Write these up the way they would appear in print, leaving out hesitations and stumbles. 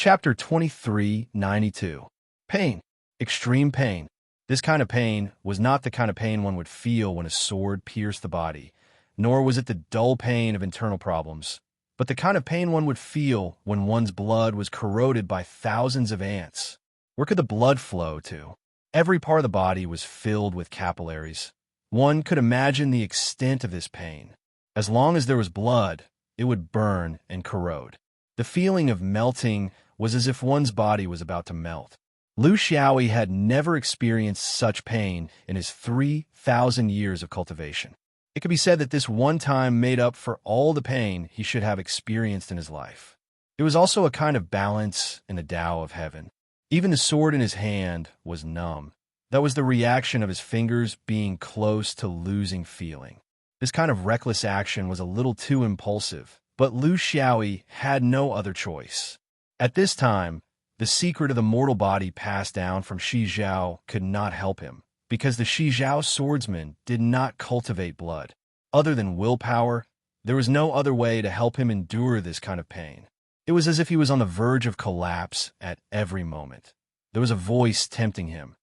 Chapter 2392. Pain. Extreme pain. This kind of pain was not the kind of pain one would feel when a sword pierced the body, nor was it the dull pain of internal problems, but the kind of pain one would feel when one's blood was corroded by thousands of ants. Where could the blood flow to? Every part of the body was filled with capillaries. One could imagine the extent of this pain. As long as there was blood, it would burn and corrode. The feeling of melting was as if one's body was about to melt. Lu Xiaoyi had never experienced such pain in his 3,000 years of cultivation. It could be said that this one time made up for all the pain he should have experienced in his life. It was also a kind of balance in the Tao of heaven. Even the sword in his hand was numb. That was the reaction of his fingers being close to losing feeling. This kind of reckless action was a little too impulsive, but Lu Xiaoyi had no other choice. At this time, the secret of the mortal body passed down from Shi Zhao could not help him, because the Shi Zhao swordsman did not cultivate blood. Other than willpower, there was no other way to help him endure this kind of pain. It was as if he was on the verge of collapse at every moment. There was a voice tempting him.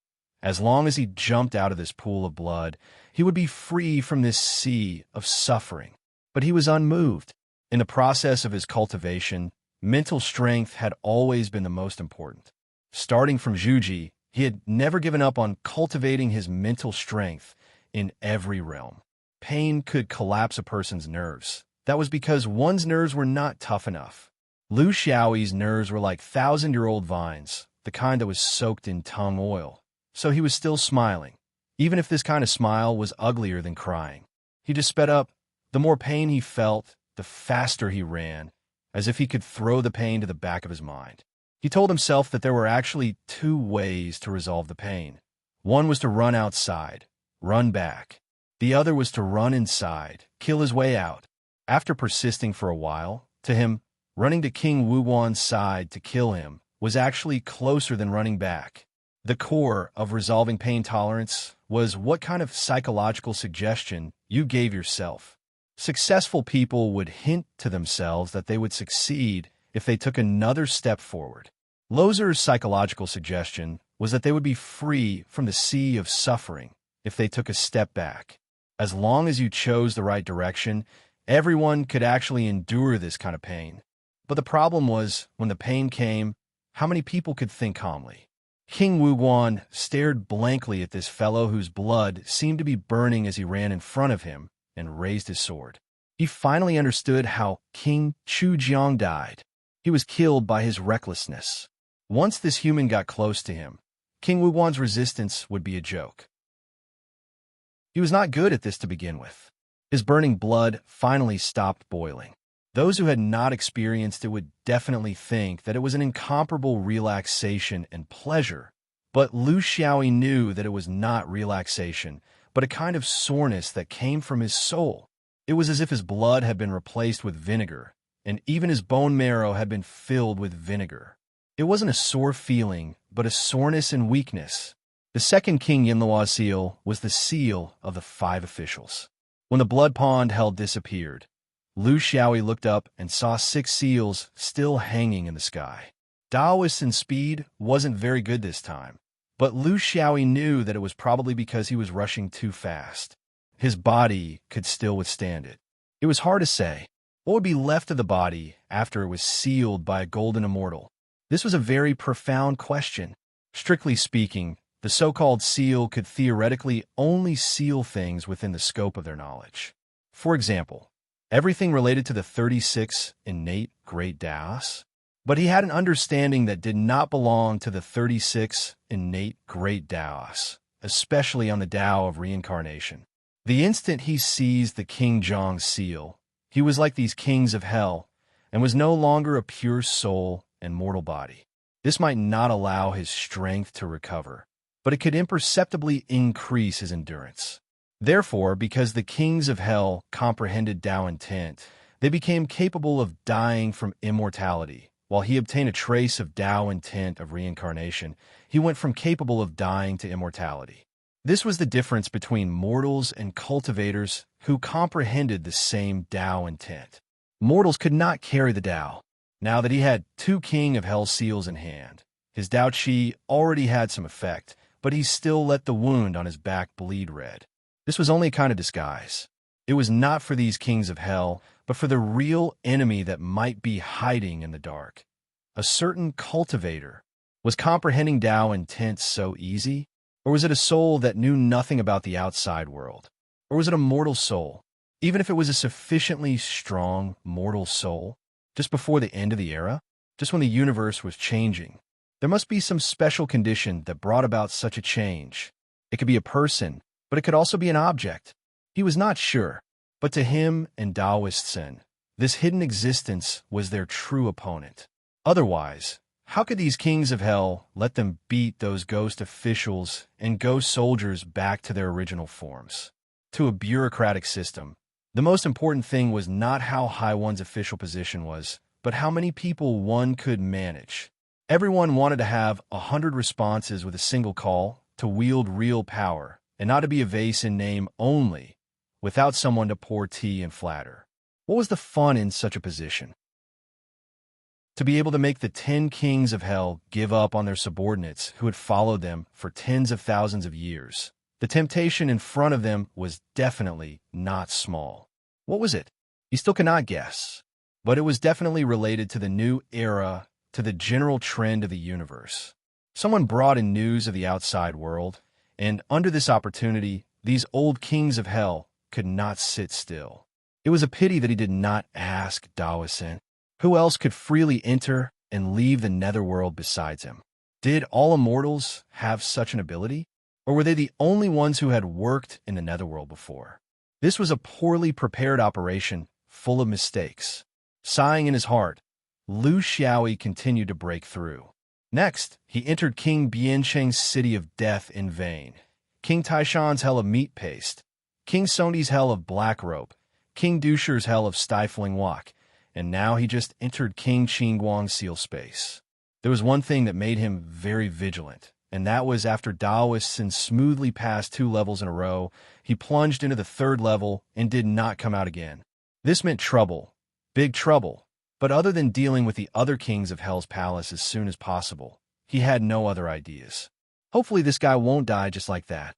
As long as he jumped out of this pool of blood, he would be free from this sea of suffering. But he was unmoved. In the process of his cultivation, mental strength had always been the most important. Starting from Zhuji, he had never given up on cultivating his mental strength in every realm. Pain could collapse a person's nerves. That was because one's nerves were not tough enough. Lu Xiaoyi's nerves were like thousand-year-old vines, the kind that was soaked in tongue oil. So he was still smiling, even if this kind of smile was uglier than crying. He just sped up. The more pain he felt, the faster he ran, as if he could throw the pain to the back of his mind. He told himself that there were actually two ways to resolve the pain. One was to run outside, run back. The other was to run inside, kill his way out. After persisting for a while, to him, running to King Wuwan's side to kill him was actually closer than running back. The core of resolving pain tolerance was what kind of psychological suggestion you gave yourself. Successful people would hint to themselves that they would succeed if they took another step forward. Lozer's psychological suggestion was that they would be free from the sea of suffering if they took a step back. As long as you chose the right direction, everyone could actually endure this kind of pain. But the problem was, when the pain came, how many people could think calmly? King Wuguan stared blankly at this fellow whose blood seemed to be burning as he ran in front of him and raised his sword. He finally understood how King Chujiang died. He was killed by his recklessness. Once this human got close to him, King Wuguan's resistance would be a joke. He was not good at this to begin with. His burning blood finally stopped boiling. Those who had not experienced it would definitely think that it was an incomparable relaxation and pleasure. But Lu Xiaoyi knew that it was not relaxation, but a kind of soreness that came from his soul. It was as if his blood had been replaced with vinegar, and even his bone marrow had been filled with vinegar. It wasn't a sore feeling, but a soreness and weakness. The second King Yinlua's seal was the seal of the 5 officials. When the blood pond hell disappeared, Lu Xiaoyi looked up and saw 6 seals still hanging in the sky. Daoist in speed wasn't very good this time, but Lu Xiaoyi knew that it was probably because he was rushing too fast. His body could still withstand it. It was hard to say. What would be left of the body after it was sealed by a golden immortal? This was a very profound question. Strictly speaking, the so-called seal could theoretically only seal things within the scope of their knowledge. For example, everything related to the 36 innate great Taos. But he had an understanding that did not belong to the 36 innate great Taos, especially on the Tao of reincarnation. The instant he seized the King Zhang's seal, he was like these kings of hell, and was no longer a pure soul and mortal body. This might not allow his strength to recover, but it could imperceptibly increase his endurance. Therefore, because the kings of hell comprehended Tao intent, they became capable of dying from immortality. While he obtained a trace of Tao intent of reincarnation, he went from capable of dying to immortality. This was the difference between mortals and cultivators who comprehended the same Tao intent. Mortals could not carry the Tao. Now that he had two King of Hell seals in hand, his Dao Qi already had some effect, but he still let the wound on his back bleed red. This was only a kind of disguise. It was not for these kings of hell, but for the real enemy that might be hiding in the dark. A certain cultivator. Was comprehending Tao intent so easy? Or was it a soul that knew nothing about the outside world? Or was it a mortal soul? Even if it was a sufficiently strong mortal soul, just before the end of the era, just when the universe was changing, there must be some special condition that brought about such a change. It could be a person, but it could also be an object. He was not sure, but to him and Taoist Zen, this hidden existence was their true opponent. Otherwise, how could these kings of hell let them beat those ghost officials and ghost soldiers back to their original forms? To a bureaucratic system, the most important thing was not how high one's official position was, but how many people one could manage. Everyone wanted to have 100 responses with a single call, to wield real power, and not to be a vase in name only, without someone to pour tea and flatter. What was the fun in such a position? To be able to make the 10 kings of hell give up on their subordinates who had followed them for tens of thousands of years. The temptation in front of them was definitely not small. What was it? He still cannot guess, but it was definitely related to the new era, to the general trend of the universe. Someone brought in news of the outside world, and under this opportunity, these old kings of hell could not sit still. It was a pity that he did not ask Daoisin. Who else could freely enter and leave the netherworld besides him? Did all immortals have such an ability? Or were they the only ones who had worked in the netherworld before? This was a poorly prepared operation, full of mistakes. Sighing in his heart, Lu Xiaoyi continued to break through. Next, he entered King Biancheng's city of death in vain, King Taishan's hell of meat paste, King Soni's hell of black rope, King Dusher's hell of stifling walk, and now he just entered King Qingguang's seal space. There was one thing that made him very vigilant, and that was after Daoist smoothly passed 2 levels in a row, he plunged into the 3rd level and did not come out again. This meant trouble, big trouble, but other than dealing with the other kings of Hell's palace as soon as possible, he had no other ideas. Hopefully this guy won't die just like that,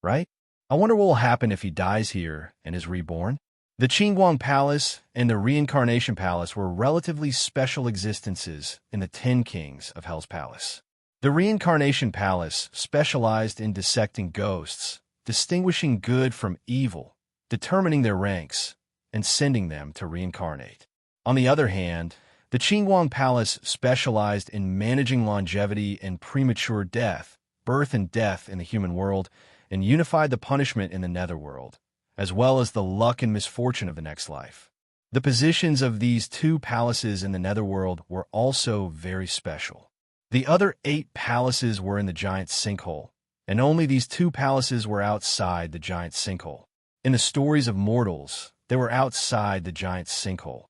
right? I wonder what will happen if he dies here and is reborn. The Qingguang Palace and the Reincarnation Palace were relatively special existences in the 10 kings of Hell's palace. The Reincarnation Palace specialized in dissecting ghosts, distinguishing good from evil, determining their ranks, and sending them to reincarnate. On the other hand, the Qingguang Palace specialized in managing longevity and premature death, birth and death in the human world, and unified the punishment in the netherworld, as well as the luck and misfortune of the next life. The positions of these 2 palaces in the netherworld were also very special. The other 8 palaces were in the giant sinkhole, and only these 2 palaces were outside the giant sinkhole. In the stories of mortals, they were outside the giant sinkhole.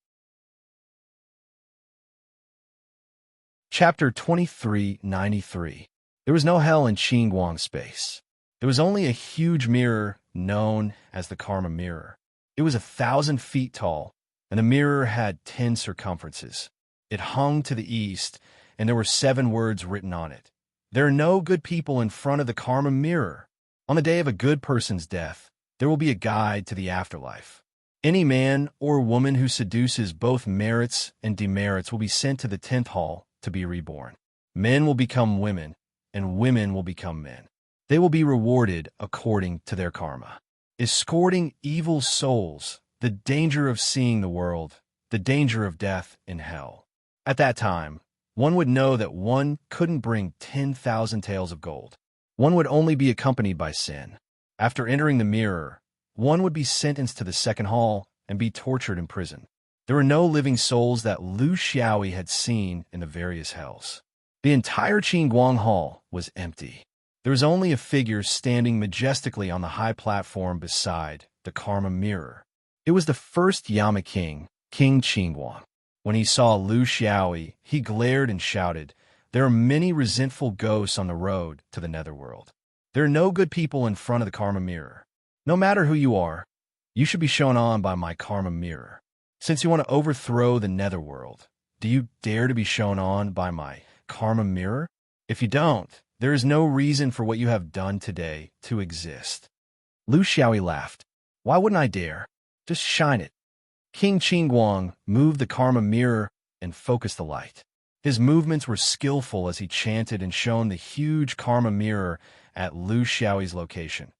Chapter 2393. There was no hell in Qingguang space. There was only a huge mirror known as the Karma Mirror. It was 1,000 feet tall, and the mirror had 10 circumferences. It hung to the east, and there were 7 words written on it. There are no good people in front of the Karma Mirror. On the day of a good person's death, there will be a guide to the afterlife. Any man or woman who seduces both merits and demerits will be sent to the 10th hall to be reborn. Men will become women, and women will become men. They will be rewarded according to their karma. Escorting evil souls, the danger of seeing the world, the danger of death in hell. At that time, one would know that one couldn't bring 10,000 taels of gold. One would only be accompanied by sin. After entering the mirror, one would be sentenced to the 2nd hall and be tortured in prison. There were no living souls that Lu Xiaoyi had seen in the various hells. The entire Qingguang Hall was empty. There was only a figure standing majestically on the high platform beside the Karma Mirror. It was the first Yama King, King Qingguang. When he saw Lu Xiaoyi, he glared and shouted, "There are many resentful ghosts on the road to the netherworld. There are no good people in front of the Karma Mirror. No matter who you are, you should be shown on by my Karma Mirror. Since you want to overthrow the netherworld, Do you dare to be shown on by my karma mirror? If you don't, there is no reason for what you have done today to exist." Lu Xiaoyi laughed. "Why wouldn't I dare? Just shine it." King Qingguang moved the karma mirror and focused the light. His movements were skillful as he chanted and shone the huge karma mirror at Lu Xiaoyi's location.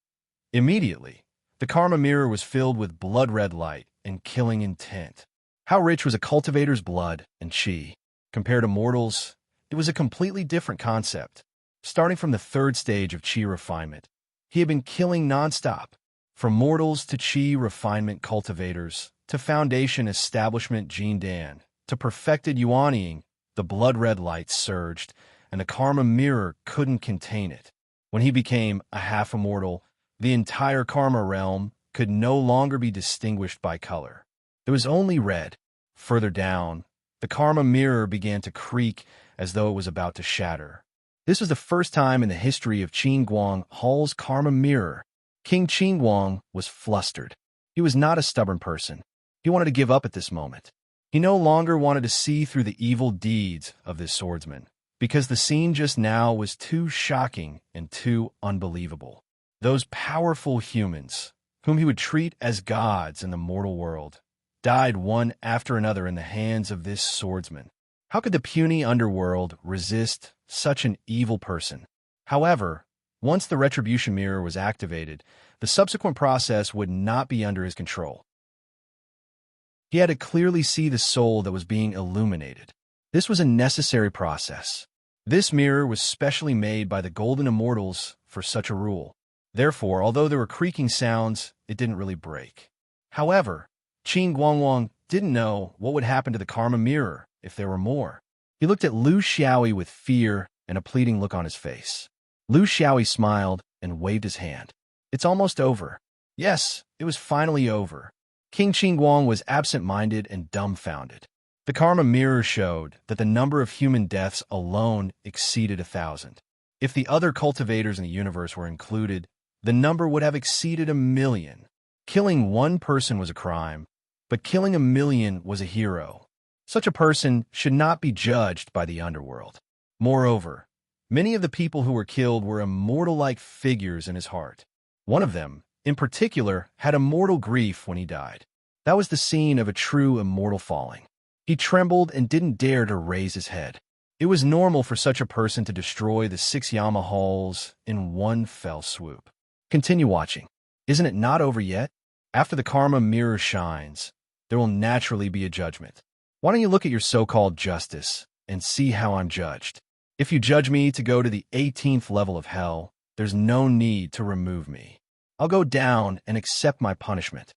Immediately, the karma mirror was filled with blood-red light and killing intent. How rich was a cultivator's blood and qi? Compared to mortals, it was a completely different concept. Starting from the third stage of qi refinement, he had been killing nonstop. From mortals to qi refinement cultivators, to foundation establishment Jindan, to perfected yuanying, the blood-red light surged, and the karma mirror couldn't contain it. When he became a half-immortal, the entire karma realm could no longer be distinguished by color. There was only red. Further down, the karma mirror began to creak as though it was about to shatter. This was the first time in the history of Qingguang Hall's karma mirror. King Qingguang was flustered. He was not a stubborn person. He wanted to give up at this moment. He no longer wanted to see through the evil deeds of this swordsman, because the scene just now was too shocking and too unbelievable. Those powerful humans, whom he would treat as gods in the mortal world, died one after another in the hands of this swordsman. How could the puny underworld resist such an evil person? However, once the retribution mirror was activated, the subsequent process would not be under his control. He had to clearly see the soul that was being illuminated. This was a necessary process. This mirror was specially made by the Golden Immortals for such a rule. Therefore, although there were creaking sounds, it didn't really break. However, Qin Guangwang didn't know what would happen to the karma mirror if there were more. He looked at Lu Xiaoyi with fear and a pleading look on his face. Lu Xiaoyi smiled and waved his hand. "It's almost over." Yes, it was finally over. King Qingguang was absent-minded and dumbfounded. The karma mirror showed that the number of human deaths alone exceeded 1,000. If the other cultivators in the universe were included, the number would have exceeded 1,000,000. Killing one person was a crime, but killing 1,000,000 was a hero. Such a person should not be judged by the underworld. Moreover, many of the people who were killed were immortal-like figures in his heart. One of them, in particular, had immortal grief when he died. That was the scene of a true immortal falling. He trembled and didn't dare to raise his head. It was normal for such a person to destroy the 6 Yama halls in one fell swoop. Continue watching. Isn't it not over yet? After the karma mirror shines, there will naturally be a judgment. Why don't you look at your so-called justice and see how I'm judged? If you judge me to go to the 18th level of hell, there's no need to remove me. I'll go down and accept my punishment.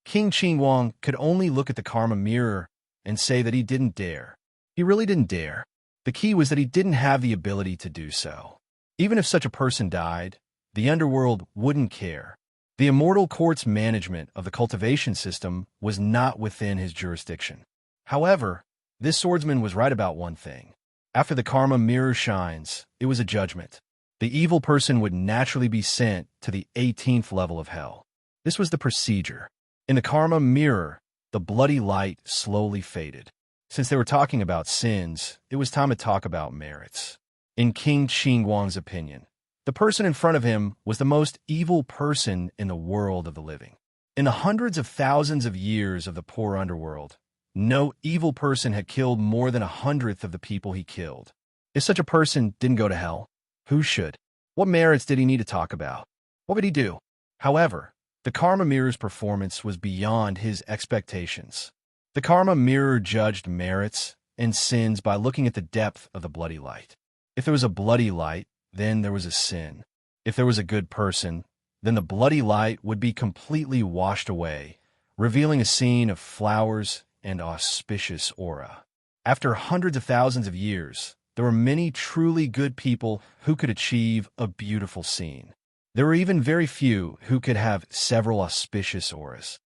King Qingguang could only look at the karma mirror and say that he didn't dare. He really didn't dare. The key was that he didn't have the ability to do so. Even if such a person died, the underworld wouldn't care. The immortal court's management of the cultivation system was not within his jurisdiction. However, this swordsman was right about one thing. After the karma mirror shines, it was a judgment. The evil person would naturally be sent to the 18th level of hell. This was the procedure. In the karma mirror, the bloody light slowly faded. Since they were talking about sins, it was time to talk about merits. In King Qingguang's opinion, the person in front of him was the most evil person in the world of the living. In the hundreds of thousands of years of the poor underworld, no evil person had killed more than 1/100th of the people he killed. If such a person didn't go to hell, who should? What merits did he need to talk about? What would he do? However, the karma mirror's performance was beyond his expectations. The karma mirror judged merits and sins by looking at the depth of the bloody light. If there was a bloody light, then there was a sin. If there was a good person, then the bloody light would be completely washed away, revealing a scene of flowers and auspicious aura. After hundreds of thousands of years, there were many truly good people who could achieve a beautiful scene. There were even very few who could have several auspicious auras.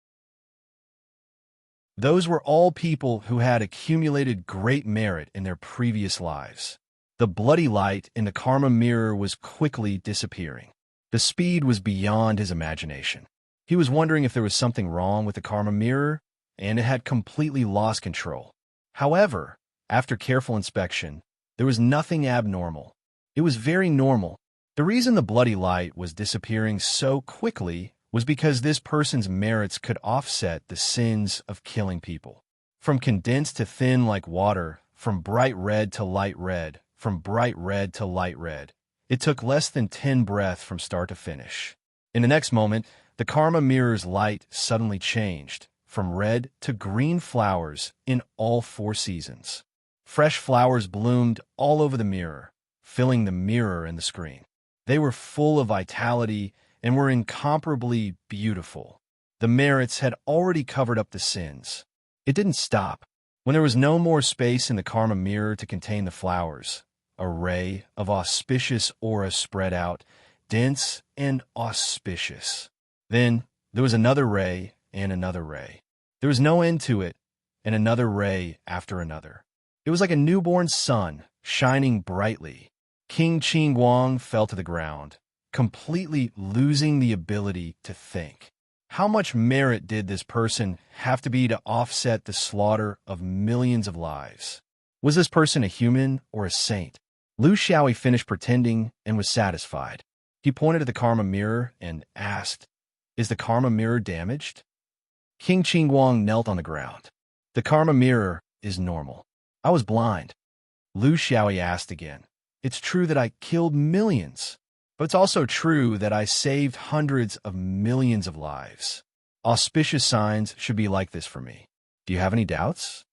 Those were all people who had accumulated great merit in their previous lives. The bloody light in the karma mirror was quickly disappearing. The speed was beyond his imagination. He was wondering if there was something wrong with the karma mirror, and it had completely lost control. However, After careful inspection, there was nothing abnormal. It was very normal. The reason the bloody light was disappearing so quickly was because this person's merits could offset the sins of killing people. From condensed to thin like water, from bright red to light red, from bright red to light red. It took less than 10 breaths from start to finish. In the next moment, the karma mirror's light suddenly changed, from red to green flowers in all 4 seasons. Fresh flowers bloomed all over the mirror, filling the mirror and the screen. They were full of vitality and were incomparably beautiful. The merits had already covered up the sins. It didn't stop. When there was no more space in the karma mirror to contain the flowers, a ray of auspicious aura spread out, dense and auspicious. Then there was another ray and another ray. There was no end to it, and another ray after another. It was like a newborn sun, shining brightly. King Qingguang fell to the ground, completely losing the ability to think. How much merit did this person have to be to offset the slaughter of millions of lives? Was this person a human or a saint? Lu Xiaoyi finished pretending and was satisfied. He pointed at the karma mirror and asked, "Is the karma mirror damaged?" King Qingguang knelt on the ground. "The karma mirror is normal. I was blind." Lu Xiaoyi asked again, "It's true that I killed millions, but it's also true that I saved hundreds of millions of lives. Auspicious signs should be like this for me. Do you have any doubts?"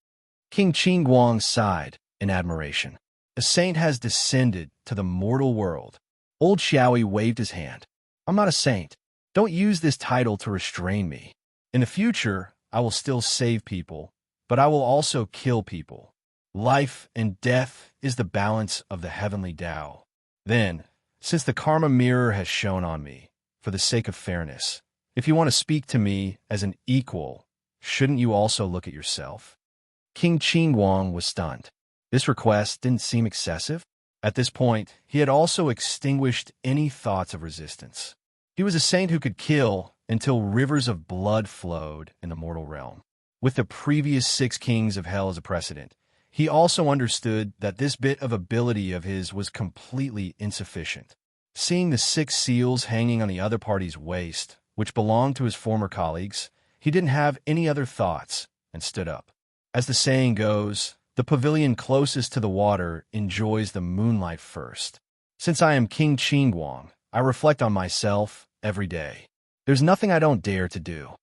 King Qingguang sighed in admiration. A saint has descended to the mortal world. Old Xiaoyi waved his hand. "I'm not a saint. Don't use this title to restrain me. In the future, I will still save people, but I will also kill people. Life and death is the balance of the heavenly Tao. Then, since the karma mirror has shone on me, for the sake of fairness, if you want to speak to me as an equal, shouldn't you also look at yourself?" King Qingguang was stunned. This request didn't seem excessive. At this point, he had also extinguished any thoughts of resistance. He was a saint who could kill until rivers of blood flowed in the mortal realm. With the previous 6 kings of hell as a precedent, he also understood that this bit of ability of his was completely insufficient. Seeing the 6 seals hanging on the other party's waist, which belonged to his former colleagues, he didn't have any other thoughts and stood up. As the saying goes, the pavilion closest to the water enjoys the moonlight first. Since I am King Qingguang, I reflect on myself every day. There's nothing I don't dare to do.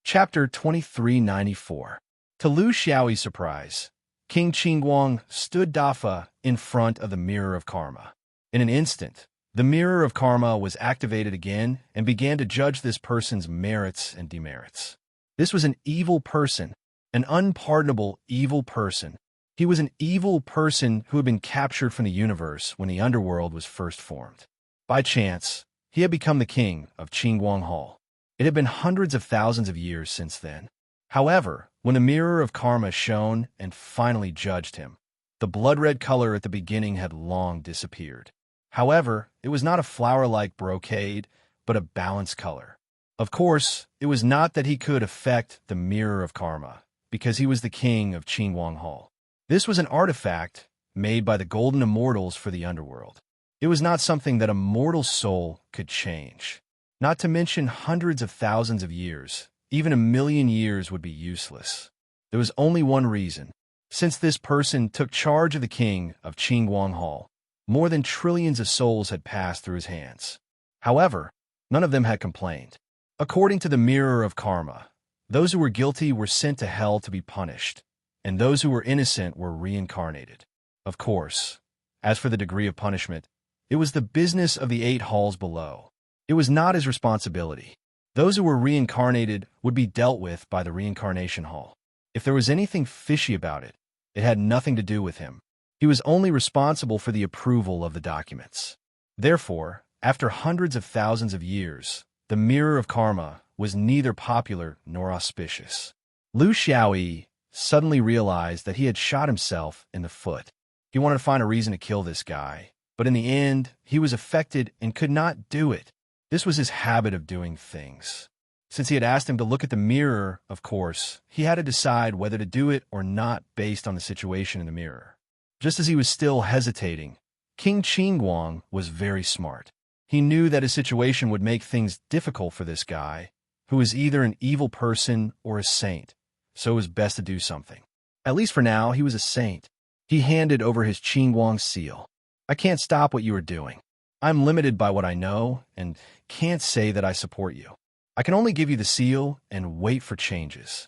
Chapter 2394. To Lu Xiaoyi's surprise, King Qingguang stood Dafa in front of the mirror of karma. In an instant, the mirror of karma was activated again and began to judge this person's merits and demerits. This was an evil person, an unpardonable evil person. He was an evil person who had been captured from the universe when the underworld was first formed. By chance, he had become the king of Qingguang Hall. It had been hundreds of thousands of years since then. However, when the mirror of karma shone and finally judged him, the blood-red color at the beginning had long disappeared. However, it was not a flower-like brocade, but a balanced color. Of course, it was not that he could affect the mirror of karma, because he was the king of Qingguang Hall. This was an artifact made by the golden immortals for the underworld. It was not something that a mortal soul could change. Not to mention hundreds of thousands of years, even 1,000,000 years would be useless. There was only one reason. Since this person took charge of the king of Qingguang Hall, more than trillions of souls had passed through his hands. However, none of them had complained. According to the mirror of karma, those who were guilty were sent to hell to be punished, and those who were innocent were reincarnated. Of course, as for the degree of punishment, it was the business of the 8 halls below. It was not his responsibility. Those who were reincarnated would be dealt with by the reincarnation hall. If there was anything fishy about it, it had nothing to do with him. He was only responsible for the approval of the documents. Therefore, after hundreds of thousands of years, the mirror of karma was neither popular nor auspicious. Lu Xiaoyi suddenly realized that he had shot himself in the foot. He wanted to find a reason to kill this guy, but in the end, he was affected and could not do it. This was his habit of doing things. Since he had asked him to look at the mirror, of course, he had to decide whether to do it or not based on the situation in the mirror. Just as he was still hesitating, King Qingguang was very smart. He knew that his situation would make things difficult for this guy, who was either an evil person or a saint, so it was best to do something. At least for now, he was a saint. He handed over his Qingguang seal. I can't stop what you are doing. I'm limited by what I know and can't say that I support you. I can only give you the seal and wait for changes.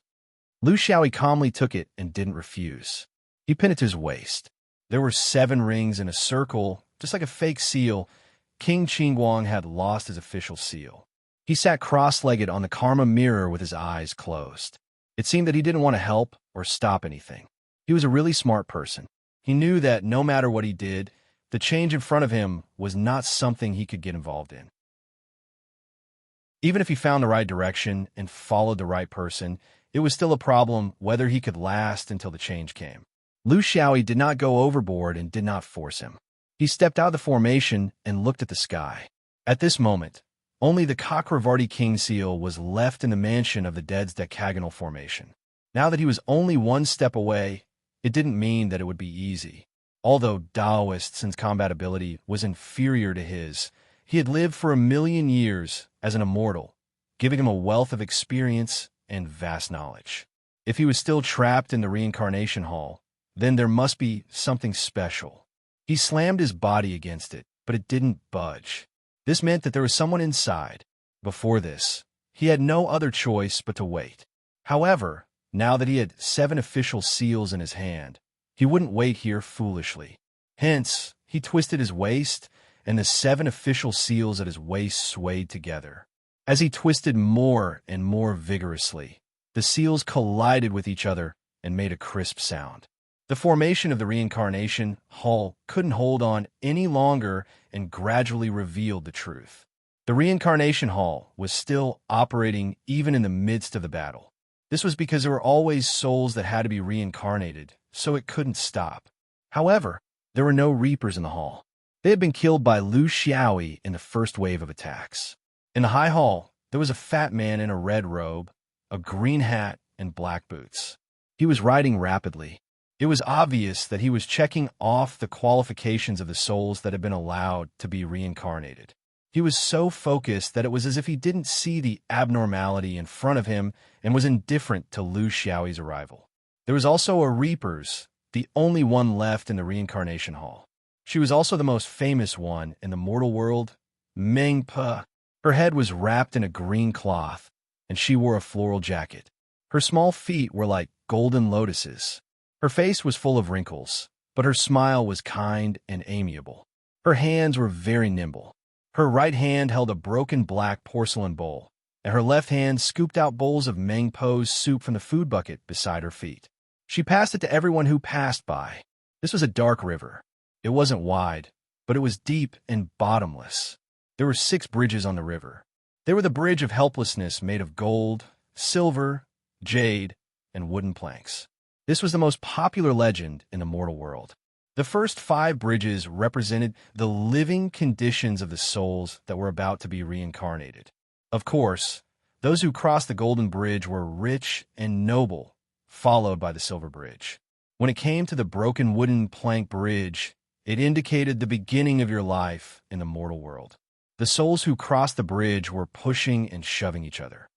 Lu Xiaoyi calmly took it and didn't refuse. He pinned it to his waist. There were 7 rings in a circle, just like a fake seal. King Qingguang had lost his official seal. He sat cross-legged on the karma mirror with his eyes closed. It seemed that he didn't want to help or stop anything. He was a really smart person. He knew that no matter what he did, the change in front of him was not something he could get involved in. Even if he found the right direction and followed the right person, it was still a problem whether he could last until the change came. Lu Xiaoyi did not go overboard and did not force him. He stepped out of the formation and looked at the sky. At this moment, only the Chakravarti King seal was left in the mansion of the Dead's decagonal formation. Now that he was only 1 step away, it didn't mean that it would be easy. Although Daoist's combat ability was inferior to his, he had lived for 1,000,000 years as an immortal, giving him a wealth of experience and vast knowledge. If he was still trapped in the reincarnation hall, then there must be something special. He slammed his body against it, but it didn't budge. This meant that there was someone inside. Before this, he had no other choice but to wait. However, now that he had 7 official seals in his hand, he wouldn't wait here foolishly. Hence, he twisted his waist, and the 7 official seals at his waist swayed together. As he twisted more and more vigorously, the seals collided with each other and made a crisp sound. The formation of the reincarnation hall couldn't hold on any longer and gradually revealed the truth. The reincarnation hall was still operating even in the midst of the battle. This was because there were always souls that had to be reincarnated, so it couldn't stop. However, there were no reapers in the hall. They had been killed by Lu Xiaoyi in the first wave of attacks. In the high hall, there was a fat man in a red robe, a green hat, and black boots. He was riding rapidly. It was obvious that he was checking off the qualifications of the souls that had been allowed to be reincarnated. He was so focused that it was as if he didn't see the abnormality in front of him and was indifferent to Lu Xiaoyi's arrival. There was also a Reaper's, the only one left in the reincarnation hall. She was also the most famous one in the mortal world, Meng Pe. Her head was wrapped in a green cloth, and she wore a floral jacket. Her small feet were like golden lotuses. Her face was full of wrinkles, but her smile was kind and amiable. Her hands were very nimble. Her right hand held a broken black porcelain bowl, and her left hand scooped out bowls of Meng Po's soup from the food bucket beside her feet. She passed it to everyone who passed by. This was a dark river. It wasn't wide, but it was deep and bottomless. There were 6 bridges on the river. They were the bridge of helplessness made of gold, silver, jade, and wooden planks. This was the most popular legend in the mortal world. The first 5 bridges represented the living conditions of the souls that were about to be reincarnated. Of course, those who crossed the golden bridge were rich and noble, followed by the silver bridge. When it came to the broken wooden plank bridge, it indicated the beginning of your life in the mortal world. The souls who crossed the bridge were pushing and shoving each other.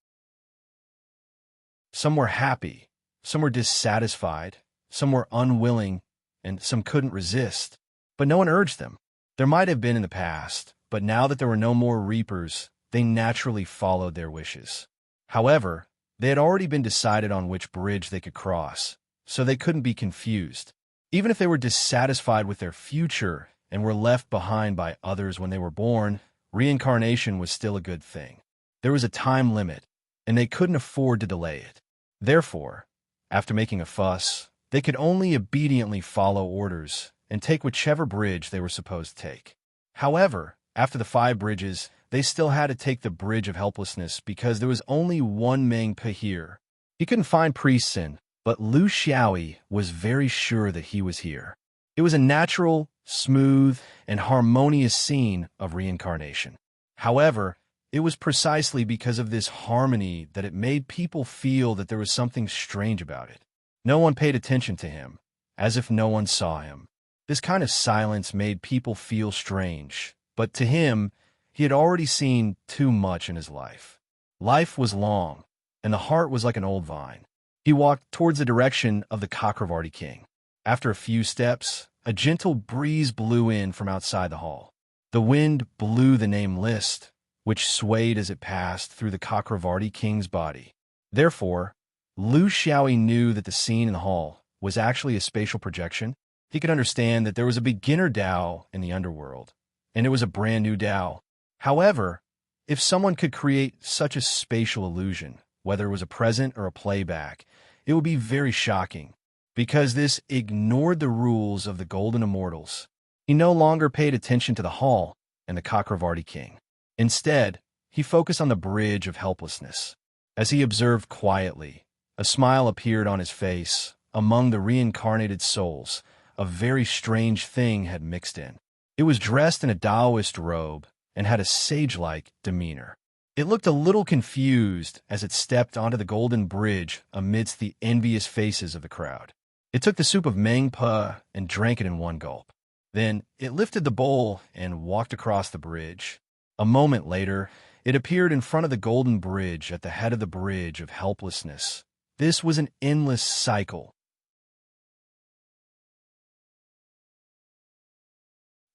Some were happy, some were dissatisfied, some were unwilling, and some couldn't resist. But no one urged them. There might have been in the past, but now that there were no more reapers, they naturally followed their wishes. However, they had already been decided on which bridge they could cross, so they couldn't be confused. Even if they were dissatisfied with their future and were left behind by others when they were born, reincarnation was still a good thing. There was a time limit, and they couldn't afford to delay it. Therefore, after making a fuss, they could only obediently follow orders and take whichever bridge they were supposed to take. However, after the 5 bridges, they still had to take the bridge of helplessness because there was only one Meng Pe here. He couldn't find priests in, but Lu Xiaoyi was very sure that he was here. It was a natural, smooth, and harmonious scene of reincarnation. However, It was precisely because of this harmony that it made people feel that there was something strange about it. No one paid attention to him, as if no one saw him. This kind of silence made people feel strange, but to him, he had already seen too much in his life. Life was long, and the heart was like an old vine. He walked towards the direction of the Cakravarti king. After a few steps, a gentle breeze blew in from outside the hall. The wind blew the name list, which swayed as it passed through the Cakravarti king's body. Therefore, Lu Xiaoyi knew that the scene in the hall was actually a spatial projection. He could understand that there was a beginner Dao in the underworld, and it was a brand new Dao. However, if someone could create such a spatial illusion, whether it was a present or a playback, it would be very shocking, because this ignored the rules of the Golden Immortals. He no longer paid attention to the hall and the Cakravarti king. Instead, he focused on the bridge of helplessness. As he observed quietly, a smile appeared on his face. Among the reincarnated souls, a very strange thing had mixed in. It was dressed in a Taoist robe and had a sage-like demeanor. It looked a little confused as it stepped onto the golden bridge amidst the envious faces of the crowd. It took the soup of Mengpa and drank it in one gulp. Then it lifted the bowl and walked across the bridge. A moment later, it appeared in front of the golden bridge at the head of the bridge of helplessness. This was an endless cycle.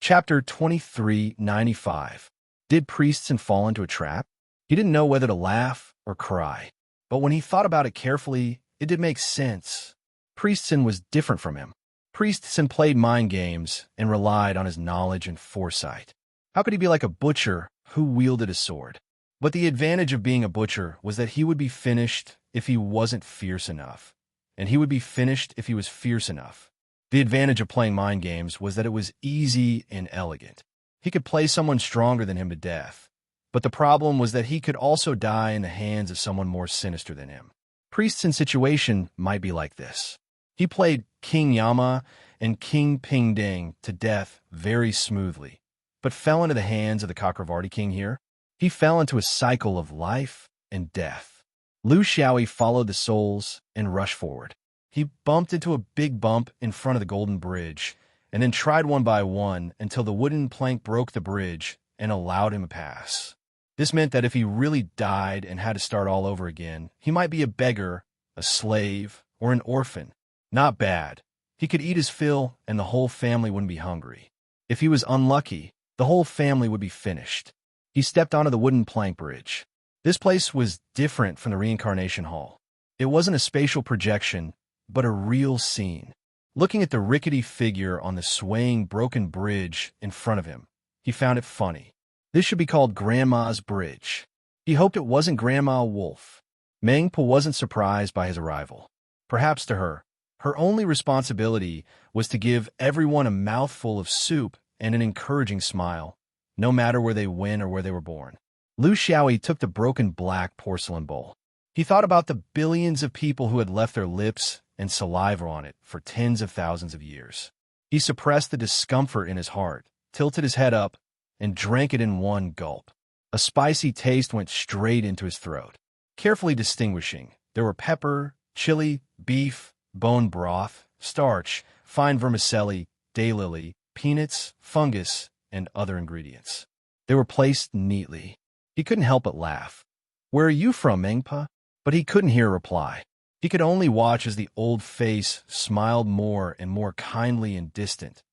Chapter 2395. Did Priestson fall into a trap? He didn't know whether to laugh or cry, but when he thought about it carefully, it did make sense. Priestson was different from him. Priestson played mind games and relied on his knowledge and foresight. How could he be like a butcher who wielded a sword? But the advantage of being a butcher was that he would be finished if he wasn't fierce enough, and he would be finished if he was fierce enough. The advantage of playing mind games was that it was easy and elegant. He could play someone stronger than him to death, but the problem was that he could also die in the hands of someone more sinister than him. Priestson's situation might be like this. He played King Yama and King Pingding to death very smoothly, but fell into the hands of the Cakravarti king here. He fell into a cycle of life and death. Lu Xiaoyi followed the souls and rushed forward. He bumped into a big bump in front of the golden bridge, and then tried one by one until the wooden plank broke the bridge and allowed him a pass. This meant that if he really died and had to start all over again, he might be a beggar, a slave, or an orphan. Not bad. He could eat his fill and the whole family wouldn't be hungry. If he was unlucky, the whole family would be finished. He stepped onto the wooden plank bridge. This place was different from the reincarnation hall. It wasn't a spatial projection, but a real scene. Looking at the rickety figure on the swaying broken bridge in front of him, he found it funny. This should be called Grandma's Bridge. He hoped it wasn't Grandma Wolf. Mengpa wasn't surprised by his arrival. Perhaps to her, her only responsibility was to give everyone a mouthful of soup and an encouraging smile, no matter where they went or where they were born. Lu Xiaoyi took the broken black porcelain bowl. He thought about the billions of people who had left their lips and saliva on it for tens of thousands of years. He suppressed the discomfort in his heart, tilted his head up, and drank it in one gulp. A spicy taste went straight into his throat. Carefully distinguishing, there were pepper, chili, beef, bone broth, starch, fine vermicelli, daylily, peanuts, fungus, and other ingredients. They were placed neatly. He couldn't help but laugh. "Where are you from, Mengpa?" But he couldn't hear a reply. He could only watch as the old face smiled more and more kindly and distant.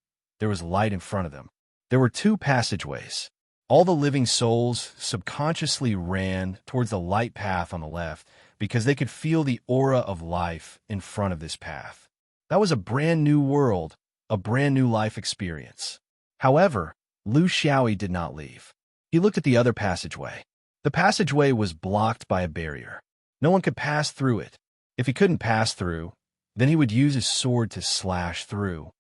There was light in front of them. There were two passageways. All the living souls subconsciously ran towards the light path on the left because they could feel the aura of life in front of this path. That was a brand new world, a brand new life experience. However, Lu Xiaoyi did not leave. He looked at the other passageway. The passageway was blocked by a barrier. No one could pass through it. If he couldn't pass through, then he would use his sword to slash through.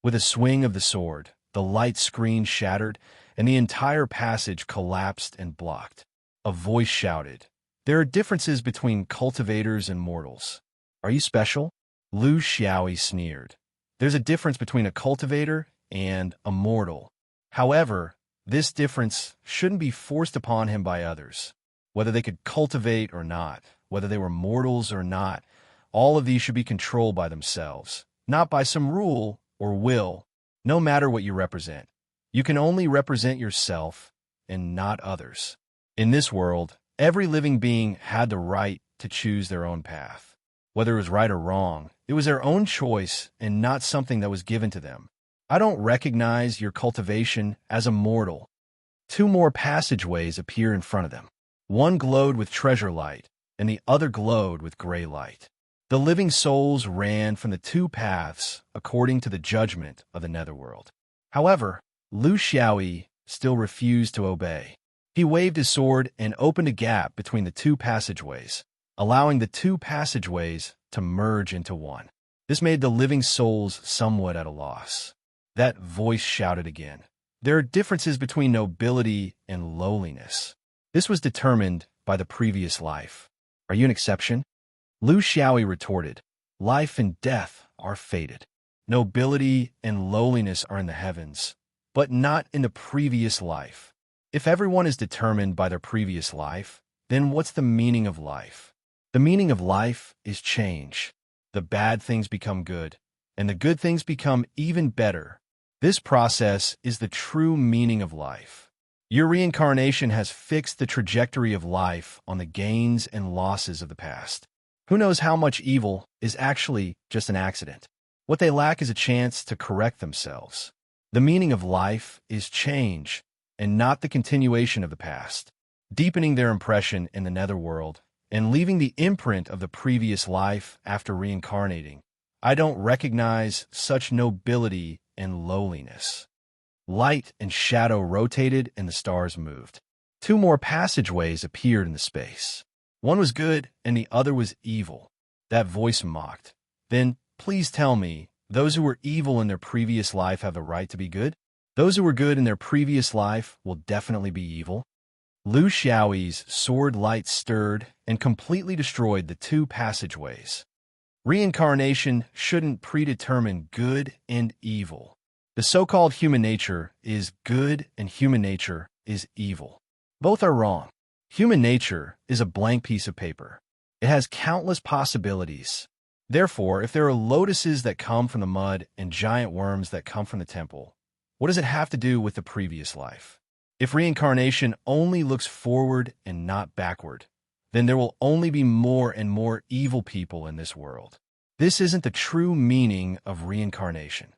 With a swing of the sword, the light screen shattered, and the entire passage collapsed and blocked. A voice shouted, "There are differences between cultivators and mortals. Are you special?" Lu Xiaoyi sneered. "There's a difference between a cultivator and a mortal. However, This difference shouldn't be forced upon him by others. Whether they could cultivate or not, whether they were mortals or not, all of these should be controlled by themselves, not by some rule or will, no matter what you represent. You can only represent yourself and not others. In this world, every living being had the right to choose their own path. Whether it was right or wrong, it was their own choice and not something that was given to them. I don't recognize your cultivation as a mortal. Two more passageways appear in front of them. One glowed with treasure light, and the other glowed with gray light. The living souls ran from the two paths according to the judgment of the netherworld. However, Lu Xiaoyi still refused to obey. He waved his sword and opened a gap between the two passageways, allowing the two passageways to merge into one. This made the living souls somewhat at a loss. That voice shouted again. There are differences between nobility and lowliness. This was determined by the previous life. Are you an exception? Lu Xiaoyi retorted. Life and death are fated. Nobility and lowliness are in the heavens, but not in the previous life. If everyone is determined by their previous life, then what's the meaning of life? The meaning of life is change. The bad things become good, and the good things become even better. This process is the true meaning of life. Your reincarnation has fixed the trajectory of life on the gains and losses of the past. Who knows how much evil is actually just an accident? What they lack is a chance to correct themselves. The meaning of life is change, and not the continuation of the past, deepening their impression in the netherworld and leaving the imprint of the previous life after reincarnating. I don't recognize such nobility and lowliness. Light and shadow rotated and the stars moved. Two more passageways appeared in the space. One was good and the other was evil. That voice mocked. Then, please tell me, those who were evil in their previous life have the right to be good? Those who were good in their previous life will definitely be evil? Lu Xiaoyi's sword light stirred and completely destroyed the two passageways. Reincarnation shouldn't predetermine good and evil. The so-called human nature is good and human nature is evil. Both are wrong. Human nature is a blank piece of paper. It has countless possibilities. Therefore, if there are lotuses that come from the mud and giant worms that come from the temple, what does it have to do with the previous life? If reincarnation only looks forward and not backward, then there will only be more and more evil people in this world. This isn't the true meaning of reincarnation.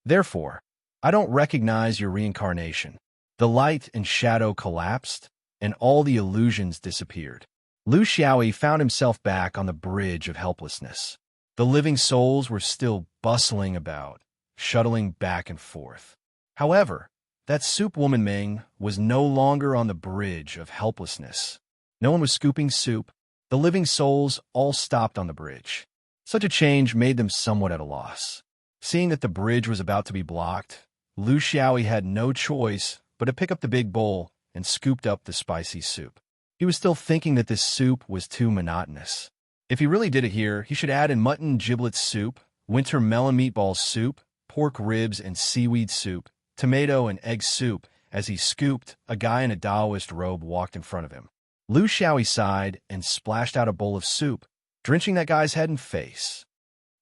Therefore, I don't recognize your reincarnation. The light and shadow collapsed, and all the illusions disappeared. Lu Xiaoyi found himself back on the bridge of helplessness. The living souls were still bustling about, shuttling back and forth. However, that soup woman Ming was no longer on the bridge of helplessness. No one was scooping soup. The living souls all stopped on the bridge. Such a change made them somewhat at a loss. Seeing that the bridge was about to be blocked, Lu Xiaoyi had no choice but to pick up the big bowl and scooped up the spicy soup. He was still thinking that this soup was too monotonous. If he really did it here, he should add in mutton giblets soup, winter melon meatballs soup, pork ribs and seaweed soup, tomato and egg soup. As he scooped, a guy in a Taoist robe walked in front of him. Lu Xiaoyi sighed and splashed out a bowl of soup, drenching that guy's head and face.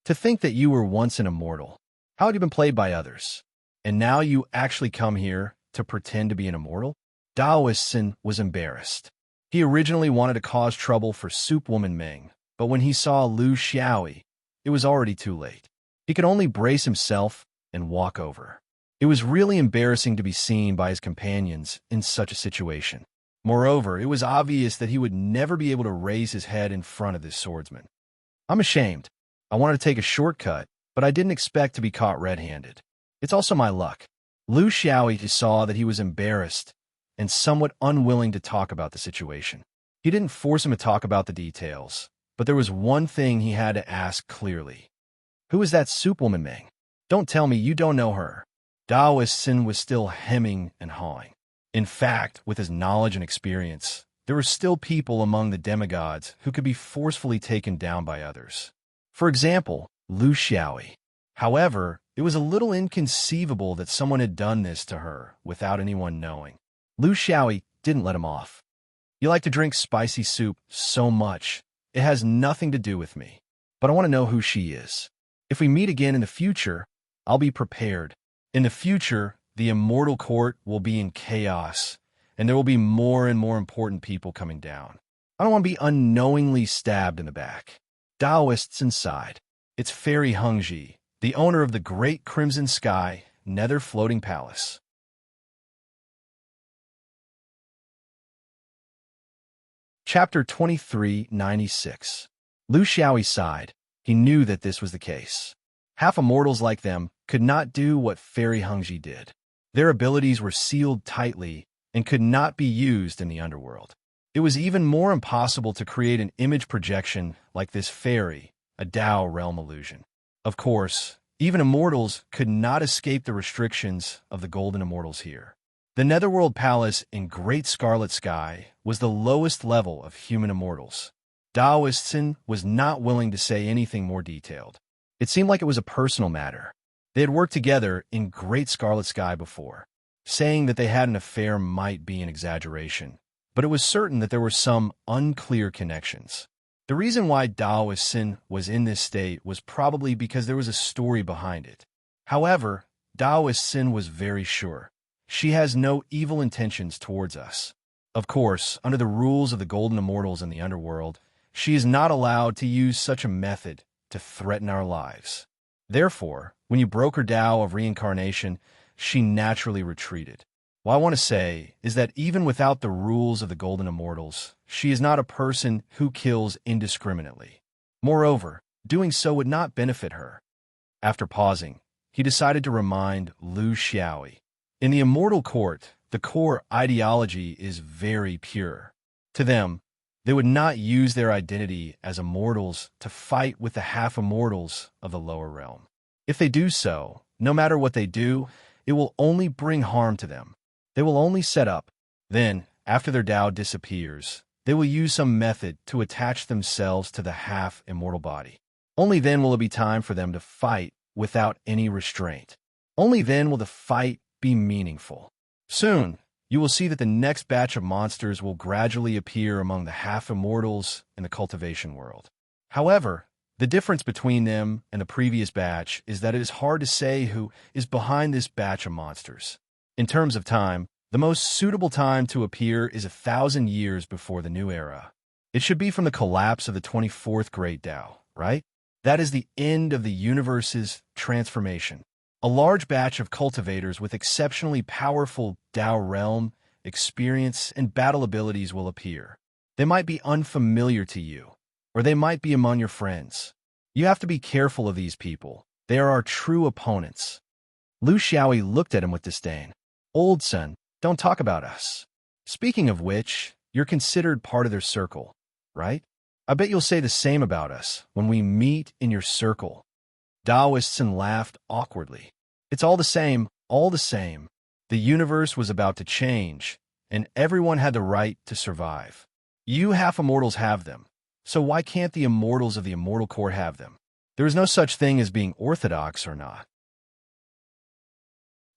To think that you were once an immortal. How had you been played by others? And now you actually come here to pretend to be an immortal? Taoistin was embarrassed. He originally wanted to cause trouble for Soup Woman Ming, but when he saw Lu Xiaoyi, it was already too late. He could only brace himself and walk over. It was really embarrassing to be seen by his companions in such a situation. Moreover, it was obvious that he would never be able to raise his head in front of this swordsman. I'm ashamed. I wanted to take a shortcut, but I didn't expect to be caught red-handed. It's also my luck. Lu Xiaoyi saw that he was embarrassed and somewhat unwilling to talk about the situation. He didn't force him to talk about the details, but there was one thing he had to ask clearly. Who is that soup woman Ming? Don't tell me you don't know her. Taoistin was still hemming and hawing. In fact, with his knowledge and experience, there were still people among the demigods who could be forcefully taken down by others. For example, Lu Xiaoyi. However, it was a little inconceivable that someone had done this to her without anyone knowing. Lu Xiaoyi didn't let him off. You like to drink spicy soup so much. It has nothing to do with me. But I want to know who she is. If we meet again in the future, I'll be prepared. In the future, the immortal court will be in chaos, and there will be more and more important people coming down. I don't want to be unknowingly stabbed in the back. Taoists inside. It's Fairy Hengji, the owner of the Great Crimson Sky, Nether Floating Palace. Chapter 2396. Lu Xiaoyi sighed. He knew that this was the case. Half-immortals like them could not do what Fairy Hengji did. Their abilities were sealed tightly and could not be used in the underworld. It was even more impossible to create an image projection like this fairy, a Dao realm illusion. Of course, even immortals could not escape the restrictions of the Golden Immortals here. The Netherworld Palace in Great Scarlet Sky was the lowest level of human immortals. Taoistsen was not willing to say anything more detailed. It seemed like it was a personal matter. They had worked together in Great Scarlet Sky before. Saying that they had an affair might be an exaggeration, but it was certain that there were some unclear connections. The reason why Taoistsen was in this state was probably because there was a story behind it. However, Taoistsen was very sure. She has no evil intentions towards us. Of course, under the rules of the Golden Immortals in the underworld, she is not allowed to use such a method to threaten our lives. Therefore, when you broke her Tao of reincarnation, she naturally retreated. What I want to say is that even without the rules of the Golden Immortals, she is not a person who kills indiscriminately. Moreover, doing so would not benefit her. After pausing, he decided to remind Lu Xiaoyi. In the Immortal Court, the core ideology is very pure. To them, they would not use their identity as immortals to fight with the half-immortals of the lower realm. If they do so, no matter what they do, it will only bring harm to them. They will only set up. Then, after their Tao disappears, they will use some method to attach themselves to the half-immortal body. Only then will it be time for them to fight without any restraint. Only then will the fight be meaningful. Soon, you will see that the next batch of monsters will gradually appear among the half-immortals in the cultivation world. However, the difference between them and the previous batch is that it is hard to say who is behind this batch of monsters. In terms of time, the most suitable time to appear is 1,000 years before the new era. It should be from the collapse of the 24th Great Tao, right? That is the end of the universe's transformation. A large batch of cultivators with exceptionally powerful Tao realm, experience, and battle abilities will appear. They might be unfamiliar to you, or they might be among your friends. You have to be careful of these people. They are our true opponents. Lu Xiaoyi looked at him with disdain. Old son, don't talk about us. Speaking of which, you're considered part of their circle, right? I bet you'll say the same about us when we meet in your circle. Taoistsen laughed awkwardly. It's all the same, all the same. The universe was about to change, and everyone had the right to survive. You half-immortals have them, so why can't the immortals of the Immortal Court have them? There is no such thing as being orthodox or not.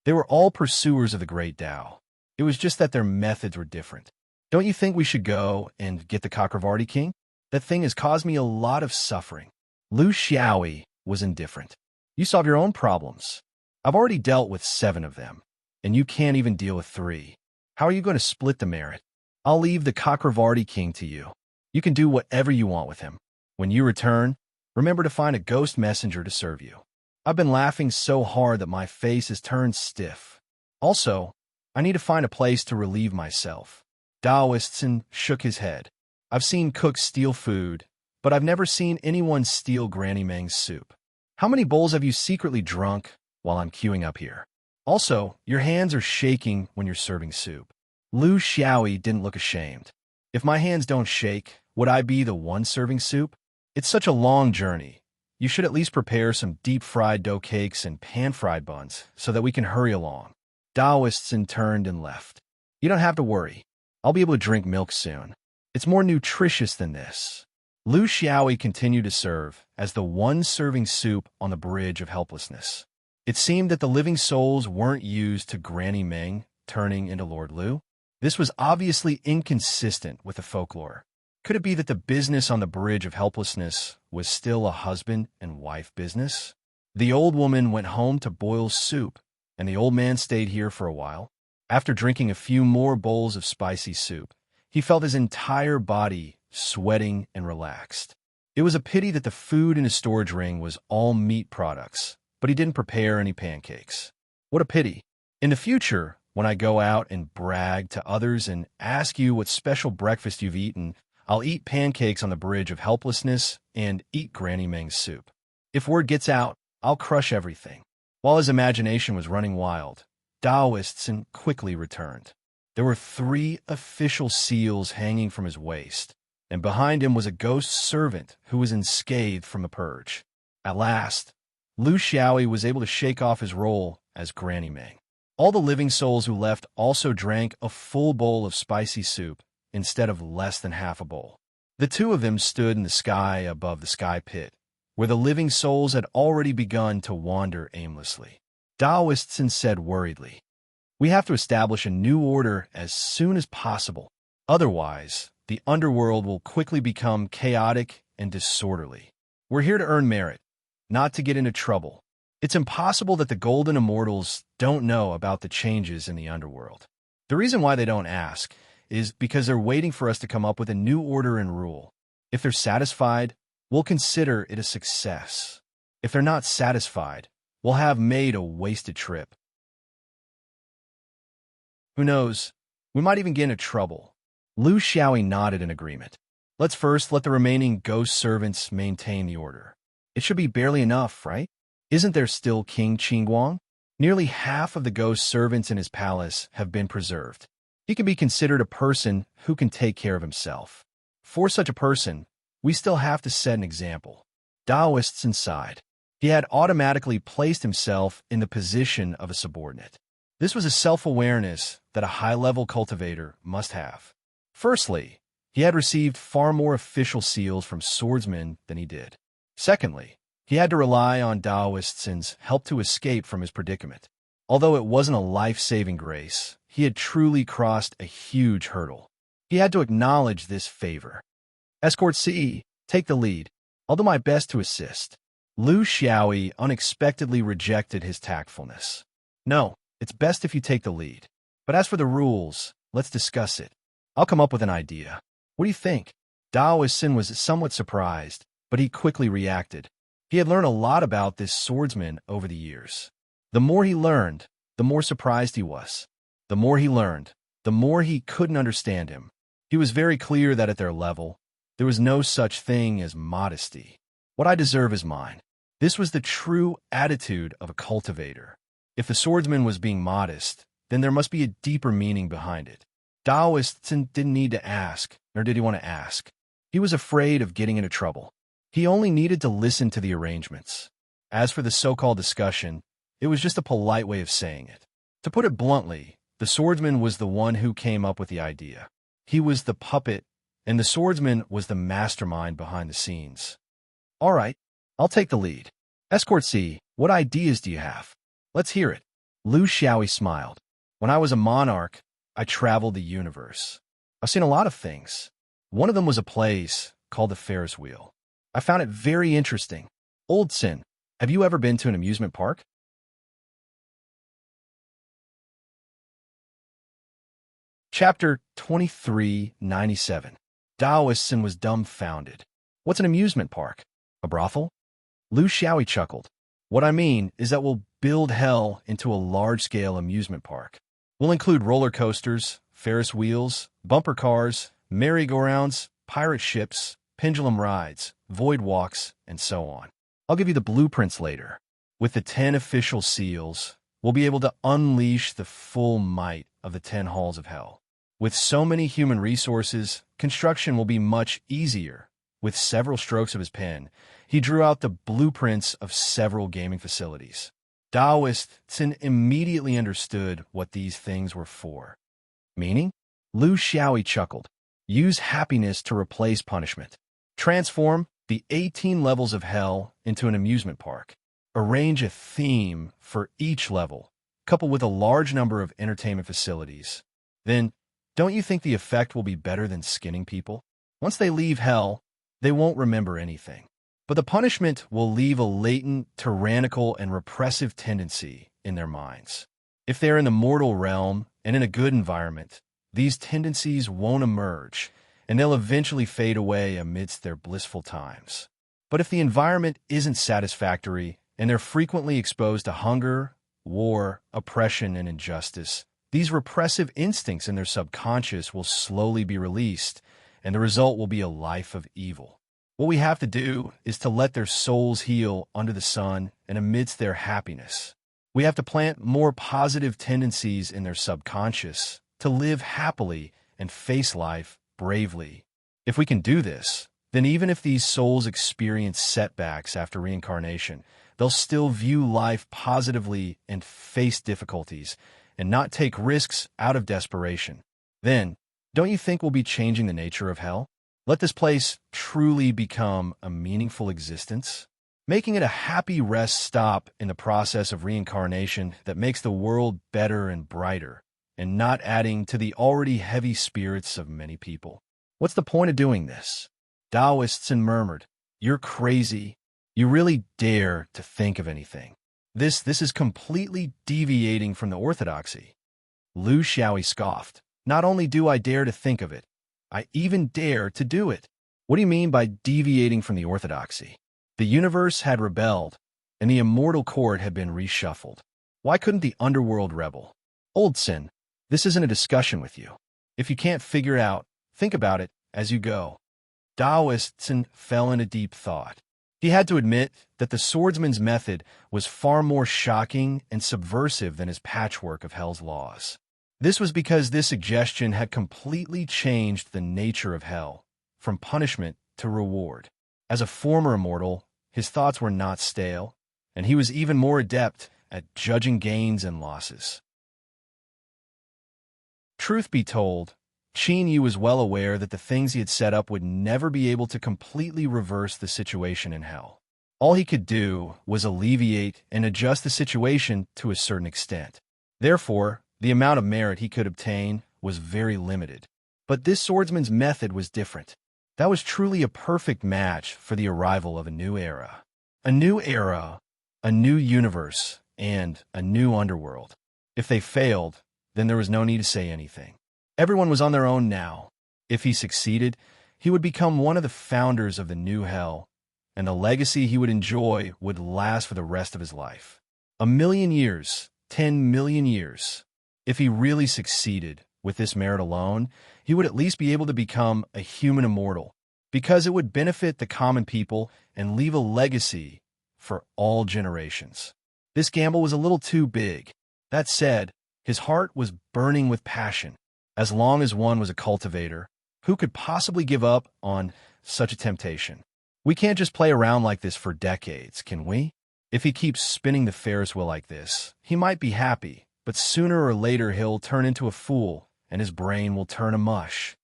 They were all pursuers of the Great Tao. It was just that their methods were different. Don't you think we should go and get the Chakravarti King? That thing has caused me a lot of suffering. Lu Xiaoyi was indifferent. You solve your own problems. I've already dealt with 7 of them, and you can't even deal with 3. How are you going to split the merit? I'll leave the Chakravarti King to you. You can do whatever you want with him. When you return, remember to find a ghost messenger to serve you. I've been laughing so hard that my face has turned stiff. Also, I need to find a place to relieve myself. Taoistsen shook his head. I've seen cooks steal food, but I've never seen anyone steal Granny Meng's soup. How many bowls have you secretly drunk while I'm queuing up here? Also, your hands are shaking when you're serving soup. Lu Xiaoyi didn't look ashamed. If my hands don't shake, would I be the one serving soup? It's such a long journey. You should at least prepare some deep-fried dough cakes and pan-fried buns so that we can hurry along. Taoistsen turned and left. You don't have to worry. I'll be able to drink milk soon. It's more nutritious than this. Lu Xiaoyi continued to serve as the one serving soup on the bridge of helplessness. It seemed that the living souls weren't used to Granny Meng turning into Lord Lu. This was obviously inconsistent with the folklore. Could it be that the business on the bridge of helplessness was still a husband and wife business? The old woman went home to boil soup, and the old man stayed here for a while. After drinking a few more bowls of spicy soup, he felt his entire body sweating and relaxed. It was a pity that the food in his storage ring was all meat products, but he didn't prepare any pancakes. What a pity. In the future, when I go out and brag to others and ask you what special breakfast you've eaten, I'll eat pancakes on the bridge of helplessness and eat Granny Meng's soup. If word gets out, I'll crush everything. While his imagination was running wild, Taoists quickly returned. There were 3 official seals hanging from his waist, and behind him was a ghost servant who was unscathed from a purge. At last, Lu Xiaoyi was able to shake off his role as Granny Meng. All the living souls who left also drank a full bowl of spicy soup instead of less than half a bowl. The 2 of them stood in the sky above the sky pit, where the living souls had already begun to wander aimlessly. Taoists said worriedly, "We have to establish a new order as soon as possible. Otherwise, the underworld will quickly become chaotic and disorderly. We're here to earn merit, not to get into trouble. It's impossible that the Golden Immortals don't know about the changes in the underworld. The reason why they don't ask is because they're waiting for us to come up with a new order and rule. If they're satisfied, we'll consider it a success. If they're not satisfied, we'll have made a wasted trip. Who knows? We might even get into trouble." Lu Xiaoyi nodded in agreement. "Let's first let the remaining ghost servants maintain the order. It should be barely enough, right? Isn't there still King Qingguang? Nearly half of the ghost servants in his palace have been preserved. He can be considered a person who can take care of himself. For such a person, we still have to set an example." Taoists sighed. He had automatically placed himself in the position of a subordinate. This was a self-awareness that a high-level cultivator must have. Firstly, he had received far more official seals from swordsmen than he did. Secondly, he had to rely on Taoists' help to escape from his predicament. Although it wasn't a life-saving grace, he had truly crossed a huge hurdle. He had to acknowledge this favor. "Escort C, take the lead. I'll do my best to assist." Lu Xiaoyi unexpectedly rejected his tactfulness. "No, it's best if you take the lead. But as for the rules, let's discuss it. I'll come up with an idea. What do you think?" Taoist was somewhat surprised, but he quickly reacted. He had learned a lot about this swordsman over the years. The more he learned, the more surprised he was. The more he learned, the more he couldn't understand him. He was very clear that at their level, there was no such thing as modesty. "What I deserve is mine." This was the true attitude of a cultivator. If the swordsman was being modest, then there must be a deeper meaning behind it. Taoist didn't need to ask, nor did he want to ask. He was afraid of getting into trouble. He only needed to listen to the arrangements. As for the so-called discussion, it was just a polite way of saying it. To put it bluntly, the swordsman was the one who came up with the idea. He was the puppet, and the swordsman was the mastermind behind the scenes. "All right, I'll take the lead. Escort C, what ideas do you have? Let's hear it." Lu Xiaoyi smiled. "When I was a monarch, I traveled the universe. I've seen a lot of things. One of them was a place called the Ferris wheel. I found it very interesting. Old Sin, have you ever been to an amusement park?" Chapter 2397. Taoist was dumbfounded. "What's an amusement park? A brothel?" Lu Xiaoyi chuckled. "What I mean is that we'll build hell into a large-scale amusement park. We'll include roller coasters, Ferris wheels, bumper cars, merry-go-rounds, pirate ships, pendulum rides, void walks, and so on. I'll give you the blueprints later. With the 10 official seals, we'll be able to unleash the full might of the 10 halls of hell. With so many human resources, construction will be much easier." With several strokes of his pen, he drew out the blueprints of several gaming facilities. Taoists immediately understood what these things were for. "Meaning?" Lu Xiaoyi chuckled. "Use happiness to replace punishment. Transform the 18 levels of hell into an amusement park. Arrange a theme for each level, coupled with a large number of entertainment facilities. Then, don't you think the effect will be better than skinning people? Once they leave hell, they won't remember anything. But the punishment will leave a latent, tyrannical, and repressive tendency in their minds. If they're in the mortal realm and in a good environment, these tendencies won't emerge, and they'll eventually fade away amidst their blissful times. But if the environment isn't satisfactory, and they're frequently exposed to hunger, war, oppression, and injustice, these repressive instincts in their subconscious will slowly be released, and the result will be a life of evil. What we have to do is to let their souls heal under the sun and amidst their happiness. We have to plant more positive tendencies in their subconscious to live happily and face life bravely. If we can do this, then even if these souls experience setbacks after reincarnation, they'll still view life positively and face difficulties and not take risks out of desperation. Then, don't you think we'll be changing the nature of hell? Let this place truly become a meaningful existence, making it a happy rest stop in the process of reincarnation that makes the world better and brighter, and not adding to the already heavy spirits of many people. What's the point of doing this? Taoists murmured, "You're crazy. You really dare to think of anything. This is completely deviating from the orthodoxy." Lu Xiaoyi scoffed, "Not only do I dare to think of it, I even dare to do it." What do you mean by deviating from the orthodoxy? The universe had rebelled, and the immortal court had been reshuffled. Why couldn't the underworld rebel? Old Sin, this isn't a discussion with you. If you can't figure it out, think about it as you go. Taoists fell into deep thought. He had to admit that the swordsman's method was far more shocking and subversive than his patchwork of hell's laws. This was because this suggestion had completely changed the nature of hell, from punishment to reward. As a former immortal, his thoughts were not stale, and he was even more adept at judging gains and losses. Truth be told, Qin Yu was well aware that the things he had set up would never be able to completely reverse the situation in hell. All he could do was alleviate and adjust the situation to a certain extent. Therefore, the amount of merit he could obtain was very limited. But this swordsman's method was different. That was truly a perfect match for the arrival of a new era. A new era, a new universe, and a new underworld. If they failed, then there was no need to say anything. Everyone was on their own now. If he succeeded, he would become one of the founders of the new hell, and the legacy he would enjoy would last for the rest of his life. 1,000,000 years, 10 million years. If he really succeeded with this merit alone, he would at least be able to become a human immortal, because it would benefit the common people and leave a legacy for all generations. This gamble was a little too big. That said, his heart was burning with passion. As long as one was a cultivator, who could possibly give up on such a temptation? We can't just play around like this for decades, can we? If he keeps spinning the Ferris wheel like this, he might be happy, but sooner or later he'll turn into a fool, and his brain will turn to mush.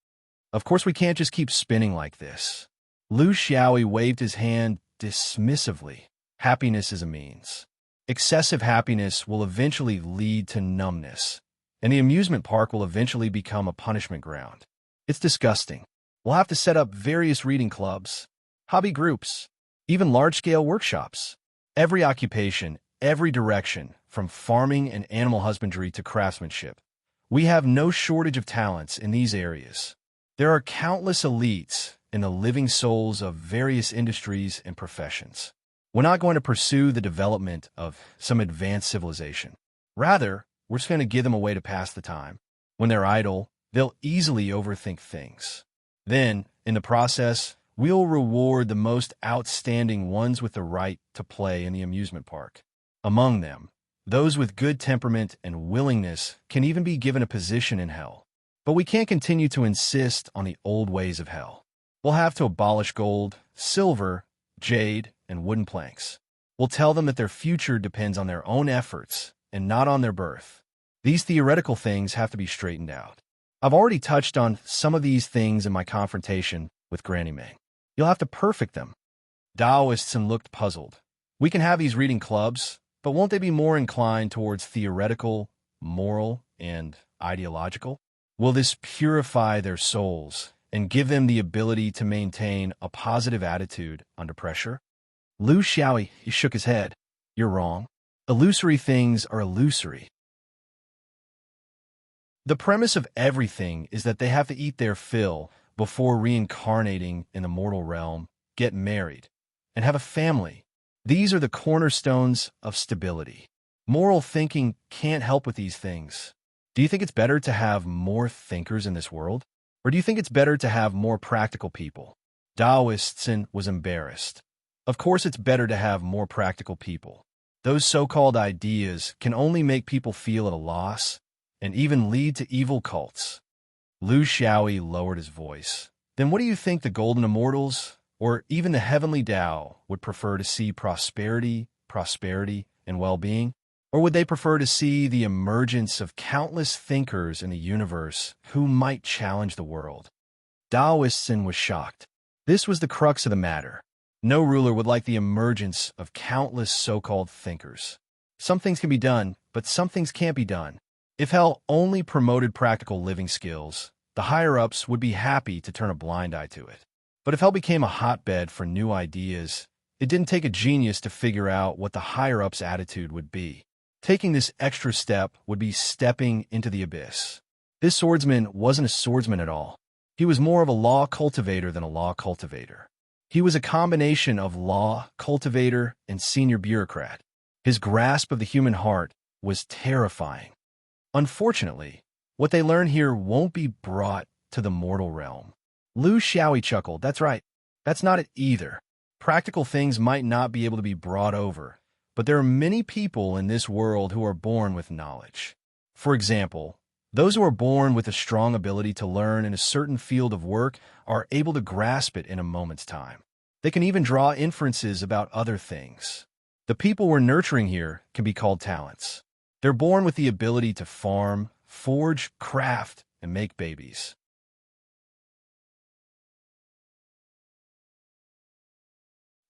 Of course we can't just keep spinning like this. Lu Xiaoyi waved his hand dismissively. Happiness is a means. Excessive happiness will eventually lead to numbness, and the amusement park will eventually become a punishment ground. It's disgusting. We'll have to set up various reading clubs, hobby groups, even large-scale workshops. Every occupation, every direction, from farming and animal husbandry to craftsmanship. We have no shortage of talents in these areas. There are countless elites in the living souls of various industries and professions. We're not going to pursue the development of some advanced civilization. Rather, we're just going to give them a way to pass the time. When they're idle, they'll easily overthink things. Then, in the process, we'll reward the most outstanding ones with the right to play in the amusement park. Among them, those with good temperament and willingness can even be given a position in hell. But we can't continue to insist on the old ways of hell. We'll have to abolish gold, silver, jade, and wooden planks. We'll tell them that their future depends on their own efforts and not on their birth. These theoretical things have to be straightened out. I've already touched on some of these things in my confrontation with Granny Meng. You'll have to perfect them. Taoists looked puzzled. We can have these reading clubs, but won't they be more inclined towards theoretical, moral, and ideological? Will this purify their souls and give them the ability to maintain a positive attitude under pressure? Lu Xiaoyi, he shook his head. You're wrong. Illusory things are illusory. The premise of everything is that they have to eat their fill before reincarnating in the mortal realm, get married, and have a family. These are the cornerstones of stability. Moral thinking can't help with these things. Do you think it's better to have more thinkers in this world? Or do you think it's better to have more practical people? Taoistson was embarrassed. Of course it's better to have more practical people. Those so-called ideas can only make people feel at a loss and even lead to evil cults. Lu Xiaoyi lowered his voice. Then what do you think the Golden Immortals, or even the Heavenly Tao, would prefer to see prosperity, and well-being? Or would they prefer to see the emergence of countless thinkers in the universe who might challenge the world? Taoistson was shocked. This was the crux of the matter. No ruler would like the emergence of countless so-called thinkers. Some things can be done, but some things can't be done. If hell only promoted practical living skills, the higher-ups would be happy to turn a blind eye to it. But if hell became a hotbed for new ideas, it didn't take a genius to figure out what the higher-ups' attitude would be. Taking this extra step would be stepping into the abyss. This swordsman wasn't a swordsman at all. He was more of a law cultivator than a law cultivator. He was a combination of law cultivator and senior bureaucrat. His grasp of the human heart was terrifying. Unfortunately, what they learn here won't be brought to the mortal realm. Lu Xiaoyi chuckled. That's right. That's not it either. Practical things might not be able to be brought over, but there are many people in this world who are born with knowledge. For example, those who are born with a strong ability to learn in a certain field of work are able to grasp it in a moment's time. They can even draw inferences about other things. The people we're nurturing here can be called talents. They're born with the ability to farm, forge, craft, and make babies.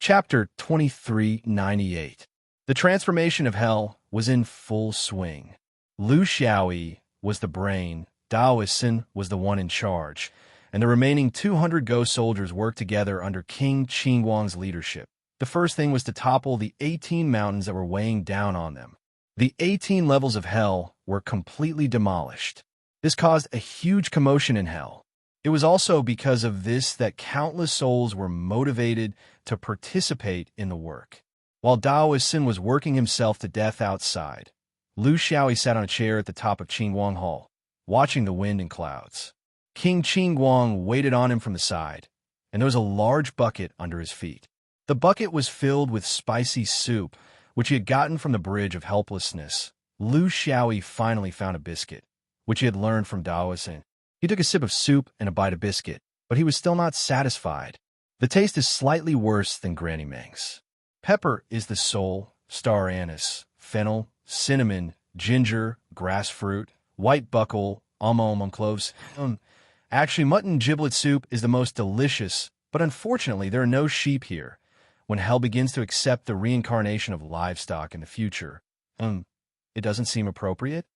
Chapter 2398. The transformation of hell was in full swing. Lu Xiaoyi was the brain, Taoistson was the one in charge, and the remaining 200 ghost soldiers worked together under King Qingguang's leadership. The first thing was to topple the 18 mountains that were weighing down on them. The 18 levels of hell were completely demolished. This caused a huge commotion in hell. It was also because of this that countless souls were motivated to participate in the work. While Taoistson was working himself to death outside, Lu Xiaoyi sat on a chair at the top of Qingguang Hall, watching the wind and clouds. King Qingguang waited on him from the side, and there was a large bucket under his feet. The bucket was filled with spicy soup, which he had gotten from the Bridge of Helplessness. Lu Xiaoyi finally found a biscuit, which he had learned from Taoistson. He took a sip of soup and a bite of biscuit, but he was still not satisfied. The taste is slightly worse than Granny Mang's. Pepper is the soul, star anise, fennel, cinnamon, ginger, grass fruit, white buckle, almond cloves. Actually, mutton giblet soup is the most delicious, but unfortunately there are no sheep here. When hell begins to accept the reincarnation of livestock in the future, it doesn't seem appropriate?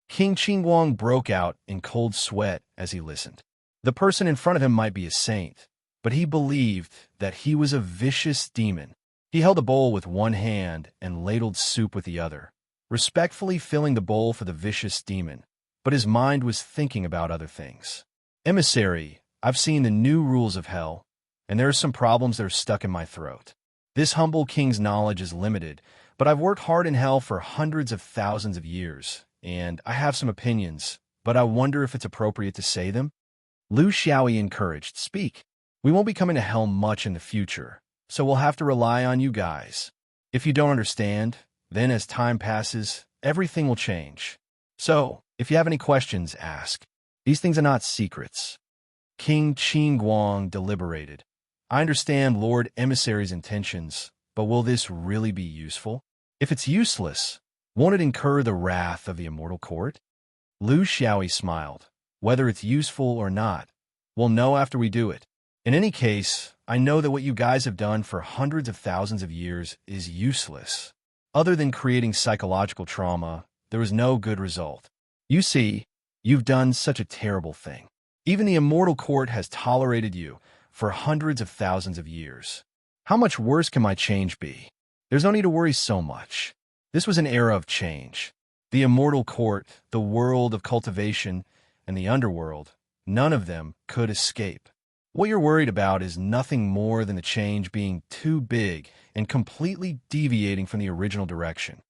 King Qingguang broke out in cold sweat as he listened. The person in front of him might be a saint, but he believed that he was a vicious demon. He held a bowl with one hand and ladled soup with the other, respectfully filling the bowl for the vicious demon, but his mind was thinking about other things. Emissary, I've seen the new rules of hell, and there are some problems that are stuck in my throat. This humble king's knowledge is limited, but I've worked hard in hell for hundreds of thousands of years, and I have some opinions, but I wonder if it's appropriate to say them? Lu Xiaoyi encouraged, speak. We won't be coming to hell much in the future, so we'll have to rely on you guys. If you don't understand, then as time passes, everything will change. So, if you have any questions, ask. These things are not secrets. King Qingguang deliberated. I understand Lord Emissary's intentions, but will this really be useful? If it's useless, won't it incur the wrath of the immortal court? Lu Xiaoyi smiled. Whether it's useful or not, we'll know after we do it. In any case, I know that what you guys have done for hundreds of thousands of years is useless. Other than creating psychological trauma, there was no good result. You see, you've done such a terrible thing. Even the immortal court has tolerated you for hundreds of thousands of years. How much worse can my change be? There's no need to worry so much. This was an era of change. The immortal court, the world of cultivation, and the underworld, none of them could escape. What you're worried about is nothing more than the change being too big and completely deviating from the original direction.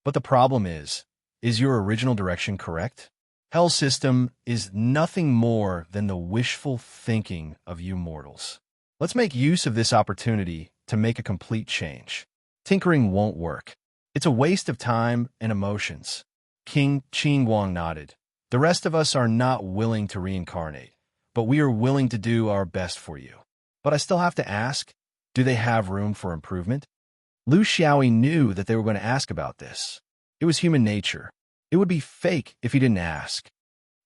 But the problem is your original direction correct? Hell's system is nothing more than the wishful thinking of you mortals. Let's make use of this opportunity to make a complete change. Tinkering won't work. It's a waste of time and emotions. King Qingguang nodded. The rest of us are not willing to reincarnate, but we are willing to do our best for you. But I still have to ask, do they have room for improvement? Lu Xiaoyi knew that they were going to ask about this. It was human nature. It would be fake if he didn't ask.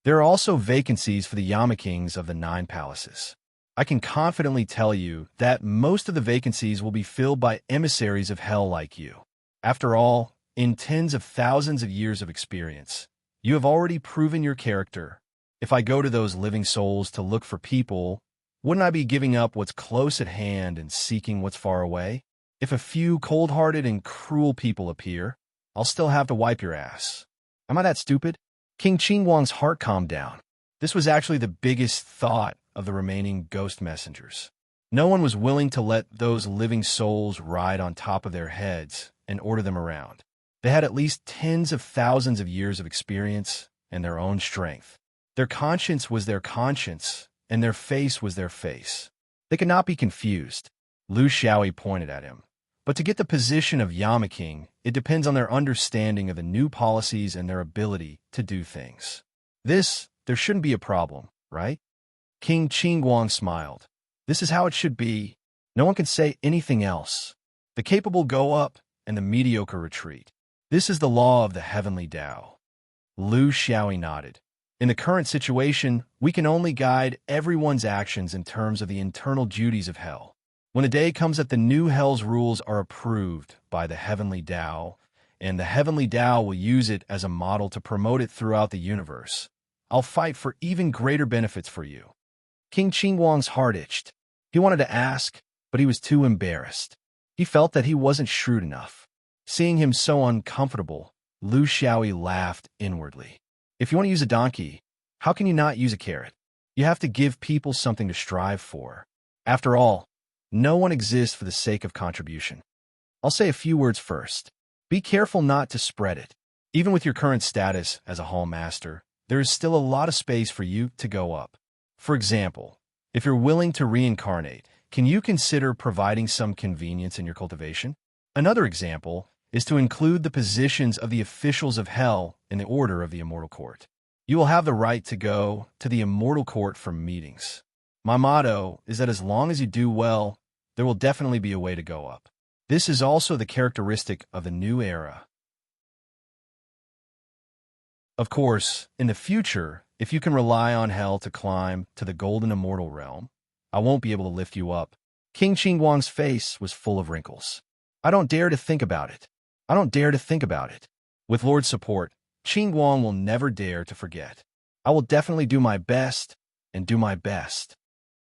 There are also vacancies for the Yamakings of the 9 palaces. I can confidently tell you that most of the vacancies will be filled by emissaries of hell like you. After all, in tens of thousands of years of experience, you have already proven your character. If I go to those living souls to look for people, wouldn't I be giving up what's close at hand and seeking what's far away? If a few cold-hearted and cruel people appear, I'll still have to wipe your ass. Am I that stupid? King Qingguang's heart calmed down. This was actually the biggest thought of the remaining ghost messengers. No one was willing to let those living souls ride on top of their heads and order them around. They had at least tens of thousands of years of experience and their own strength. Their conscience was their conscience, and their face was their face. They could not be confused. Lu Xiaoyi pointed at him. But to get the position of Yamaking, it depends on their understanding of the new policies and their ability to do things. There shouldn't be a problem, right? King Qingguang smiled. This is how it should be. No one can say anything else. The capable go up, and the mediocre retreat. This is the law of the heavenly Tao. Lu Xiaoyi nodded. In the current situation, we can only guide everyone's actions in terms of the internal duties of hell. When the day comes that the new hell's rules are approved by the heavenly Tao, and the heavenly Tao will use it as a model to promote it throughout the universe, I'll fight for even greater benefits for you. King Qingguang's heart itched. He wanted to ask, but he was too embarrassed. He felt that he wasn't shrewd enough. Seeing him so uncomfortable, Lu Xiaoyi laughed inwardly. If you want to use a donkey, how can you not use a carrot? You have to give people something to strive for. After all, no one exists for the sake of contribution. I'll say a few words first. Be careful not to spread it. Even with your current status as a hall master, there is still a lot of space for you to go up. For example, if you're willing to reincarnate, can you consider providing some convenience in your cultivation? Another example is to include the positions of the officials of hell in the order of the immortal court. You will have the right to go to the immortal court for meetings. My motto is that as long as you do well, there will definitely be a way to go up. This is also the characteristic of the new era. Of course, in the future, if you can rely on hell to climb to the golden immortal realm, I won't be able to lift you up. King Qingguang's face was full of wrinkles. I don't dare to think about it. I don't dare to think about it. With Lord's support, Qingguang will never dare to forget. I will definitely do my best and do my best.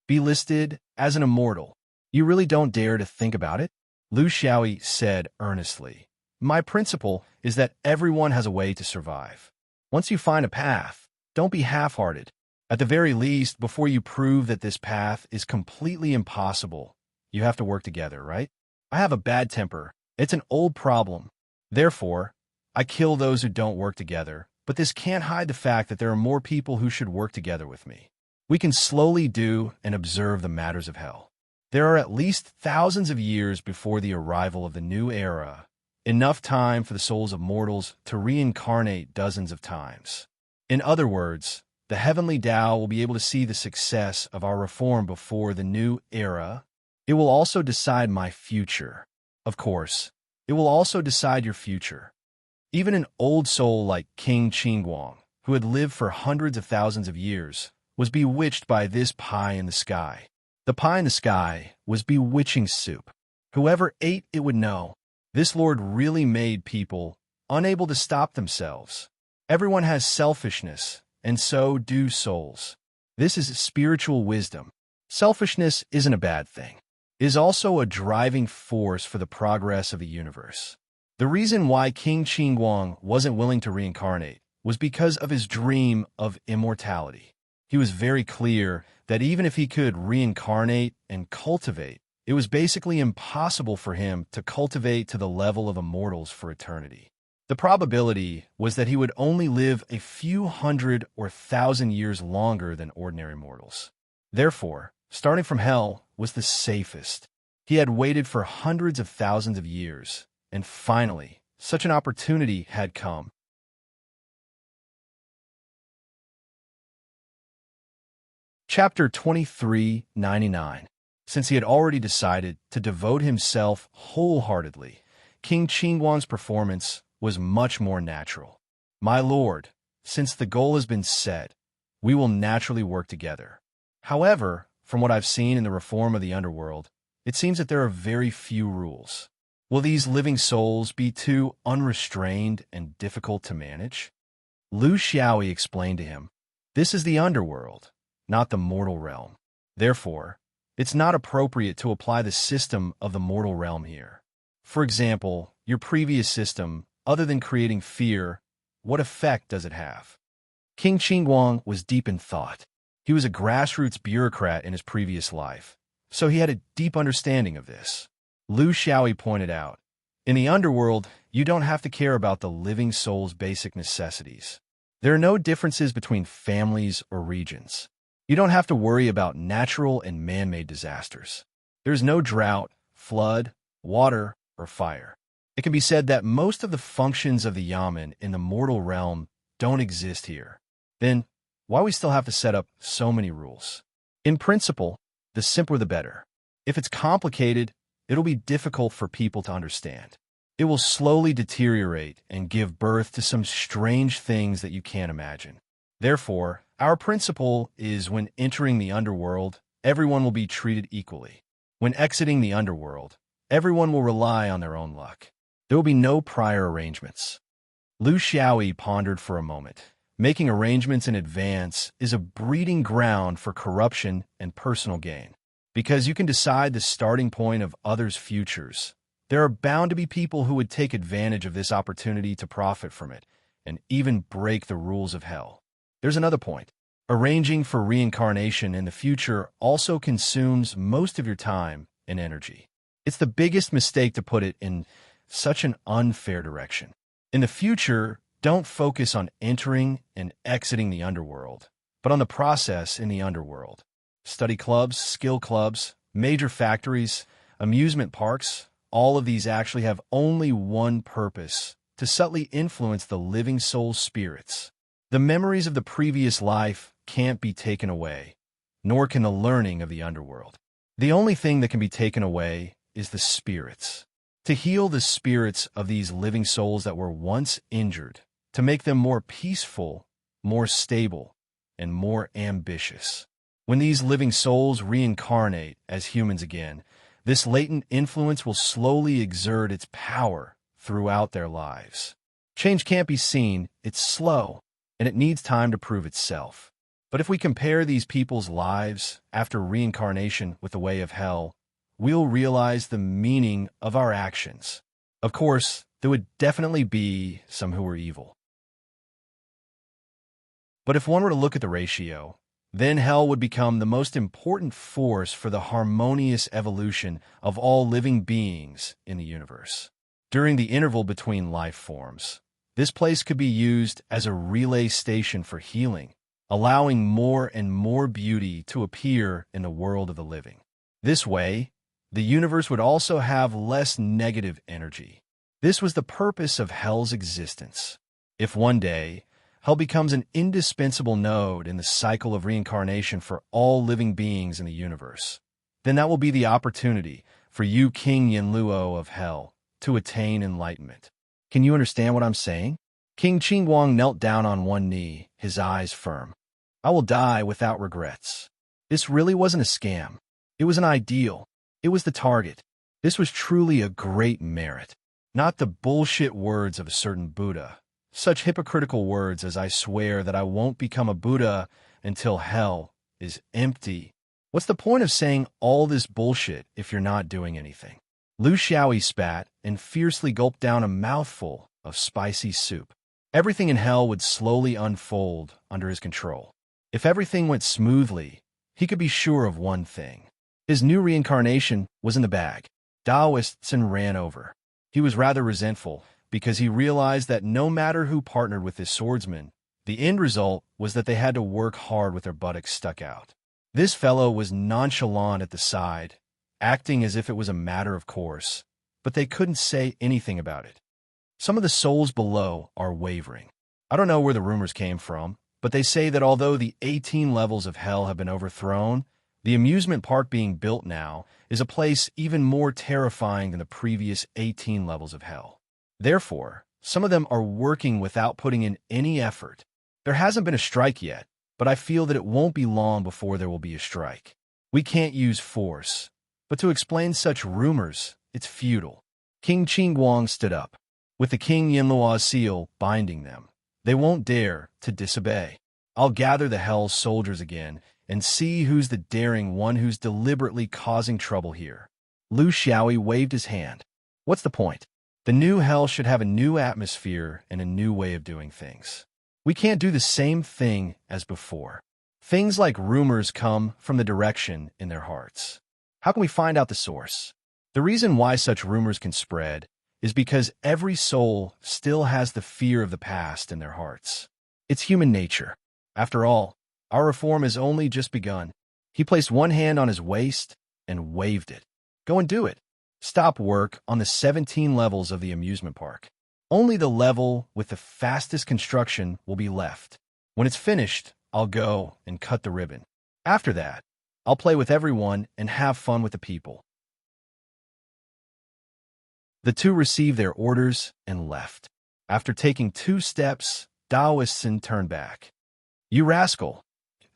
Be listed as an immortal. You really don't dare to think about it? Lu Xiaoyi said earnestly. My principle is that everyone has a way to survive. Once you find a path, don't be half-hearted. At the very least, before you prove that this path is completely impossible, you have to work together, right? I have a bad temper. It's an old problem. Therefore, I kill those who don't work together, but this can't hide the fact that there are more people who should work together with me. We can slowly do and observe the matters of hell. There are at least thousands of years before the arrival of the new era, enough time for the souls of mortals to reincarnate dozens of times. In other words, the heavenly Tao will be able to see the success of our reform before the new era. It will also decide my future. Of course, it will also decide your future. Even an old soul like King Qingguang, who had lived for hundreds of thousands of years, was bewitched by this pie in the sky. The pie in the sky was bewitching soup. Whoever ate it would know. This Lord really made people unable to stop themselves. Everyone has selfishness, and so do souls. This is spiritual wisdom. Selfishness isn't a bad thing. It is also a driving force for the progress of the universe. The reason why King Qingguang wasn't willing to reincarnate was because of his dream of immortality. He was very clear that even if he could reincarnate and cultivate, it was basically impossible for him to cultivate to the level of immortals for eternity. The probability was that he would only live a few hundred or thousand years longer than ordinary mortals. Therefore, starting from hell was the safest. He had waited for hundreds of thousands of years, and finally, such an opportunity had come. Chapter 2399. Since he had already decided to devote himself wholeheartedly, King Qingguang's performance was much more natural. My lord, since the goal has been set, we will naturally work together. However, from what I've seen in the reform of the underworld, it seems that there are very few rules. Will these living souls be too unrestrained and difficult to manage? Lu Xiaoyi explained to him, this is the underworld, not the mortal realm. Therefore, it's not appropriate to apply the system of the mortal realm here. For example, your previous system, other than creating fear, what effect does it have? King Qingguang was deep in thought. He was a grassroots bureaucrat in his previous life, so he had a deep understanding of this. Lu Xiaoyi pointed out, in the underworld, you don't have to care about the living soul's basic necessities. There are no differences between families or regions. You don't have to worry about natural and man-made disasters. There's no drought, flood, water, or fire. It can be said that most of the functions of the Yamen in the mortal realm don't exist here. Then, why we still have to set up so many rules? In principle, the simpler the better. If it's complicated, it'll be difficult for people to understand. It will slowly deteriorate and give birth to some strange things that you can't imagine. Therefore, our principle is when entering the underworld, everyone will be treated equally. When exiting the underworld, everyone will rely on their own luck. There will be no prior arrangements. Lu Xiaoyi pondered for a moment. Making arrangements in advance is a breeding ground for corruption and personal gain. Because you can decide the starting point of others' futures, there are bound to be people who would take advantage of this opportunity to profit from it, and even break the rules of hell. There's another point. Arranging for reincarnation in the future also consumes most of your time and energy. It's the biggest mistake to put it in such an unfair direction. In the future, don't focus on entering and exiting the underworld, but on the process in the underworld. Study clubs, skill clubs, major factories, amusement parks, all of these actually have only one purpose: to subtly influence the living soul spirits. The memories of the previous life can't be taken away, nor can the learning of the underworld. The only thing that can be taken away is the spirits. To heal the spirits of these living souls that were once injured, to make them more peaceful, more stable, and more ambitious. When these living souls reincarnate as humans again, this latent influence will slowly exert its power throughout their lives. Change can't be seen, it's slow, and it needs time to prove itself. But if we compare these people's lives after reincarnation with the way of hell, we'll realize the meaning of our actions. Of course, there would definitely be some who were evil. But if one were to look at the ratio, then hell would become the most important force for the harmonious evolution of all living beings in the universe. During the interval between life forms, this place could be used as a relay station for healing, allowing more and more beauty to appear in the world of the living. This way, the universe would also have less negative energy. This was the purpose of hell's existence. If one day, hell becomes an indispensable node in the cycle of reincarnation for all living beings in the universe, then that will be the opportunity for you, King Yanluo of hell, to attain enlightenment. Can you understand what I'm saying? King Qingguang knelt down on one knee, his eyes firm. I will die without regrets. This really wasn't a scam. It was an ideal. It was the target. This was truly a great merit. Not the bullshit words of a certain Buddha. Such hypocritical words as I swear that I won't become a Buddha until hell is empty. What's the point of saying all this bullshit if you're not doing anything? Lu Xiaoyi spat and fiercely gulped down a mouthful of spicy soup. Everything in hell would slowly unfold under his control. If everything went smoothly, he could be sure of one thing. His new reincarnation was in the bag. Daoistsen ran over. He was rather resentful because he realized that no matter who partnered with this swordsman, the end result was that they had to work hard with their buttocks stuck out. This fellow was nonchalant at the side, acting as if it was a matter of course, but they couldn't say anything about it. Some of the souls below are wavering. I don't know where the rumors came from, but they say that although the 18 levels of hell have been overthrown, the amusement park being built now is a place even more terrifying than the previous 18 levels of hell. Therefore, some of them are working without putting in any effort. There hasn't been a strike yet, but I feel that it won't be long before there will be a strike. We can't use force, but to explain such rumors, it's futile. King Qingguang stood up. With the King Yinlua's seal binding them, they won't dare to disobey. I'll gather the hell's soldiers again and see who's the daring one who's deliberately causing trouble here. Lu Xiaoyi waved his hand. What's the point? The new hell should have a new atmosphere and a new way of doing things. We can't do the same thing as before. Things like rumors come from the direction in their hearts. How can we find out the source? The reason why such rumors can spread is because every soul still has the fear of the past in their hearts. It's human nature. After all, our reform has only just begun. He placed one hand on his waist and waved it. Go and do it. Stop work on the 17 levels of the amusement park. Only the level with the fastest construction will be left. When it's finished, I'll go and cut the ribbon. After that, I'll play with everyone and have fun with the people. The two received their orders and left. After taking 2 steps, Daoistsen turned back. You rascal,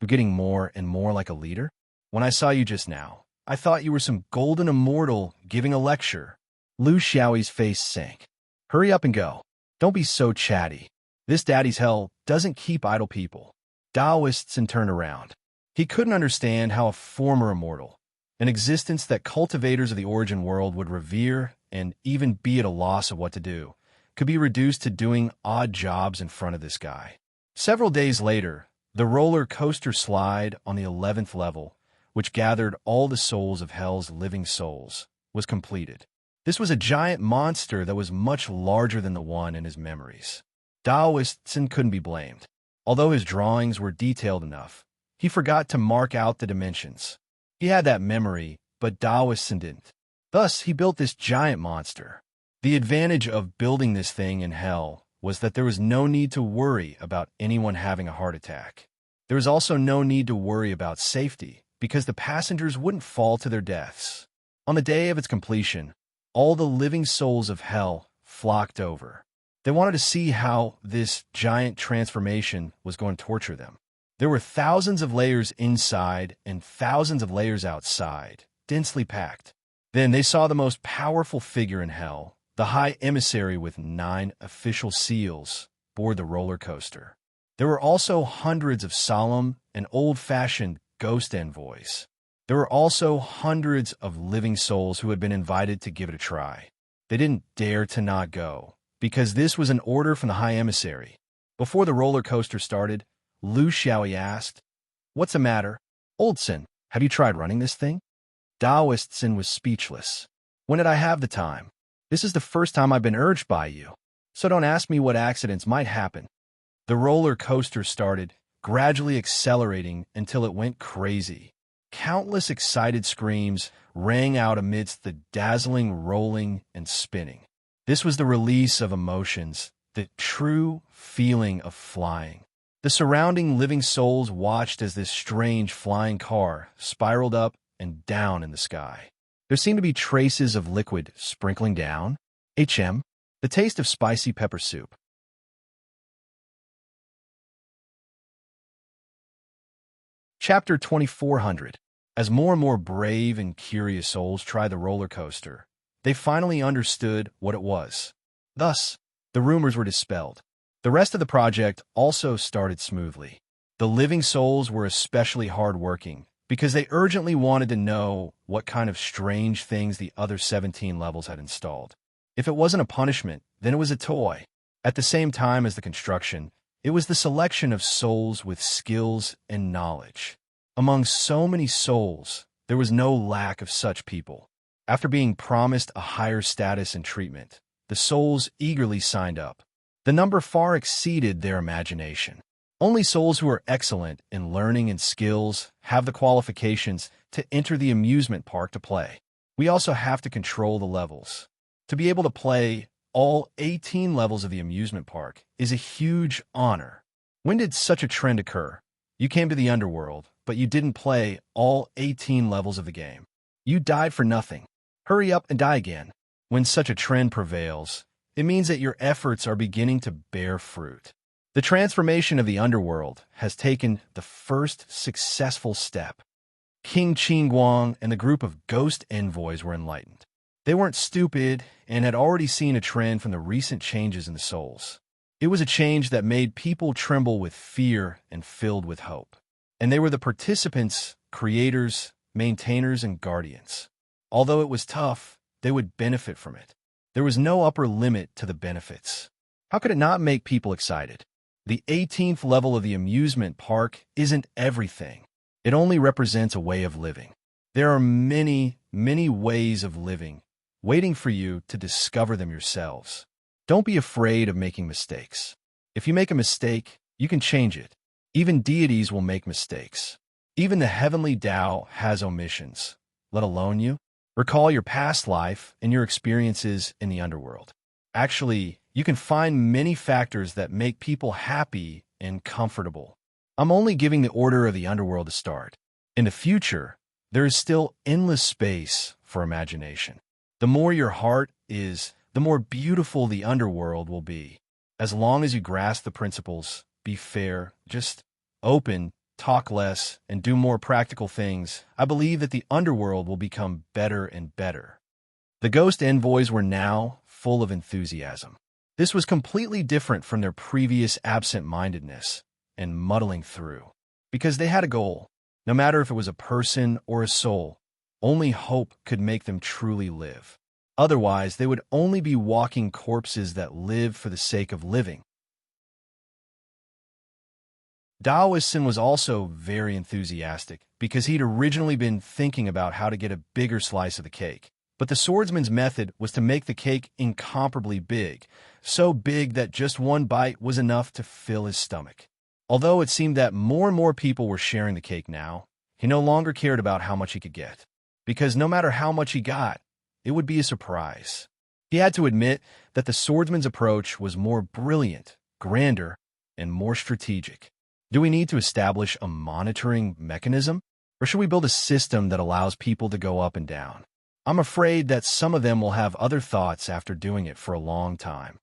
you're getting more and more like a leader? When I saw you just now, I thought you were some golden immortal giving a lecture. Lu Xiaoyi's face sank. Hurry up and go. Don't be so chatty. This daddy's hell doesn't keep idle people. Daoistsen turned around. He couldn't understand how a former immortal, an existence that cultivators of the origin world would revere and even be at a loss of what to do, could be reduced to doing odd jobs in front of this guy. Several days later, the roller coaster slide on the 11th level, which gathered all the souls of hell's living souls, was completed. This was a giant monster that was much larger than the one in his memories. Daoistsen couldn't be blamed. Although his drawings were detailed enough, he forgot to mark out the dimensions. He had that memory, but Daoistsen didn't. Thus, he built this giant monster. The advantage of building this thing in hell was that there was no need to worry about anyone having a heart attack. There was also no need to worry about safety, because the passengers wouldn't fall to their deaths. On the day of its completion, all the living souls of hell flocked over. They wanted to see how this giant transformation was going to torture them. There were thousands of layers inside and thousands of layers outside, densely packed. Then they saw the most powerful figure in hell, the high emissary with 9 official seals, board the roller coaster. There were also hundreds of solemn and old-fashioned ghost envoys. There were also hundreds of living souls who had been invited to give it a try. They didn't dare to not go, because this was an order from the high emissary. Before the roller coaster started, Lu Xiaoyi asked, "What's the matter? Oldson, have you tried running this thing?" Daoistsen was speechless. "When did I have the time? This is the first time I've been urged by you, so don't ask me what accidents might happen." The roller coaster started, gradually accelerating until it went crazy. Countless excited screams rang out amidst the dazzling rolling and spinning. This was the release of emotions, the true feeling of flying. The surrounding living souls watched as this strange flying car spiraled up and down in the sky. There seemed to be traces of liquid sprinkling down. The taste of spicy pepper soup. Chapter 2400. As more and more brave and curious souls tried the roller coaster, they finally understood what it was. Thus, the rumors were dispelled. The rest of the project also started smoothly. The living souls were especially hard-working because they urgently wanted to know what kind of strange things the other 17 levels had installed. If it wasn't a punishment, then it was a toy. At the same time as the construction, it was the selection of souls with skills and knowledge. Among so many souls, there was no lack of such people. After being promised a higher status and treatment, the souls eagerly signed up. The number far exceeded their imagination. Only souls who are excellent in learning and skills have the qualifications to enter the amusement park to play. We also have to control the levels. To be able to play all 18 levels of the amusement park is a huge honor. When did such a trend occur? You came to the underworld, but you didn't play all 18 levels of the game. You died for nothing. Hurry up and die again. When such a trend prevails, it means that your efforts are beginning to bear fruit. The transformation of the underworld has taken the first successful step. King Qingguang and the group of ghost envoys were enlightened. They weren't stupid and had already seen a trend from the recent changes in the souls. It was a change that made people tremble with fear and filled with hope. And they were the participants, creators, maintainers, and guardians. Although it was tough, they would benefit from it. There was no upper limit to the benefits. How could it not make people excited? The 18th level of the amusement park isn't everything. It only represents a way of living. There are many, many ways of living, waiting for you to discover them yourselves. Don't be afraid of making mistakes. If you make a mistake, you can change it. Even deities will make mistakes. Even the heavenly Tao has omissions, let alone you. Recall your past life and your experiences in the underworld. Actually, you can find many factors that make people happy and comfortable. I'm only giving the order of the underworld a start. In the future, there is still endless space for imagination. The more your heart is, the more beautiful the underworld will be. As long as you grasp the principles, be fair, just open, talk less, and do more practical things, I believe that the underworld will become better and better. The ghost envoys were now full of enthusiasm. This was completely different from their previous absent-mindedness and muddling through, because they had a goal. No matter if it was a person or a soul, only hope could make them truly live. Otherwise, they would only be walking corpses that live for the sake of living. Daoism was also very enthusiastic because he'd originally been thinking about how to get a bigger slice of the cake. But the swordsman's method was to make the cake incomparably big, so big that just one bite was enough to fill his stomach. Although it seemed that more and more people were sharing the cake now, he no longer cared about how much he could get, because no matter how much he got, it would be a surprise. He had to admit that the swordsman's approach was more brilliant, grander, and more strategic. Do we need to establish a monitoring mechanism, or should we build a system that allows people to go up and down? I'm afraid that some of them will have other thoughts after doing it for a long time.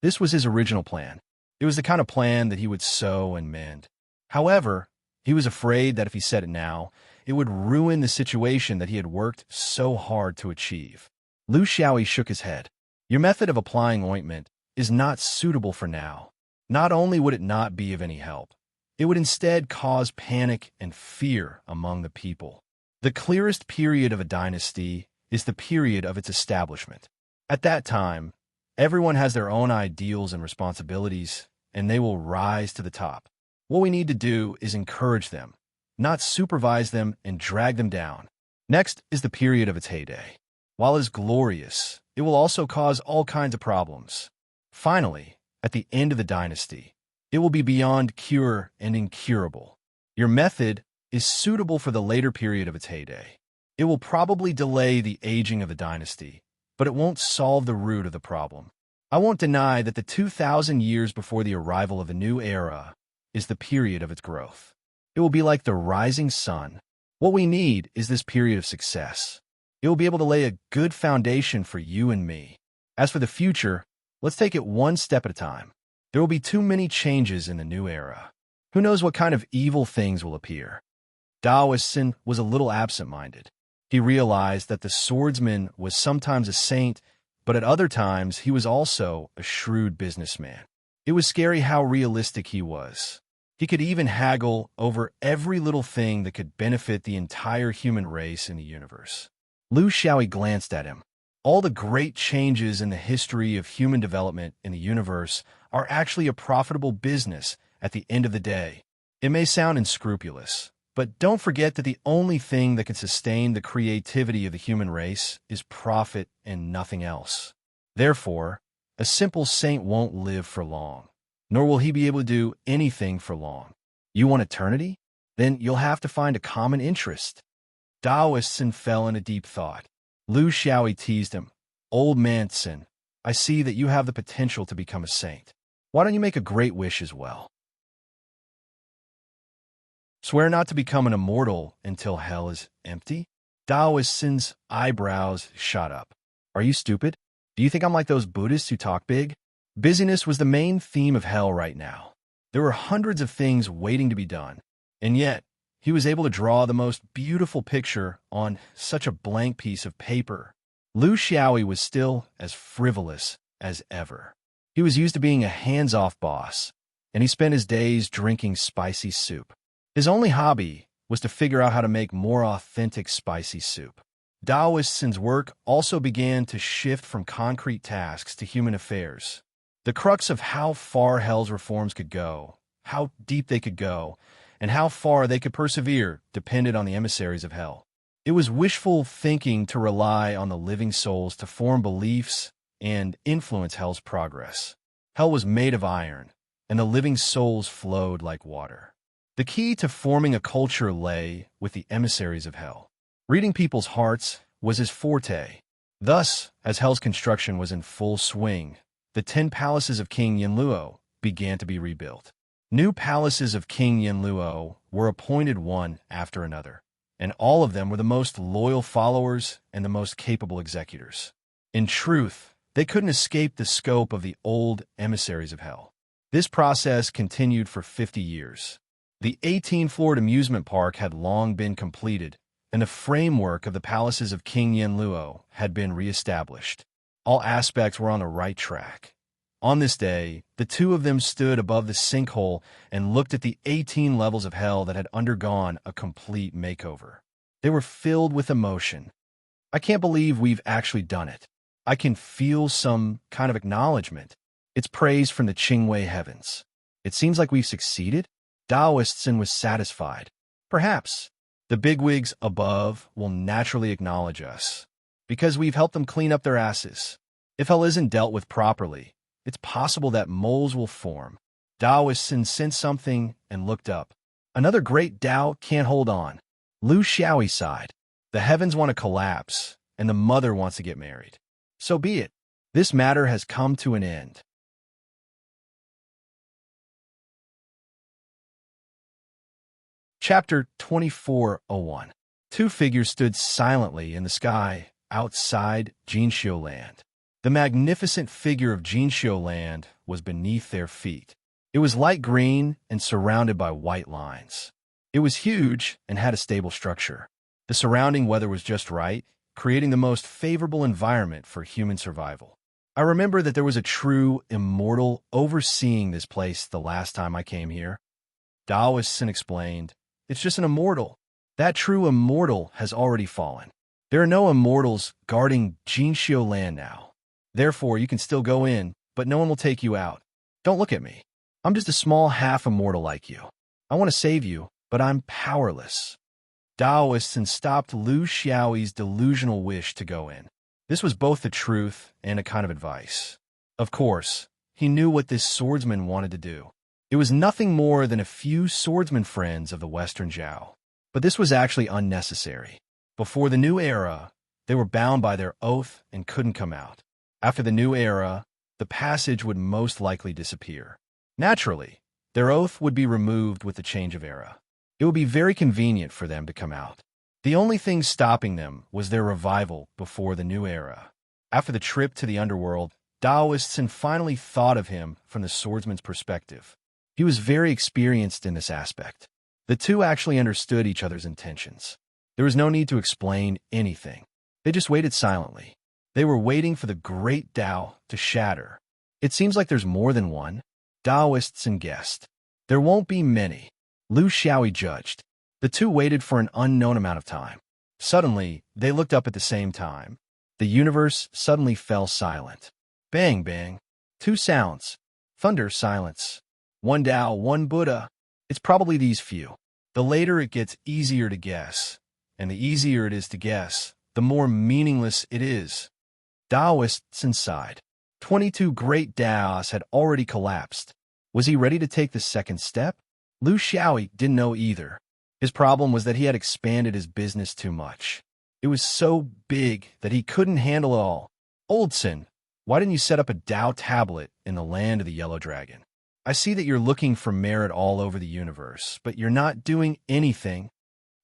This was his original plan. It was the kind of plan that he would sow and mend. However, he was afraid that if he said it now, it would ruin the situation that he had worked so hard to achieve. Lu Xiaoyi shook his head. Your method of applying ointment is not suitable for now. Not only would it not be of any help, it would instead cause panic and fear among the people. The clearest period of a dynasty is the period of its establishment. At that time, everyone has their own ideals and responsibilities, and they will rise to the top. What we need to do is encourage them, not supervise them and drag them down. Next is the period of its heyday. While it is glorious, it will also cause all kinds of problems. Finally, at the end of the dynasty, it will be beyond cure and incurable. Your method is suitable for the later period of its heyday. It will probably delay the aging of the dynasty, but it won't solve the root of the problem. I won't deny that the 2,000 years before the arrival of the new era is the period of its growth. It will be like the rising sun. What we need is this period of success. It will be able to lay a good foundation for you and me. As for the future, let's take it one step at a time. There will be too many changes in the new era. Who knows what kind of evil things will appear? Taoist was a little absent-minded. He realized that the swordsman was sometimes a saint, but at other times he was also a shrewd businessman. It was scary how realistic he was. He could even haggle over every little thing that could benefit the entire human race in the universe. Lu Xiaoyi glanced at him. All the great changes in the history of human development in the universe are actually a profitable business at the end of the day. It may sound unscrupulous, but don't forget that the only thing that can sustain the creativity of the human race is profit and nothing else. Therefore, a simple saint won't live for long, nor will he be able to do anything for long. You want eternity? Then you'll have to find a common interest. Taoist fell into deep thought. Lu Xiaoyi teased him. Old man Sin, I see that you have the potential to become a saint. Why don't you make a great wish as well? Swear not to become an immortal until hell is empty? Taoist's eyebrows shot up. Are you stupid? Do you think I'm like those Buddhists who talk big? Busyness was the main theme of hell right now. There were hundreds of things waiting to be done, and yet he was able to draw the most beautiful picture on such a blank piece of paper. Lu Xiaoyi was still as frivolous as ever. He was used to being a hands-off boss, and he spent his days drinking spicy soup. His only hobby was to figure out how to make more authentic spicy soup. Taoist's work also began to shift from concrete tasks to human affairs. The crux of how far hell's reforms could go, how deep they could go, and how far they could persevere depended on the emissaries of hell. It was wishful thinking to rely on the living souls to form beliefs and influence hell's progress. Hell was made of iron, and the living souls flowed like water. The key to forming a culture lay with the emissaries of hell. Reading people's hearts was his forte. Thus, as hell's construction was in full swing, the 10 palaces of King Yanluo began to be rebuilt. New palaces of King Yanluo were appointed one after another, and all of them were the most loyal followers and the most capable executors. In truth, they couldn't escape the scope of the old emissaries of hell. This process continued for 50 years. The 18-floored amusement park had long been completed, and the framework of the palaces of King Yanluo had been reestablished. All aspects were on the right track. On this day, the two of them stood above the sinkhole and looked at the 18 levels of hell that had undergone a complete makeover. They were filled with emotion. I can't believe we've actually done it. I can feel some kind of acknowledgement. It's praise from the Qingwei heavens. It seems like we've succeeded. Taoist's was satisfied. Perhaps the bigwigs above will naturally acknowledge us, because we've helped them clean up their asses. If hell isn't dealt with properly, it's possible that moles will form. Taoist sensed something and looked up. Another great Tao can't hold on. Lu Xiaoyi sighed. The heavens want to collapse, and the mother wants to get married. So be it. This matter has come to an end. Chapter 2401. Two figures stood silently in the sky outside Jinxiu Land. The magnificent figure of Jinxiu Land was beneath their feet. It was light green and surrounded by white lines. It was huge and had a stable structure. The surrounding weather was just right, creating the most favorable environment for human survival. I remember that there was a true immortal overseeing this place the last time I came here. Taoist explained, "It's just an immortal. That true immortal has already fallen. There are no immortals guarding Jinxiu Land now. Therefore, you can still go in, but no one will take you out. Don't look at me. I'm just a small half-immortal like you. I want to save you, but I'm powerless." Taoist stopped Lu Xiaoyi's delusional wish to go in. This was both the truth and a kind of advice. Of course, he knew what this swordsman wanted to do. It was nothing more than a few swordsman friends of the Western Zhao. But this was actually unnecessary. Before the new era, they were bound by their oath and couldn't come out. After the new era, the passage would most likely disappear. Naturally, their oath would be removed with the change of era. It would be very convenient for them to come out. The only thing stopping them was their revival before the new era. After the trip to the underworld, Taoists finally thought of him from the swordsman's perspective. He was very experienced in this aspect. The two actually understood each other's intentions. There was no need to explain anything. They just waited silently. They were waiting for the great Tao to shatter. It seems like there's more than one. Taoists and guessed. There won't be many. Lu Xiaoyi judged. The two waited for an unknown amount of time. Suddenly, they looked up at the same time. The universe suddenly fell silent. Bang, bang. Two sounds. Thunder, silence. One Tao, one Buddha. It's probably these few. The later it gets easier to guess, and the easier it is to guess, the more meaningless it is. Taoists inside. 22 great Taos had already collapsed. Was he ready to take the second step? Lu Xiaoyi didn't know either. His problem was that he had expanded his business too much. It was so big that he couldn't handle it all. Oldson, why didn't you set up a Tao tablet in the land of the Yellow Dragon? I see that you're looking for merit all over the universe, but you're not doing anything.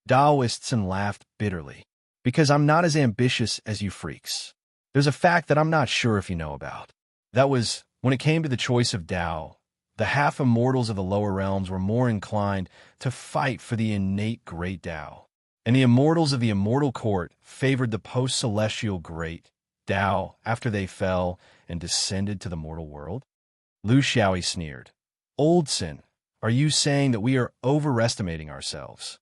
Taoists laughed bitterly. Because I'm not as ambitious as you freaks. There's a fact that I'm not sure if you know about. That was, when it came to the choice of Tao, the half-immortals of the lower realms were more inclined to fight for the innate great Tao, and the immortals of the immortal court favored the post-celestial great Tao after they fell and descended to the mortal world. Lu Xiaoyi sneered. Oldson, are you saying that we are overestimating ourselves?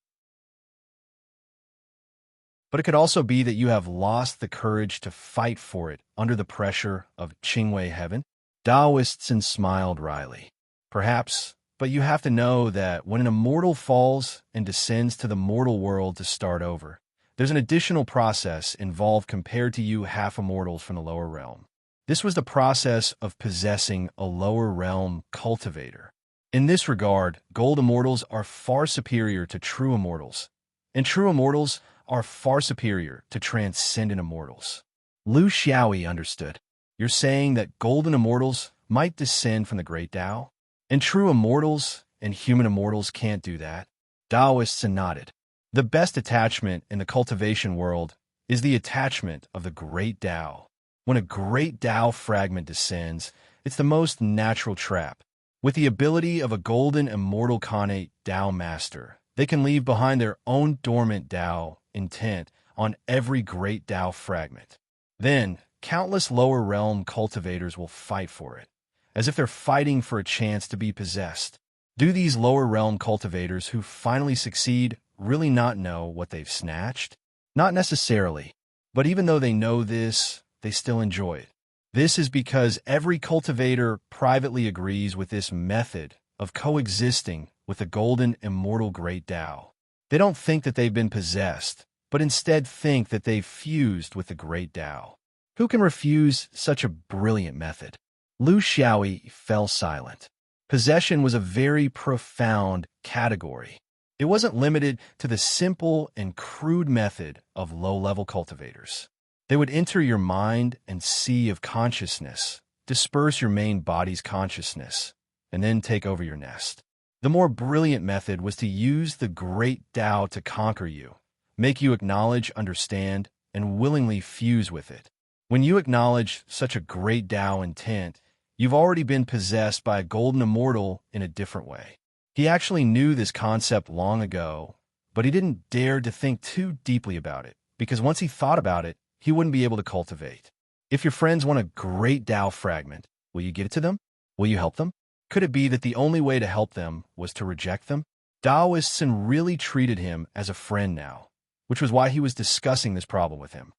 But it could also be that you have lost the courage to fight for it under the pressure of Qingwei heaven. Taoists smiled wryly. Perhaps, but you have to know that when an immortal falls and descends to the mortal world to start over, there's an additional process involved compared to you half-immortals from the lower realm. This was the process of possessing a lower realm cultivator. In this regard, gold immortals are far superior to true immortals, and true immortals are far superior to transcendent immortals. Lu Xiaoyi understood. You're saying that golden immortals might descend from the great Tao? And true immortals and human immortals can't do that? Taoists nodded. The best attachment in the cultivation world is the attachment of the great Tao. When a great Tao fragment descends, it's the most natural trap. With the ability of a golden immortal connate Tao master, they can leave behind their own dormant Tao intent on every great Tao fragment. Then, countless lower realm cultivators will fight for it, as if they're fighting for a chance to be possessed. Do these lower realm cultivators who finally succeed really not know what they've snatched? Not necessarily, but even though they know this, they still enjoy it. This is because every cultivator privately agrees with this method of coexisting with the golden immortal great Tao. They don't think that they've been possessed, but instead think that they've fused with the great Tao. Who can refuse such a brilliant method? Lu Xiaoyi fell silent. Possession was a very profound category. It wasn't limited to the simple and crude method of low-level cultivators. They would enter your mind and sea of consciousness, disperse your main body's consciousness, and then take over your nest. The more brilliant method was to use the great Tao to conquer you, make you acknowledge, understand, and willingly fuse with it. When you acknowledge such a great Tao intent, you've already been possessed by a golden immortal in a different way. He actually knew this concept long ago, but he didn't dare to think too deeply about it, because once he thought about it, he wouldn't be able to cultivate. If your friends want a great Tao fragment, will you get it to them? Will you help them? Could it be that the only way to help them was to reject them? Taoists really treated him as a friend now, which was why he was discussing this problem with him.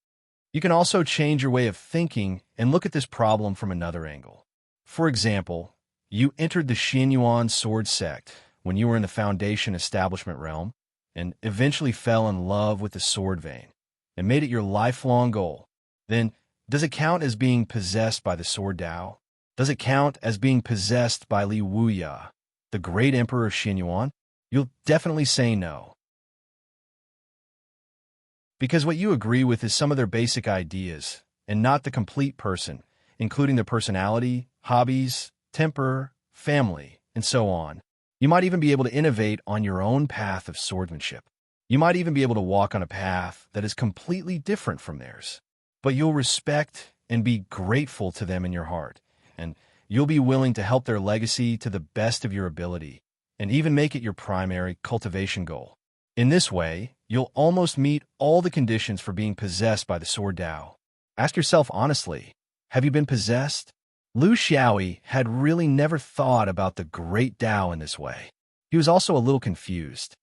You can also change your way of thinking and look at this problem from another angle. For example, you entered the Xinyuan sword sect when you were in the Foundation establishment realm and eventually fell in love with the sword vein and made it your lifelong goal. Then, does it count as being possessed by the sword Tao? Does it count as being possessed by Li Wuya, the great emperor of Xinyuan? You'll definitely say no. Because what you agree with is some of their basic ideas, and not the complete person, including their personality, hobbies, temper, family, and so on. You might even be able to innovate on your own path of swordsmanship. You might even be able to walk on a path that is completely different from theirs. But you'll respect and be grateful to them in your heart, and you'll be willing to help their legacy to the best of your ability, and even make it your primary cultivation goal. In this way, you'll almost meet all the conditions for being possessed by the sword Tao. Ask yourself honestly, have you been possessed? Lu Xiaoyi had really never thought about the great Tao in this way. He was also a little confused.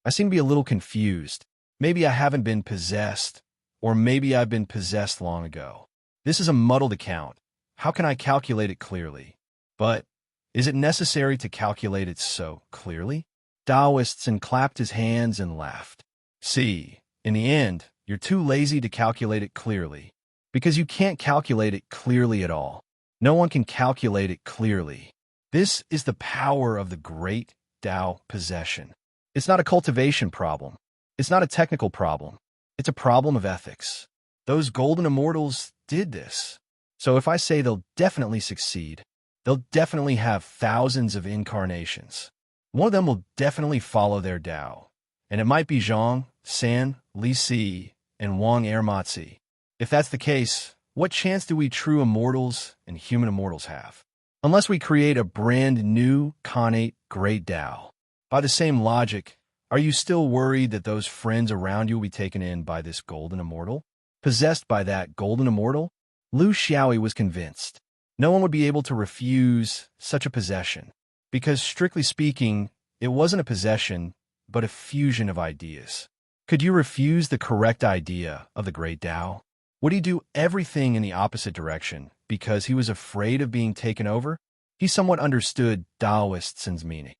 I seem to be a little confused. Maybe I haven't been possessed, or maybe I've been possessed long ago. This is a muddled account. How can I calculate it clearly? But is it necessary to calculate it so clearly? Taoists and clapped his hands and laughed. See, in the end, you're too lazy to calculate it clearly, because you can't calculate it clearly at all. No one can calculate it clearly. This is the power of the great Tao possession. It's not a cultivation problem. It's not a technical problem. It's a problem of ethics. Those golden immortals did this. So if I say they'll definitely succeed, they'll definitely have thousands of incarnations. One of them will definitely follow their Tao. And it might be Zhang, San, Li Si, and Wang Ermatzi. If that's the case, what chance do we true immortals and human immortals have? Unless we create a brand new, connate, great Tao. By the same logic, are you still worried that those friends around you will be taken in by this golden immortal? Possessed by that golden immortal? Lu Xiaoyi was convinced. No one would be able to refuse such a possession, because strictly speaking, it wasn't a possession, but a fusion of ideas. Could you refuse the correct idea of the great Tao? Would he do everything in the opposite direction because he was afraid of being taken over? He somewhat understood Taoists' meaning.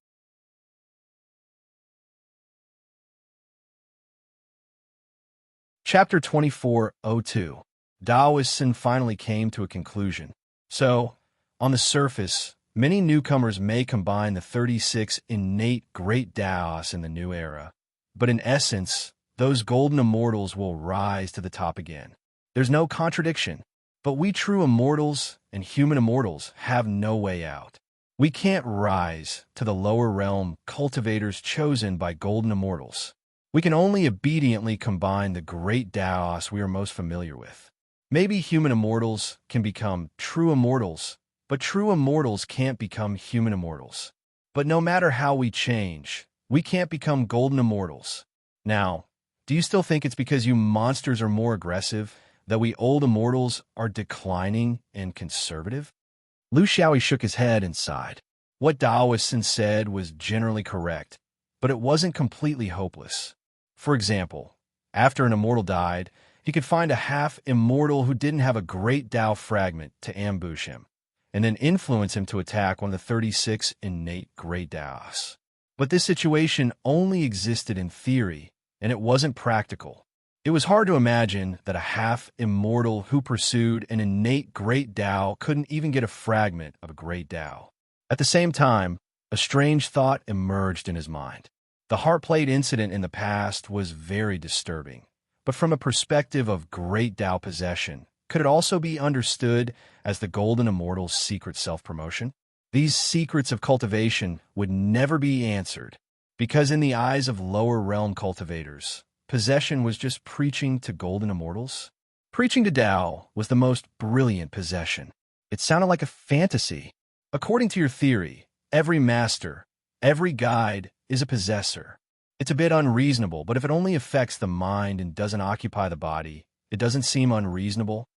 Chapter 24:02. Taoists finally came to a conclusion. So, on the surface, many newcomers may combine the 36 innate great Taos in the new era, but in essence, those golden immortals will rise to the top again. There's no contradiction, but we true immortals and human immortals have no way out. We can't rise to the lower realm cultivators chosen by golden immortals. We can only obediently combine the great Taos we are most familiar with. Maybe human immortals can become true immortals, but true immortals can't become human immortals. But no matter how we change, we can't become golden immortals. Now, do you still think it's because you monsters are more aggressive that we old immortals are declining and conservative? Lu Xiaoyi shook his head and sighed. What Taoists said was generally correct, but it wasn't completely hopeless. For example, after an immortal died, he could find a half-immortal who didn't have a great Tao fragment to ambush him, and then influence him to attack one of the 36 innate great Taos. But this situation only existed in theory, and it wasn't practical. It was hard to imagine that a half-immortal who pursued an innate great Tao couldn't even get a fragment of a great Tao. At the same time, a strange thought emerged in his mind. The heartplate incident in the past was very disturbing. But from a perspective of great Tao possession, could it also be understood as the golden immortal's secret self-promotion? These secrets of cultivation would never be answered, because in the eyes of lower realm cultivators, possession was just preaching to golden immortals. Preaching to Tao was the most brilliant possession. It sounded like a fantasy. According to your theory, every master, every guide is a possessor. It's a bit unreasonable, but if it only affects the mind and doesn't occupy the body, it doesn't seem unreasonable.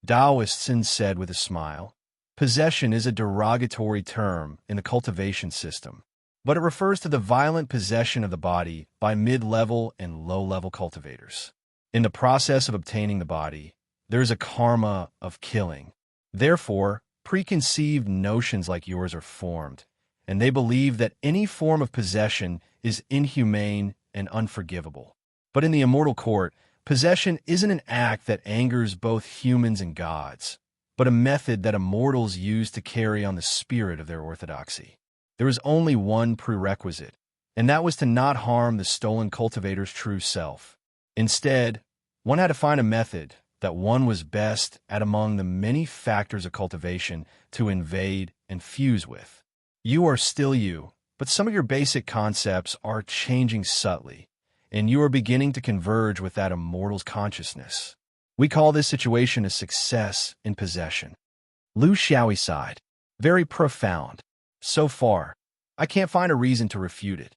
Taoists said with a smile, possession is a derogatory term in the cultivation system, but it refers to the violent possession of the body by mid-level and low-level cultivators. In the process of obtaining the body, there is a karma of killing. Therefore, preconceived notions like yours are formed, and they believe that any form of possession is inhumane and unforgivable. But in the immortal court, possession isn't an act that angers both humans and gods, but a method that immortals use to carry on the spirit of their orthodoxy. There was only one prerequisite, and that was to not harm the stolen cultivator's true self. Instead, one had to find a method that one was best at among the many factors of cultivation to invade and fuse with. You are still you, but some of your basic concepts are changing subtly, and you are beginning to converge with that immortal's consciousness. We call this situation a success in possession. Lu Xiaoyi sighed. Very profound. So far, I can't find a reason to refute it.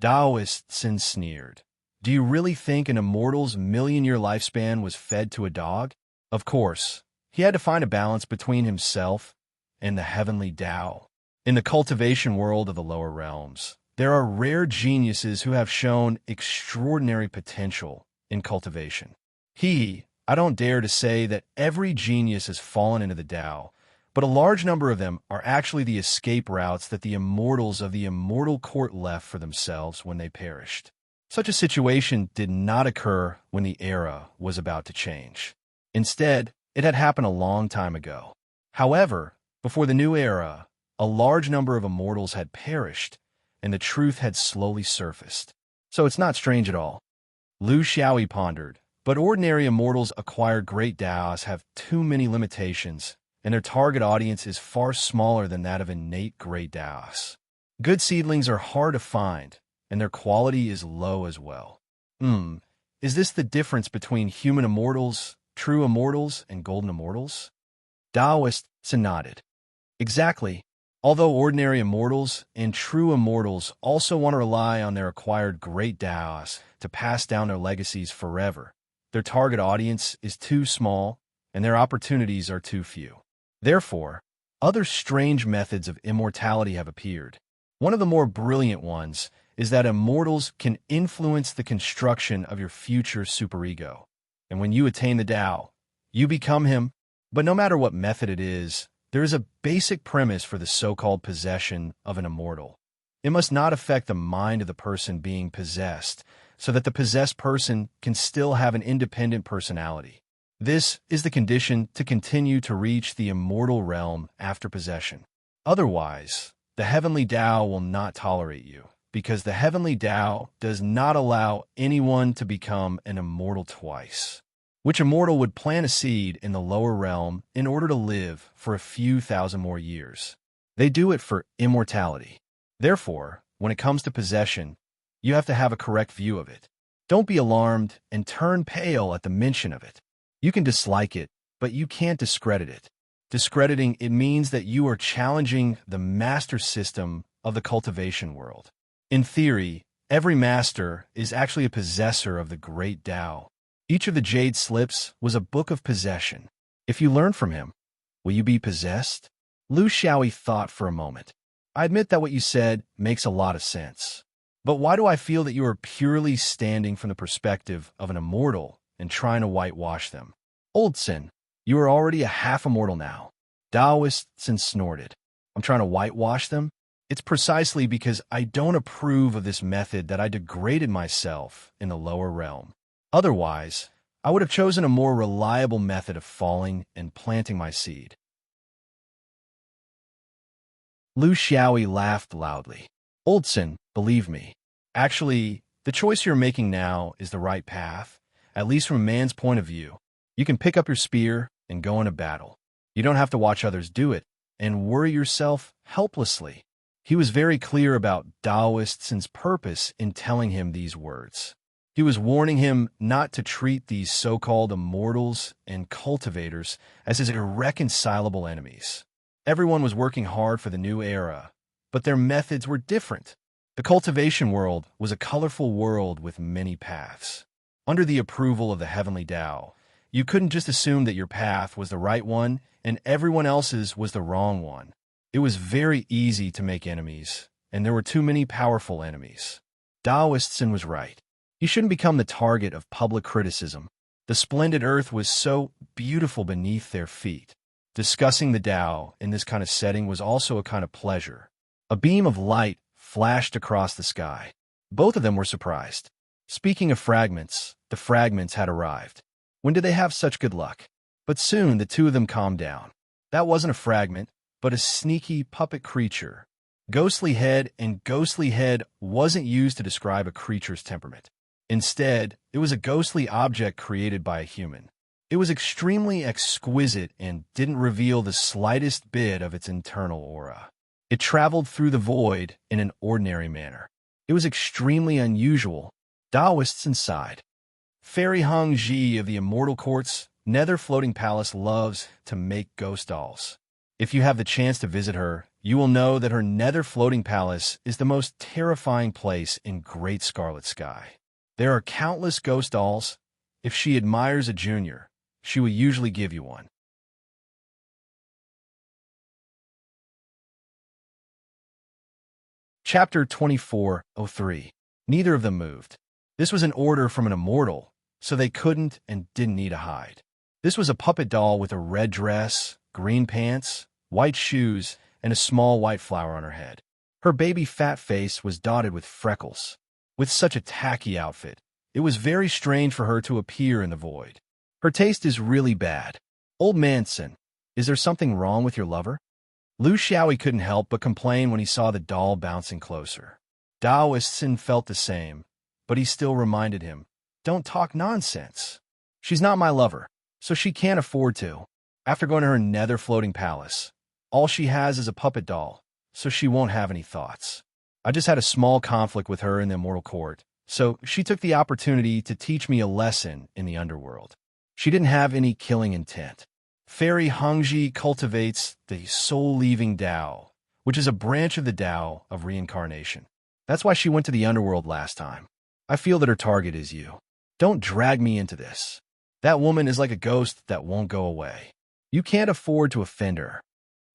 Taoists sneered. Do you really think an immortal's million-year lifespan was fed to a dog? Of course, he had to find a balance between himself and the heavenly Tao. In the cultivation world of the lower realms, there are rare geniuses who have shown extraordinary potential in cultivation. I don't dare to say that every genius has fallen into the Tao, but a large number of them are actually the escape routes that the immortals of the immortal court left for themselves when they perished. Such a situation did not occur when the era was about to change. Instead, it had happened a long time ago. However, before the new era, a large number of immortals had perished, and the truth had slowly surfaced. So it's not strange at all. Lu Xiaoyi pondered, but ordinary immortals acquired great Taos have too many limitations, and their target audience is far smaller than that of innate great Taos. Good seedlings are hard to find, and their quality is low as well. Is this the difference between human immortals, true immortals, and golden immortals? Taoists nodded. Exactly. Although ordinary immortals and true immortals also want to rely on their acquired great Taos to pass down their legacies forever, their target audience is too small and their opportunities are too few. Therefore, other strange methods of immortality have appeared. One of the more brilliant ones is that immortals can influence the construction of your future superego. And when you attain the Tao, you become him. But no matter what method it is, there is a basic premise for the so-called possession of an immortal. It must not affect the mind of the person being possessed, so that the possessed person can still have an independent personality. This is the condition to continue to reach the immortal realm after possession. Otherwise, the heavenly Tao will not tolerate you, because the heavenly Tao does not allow anyone to become an immortal twice. Which immortal would plant a seed in the lower realm in order to live for a few thousand more years? They do it for immortality. Therefore, when it comes to possession, you have to have a correct view of it. Don't be alarmed and turn pale at the mention of it. You can dislike it, but you can't discredit it. Discrediting it means that you are challenging the master system of the cultivation world. In theory, every master is actually a possessor of the great Tao. Each of the jade slips was a book of possession. If you learn from him, will you be possessed? Lu Xiaoyi thought for a moment. I admit that what you said makes a lot of sense. But why do I feel that you are purely standing from the perspective of an immortal and trying to whitewash them? Old Sin, you are already a half-immortal now. Taoists snorted. I'm trying to whitewash them? It's precisely because I don't approve of this method that I degraded myself in the lower realm. Otherwise, I would have chosen a more reliable method of falling and planting my seed. Lu Xiaoyi laughed loudly. Old Sin, believe me. Actually, the choice you're making now is the right path, at least from a man's point of view. You can pick up your spear and go into battle. You don't have to watch others do it and worry yourself helplessly. He was very clear about Taoists' purpose in telling him these words. He was warning him not to treat these so-called immortals and cultivators as his irreconcilable enemies. Everyone was working hard for the new era, but their methods were different. The cultivation world was a colorful world with many paths. Under the approval of the heavenly Tao, you couldn't just assume that your path was the right one and everyone else's was the wrong one. It was very easy to make enemies, and there were too many powerful enemies. Taoists was right. He shouldn't become the target of public criticism. The splendid earth was so beautiful beneath their feet. Discussing the Tao in this kind of setting was also a kind of pleasure. A beam of light flashed across the sky. Both of them were surprised. Speaking of fragments, the fragments had arrived. When did they have such good luck? But soon the two of them calmed down. That wasn't a fragment, but a sneaky puppet creature. Ghostly head and ghostly head wasn't used to describe a creature's temperament. Instead, it was a ghostly object created by a human. It was extremely exquisite and didn't reveal the slightest bit of its internal aura. It traveled through the void in an ordinary manner. It was extremely unusual. Taoists sighed. Fairy Hung Ji of the Immortal Court's nether floating palace loves to make ghost dolls. If you have the chance to visit her, you will know that her nether floating palace is the most terrifying place in Great Scarlet Sky. There are countless ghost dolls. If she admires a junior, she will usually give you one. Chapter 24:03. Neither of them moved. This was an order from an immortal, so they couldn't and didn't need to hide. This was a puppet doll with a red dress, green pants, white shoes, and a small white flower on her head. Her baby fat face was dotted with freckles. With such a tacky outfit, it was very strange for her to appear in the void. Her taste is really bad. Old Manson, is there something wrong with your lover? Lu Xiaoyi couldn't help but complain when he saw the doll bouncing closer. Daoistson felt the same, but he still reminded him, "Don't talk nonsense. She's not my lover, so she can't afford to. After going to her nether floating palace, all she has is a puppet doll, so she won't have any thoughts. I just had a small conflict with her in the immortal court, so she took the opportunity to teach me a lesson in the underworld. She didn't have any killing intent. Fairy Hongji cultivates the soul-leaving Tao, which is a branch of the Tao of reincarnation. That's why she went to the underworld last time. I feel that her target is you. Don't drag me into this. That woman is like a ghost that won't go away. You can't afford to offend her."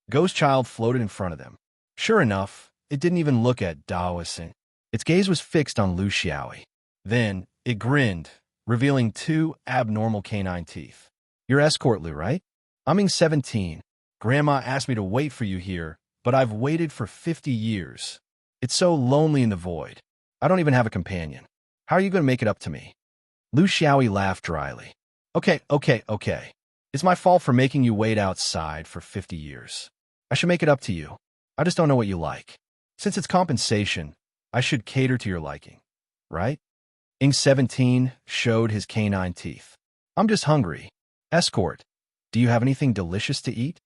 Ghost Child floated in front of them. Sure enough, it didn't even look at Daoistson. Its gaze was fixed on Lu Xiaoyi. Then, it grinned, revealing two abnormal canine teeth. "You're escort, Lu, right? I'm 17. Grandma asked me to wait for you here, but I've waited for 50 years. It's so lonely in the void. I don't even have a companion. How are you going to make it up to me?" Lu Xiaoyi laughed dryly. Okay. It's my fault for making you wait outside for 50 years. I should make it up to you. I just don't know what you like. Since it's compensation, I should cater to your liking, right?" 17 showed his canine teeth. "I'm just hungry. Escort, do you have anything delicious to eat?"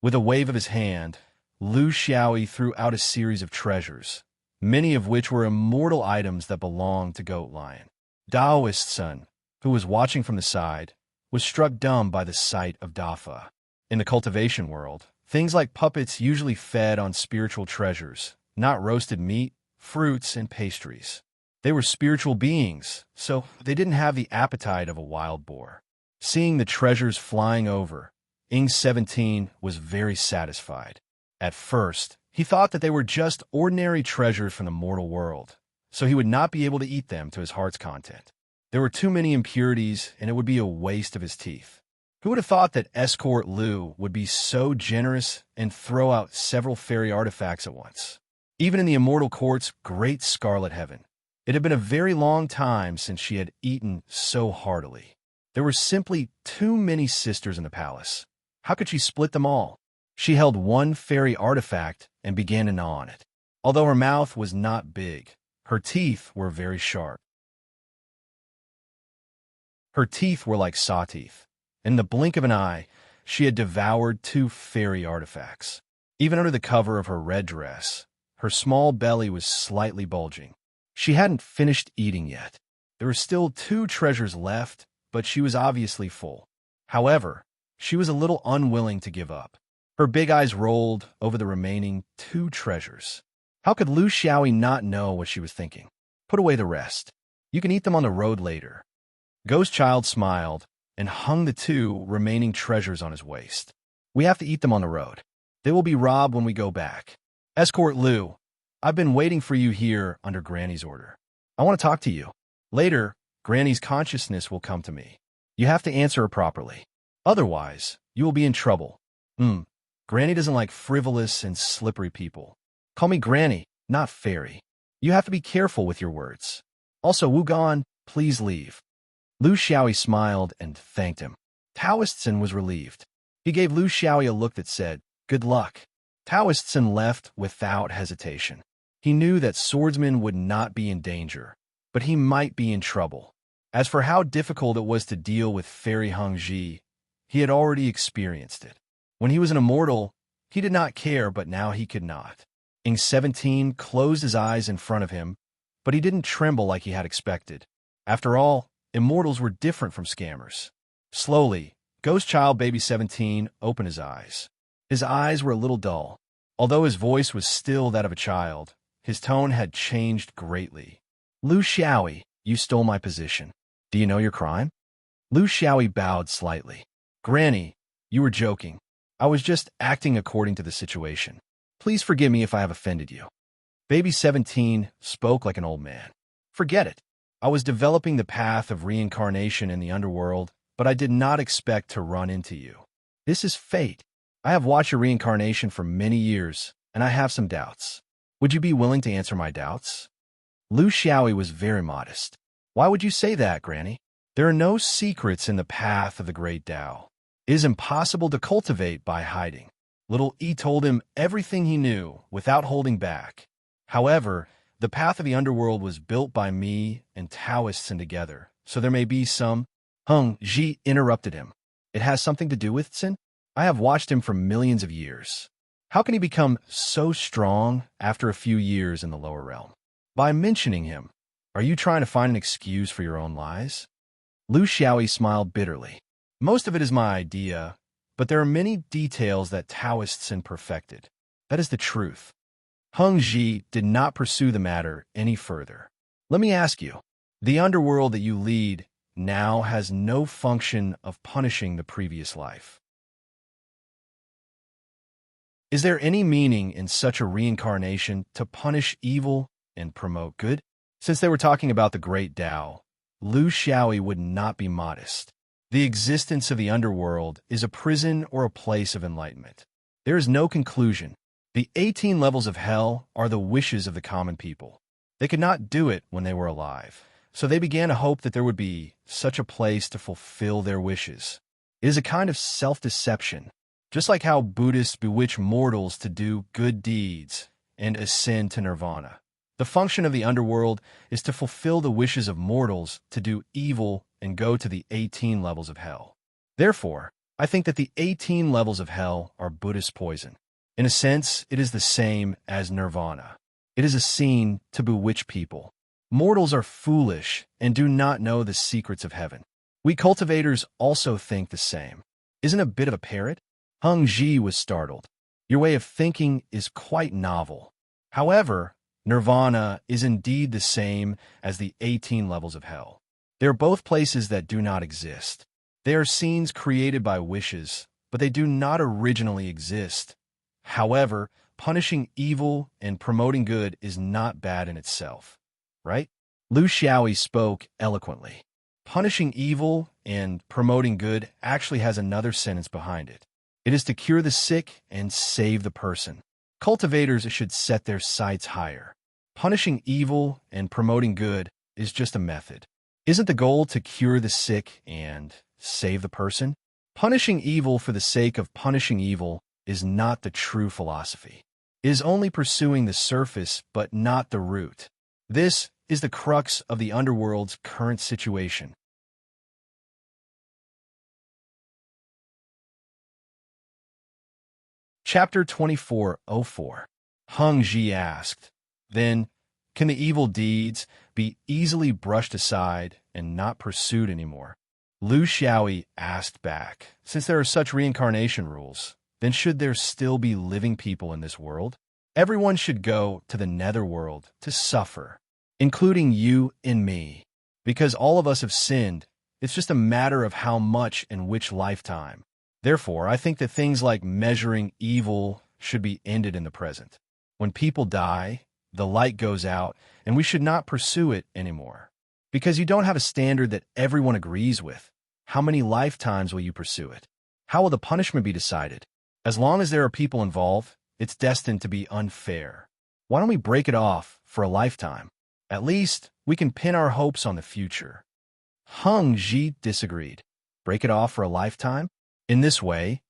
With a wave of his hand, Lu Xiaoyi threw out a series of treasures, many of which were immortal items that belonged to Goat Lion. Daoistson, who was watching from the side, was struck dumb by the sight of Dafa. In the cultivation world, things like puppets usually fed on spiritual treasures, not roasted meat, fruits, and pastries. They were spiritual beings, so they didn't have the appetite of a wild boar. Seeing the treasures flying over, 17 was very satisfied. At first, he thought that they were just ordinary treasures from the mortal world, so he would not be able to eat them to his heart's content. There were too many impurities, and it would be a waste of his teeth. Who would have thought that Escort Lu would be so generous and throw out several fairy artifacts at once? Even in the immortal court's great scarlet heaven, it had been a very long time since she had eaten so heartily. There were simply too many sisters in the palace. How could she split them all? She held one fairy artifact and began to gnaw on it. Although her mouth was not big, her teeth were very sharp. Her teeth were like saw teeth. In the blink of an eye, she had devoured two fairy artifacts. Even under the cover of her red dress, her small belly was slightly bulging. She hadn't finished eating yet. There were still two treasures left, but she was obviously full. However, she was a little unwilling to give up. Her big eyes rolled over the remaining two treasures. How could Lu Xiaoyi not know what she was thinking? Put away the rest. You can eat them on the road later. Ghost Child smiled and hung the two remaining treasures on his waist. We have to eat them on the road. They will be robbed when we go back. Escort Lu, I've been waiting for you here under Granny's order. I want to talk to you. Later, Granny's consciousness will come to me. You have to answer her properly. Otherwise, you will be in trouble. Granny doesn't like frivolous and slippery people. Call me Granny, not Fairy. You have to be careful with your words. Also, Wugan, please leave. Lu Xiaoyi smiled and thanked him. Taoistson was relieved. He gave Lu Xiaoyi a look that said, "Good luck." Taoistson left without hesitation. He knew that swordsmen would not be in danger, but he might be in trouble. As for how difficult it was to deal with Fairy Hongji, he had already experienced it. When he was an immortal, he did not care, but now he could not. 17 closed his eyes in front of him, but he didn't tremble like he had expected. After all, immortals were different from scammers. Slowly, Ghost Child Baby 17 opened his eyes. His eyes were a little dull. Although his voice was still that of a child, his tone had changed greatly. Lu Xiaoyi, you stole my position. Do you know your crime? Lu Xiaoyi bowed slightly. Granny, you were joking. I was just acting according to the situation. Please forgive me if I have offended you. Baby 17 spoke like an old man. Forget it. I was developing the path of reincarnation in the underworld, but I did not expect to run into you. This is fate. I have watched your reincarnation for many years, and I have some doubts. Would you be willing to answer my doubts? Lu Xiaoyi was very modest. Why would you say that, Granny? There are no secrets in the path of the great Tao. It is impossible to cultivate by hiding. Little E told him everything he knew without holding back. However, the path of the underworld was built by me and Taoists and together, so there may be some— Heng Ji interrupted him. It has something to do with Tsin? I have watched him for millions of years. How can he become so strong after a few years in the lower realm? By mentioning him, are you trying to find an excuse for your own lies? Lu Xiaoyi smiled bitterly. Most of it is my idea, but there are many details that Taoists perfected. That is the truth. Heng Ji did not pursue the matter any further. Let me ask you, the underworld that you lead now has no function of punishing the previous life. Is there any meaning in such a reincarnation to punish evil and promote good? Since they were talking about the great Tao, Lu Xiaoyi would not be modest. The existence of the underworld is a prison or a place of enlightenment. There is no conclusion. The 18 levels of hell are the wishes of the common people. They could not do it when they were alive, so they began to hope that there would be such a place to fulfill their wishes. It is a kind of self-deception, just like how Buddhists bewitch mortals to do good deeds and ascend to nirvana. The function of the underworld is to fulfill the wishes of mortals to do evil and go to the 18 levels of hell. Therefore, I think that the 18 levels of hell are Buddhist poison. In a sense, it is the same as nirvana. It is a scene to bewitch people. Mortals are foolish and do not know the secrets of heaven. We cultivators also think the same. Isn't a bit of a parrot? Heng Ji was startled. Your way of thinking is quite novel. However, nirvana is indeed the same as the 18 levels of hell. They are both places that do not exist. They are scenes created by wishes, but they do not originally exist. However, punishing evil and promoting good is not bad in itself, right? Lu Xiaoyi spoke eloquently. Punishing evil and promoting good actually has another sentence behind it. It is to cure the sick and save the person. Cultivators should set their sights higher. Punishing evil and promoting good is just a method. Isn't the goal to cure the sick and save the person? Punishing evil for the sake of punishing evil is not the true philosophy. It is only pursuing the surface but not the root. This is the crux of the underworld's current situation. Chapter 2404. Heng Ji asked, then, can the evil deeds be easily brushed aside and not pursued anymore? Lu Xiaoyi asked back, since there are such reincarnation rules, then should there still be living people in this world? Everyone should go to the netherworld to suffer, including you and me. Because all of us have sinned, it's just a matter of how much and which lifetime. Therefore, I think that things like measuring evil should be ended in the present. When people die, the light goes out, and we should not pursue it anymore. Because you don't have a standard that everyone agrees with. How many lifetimes will you pursue it? How will the punishment be decided? As long as there are people involved, it's destined to be unfair. Why don't we break it off for a lifetime? At least, we can pin our hopes on the future. Heng Ji disagreed. Break it off for a lifetime? In this way,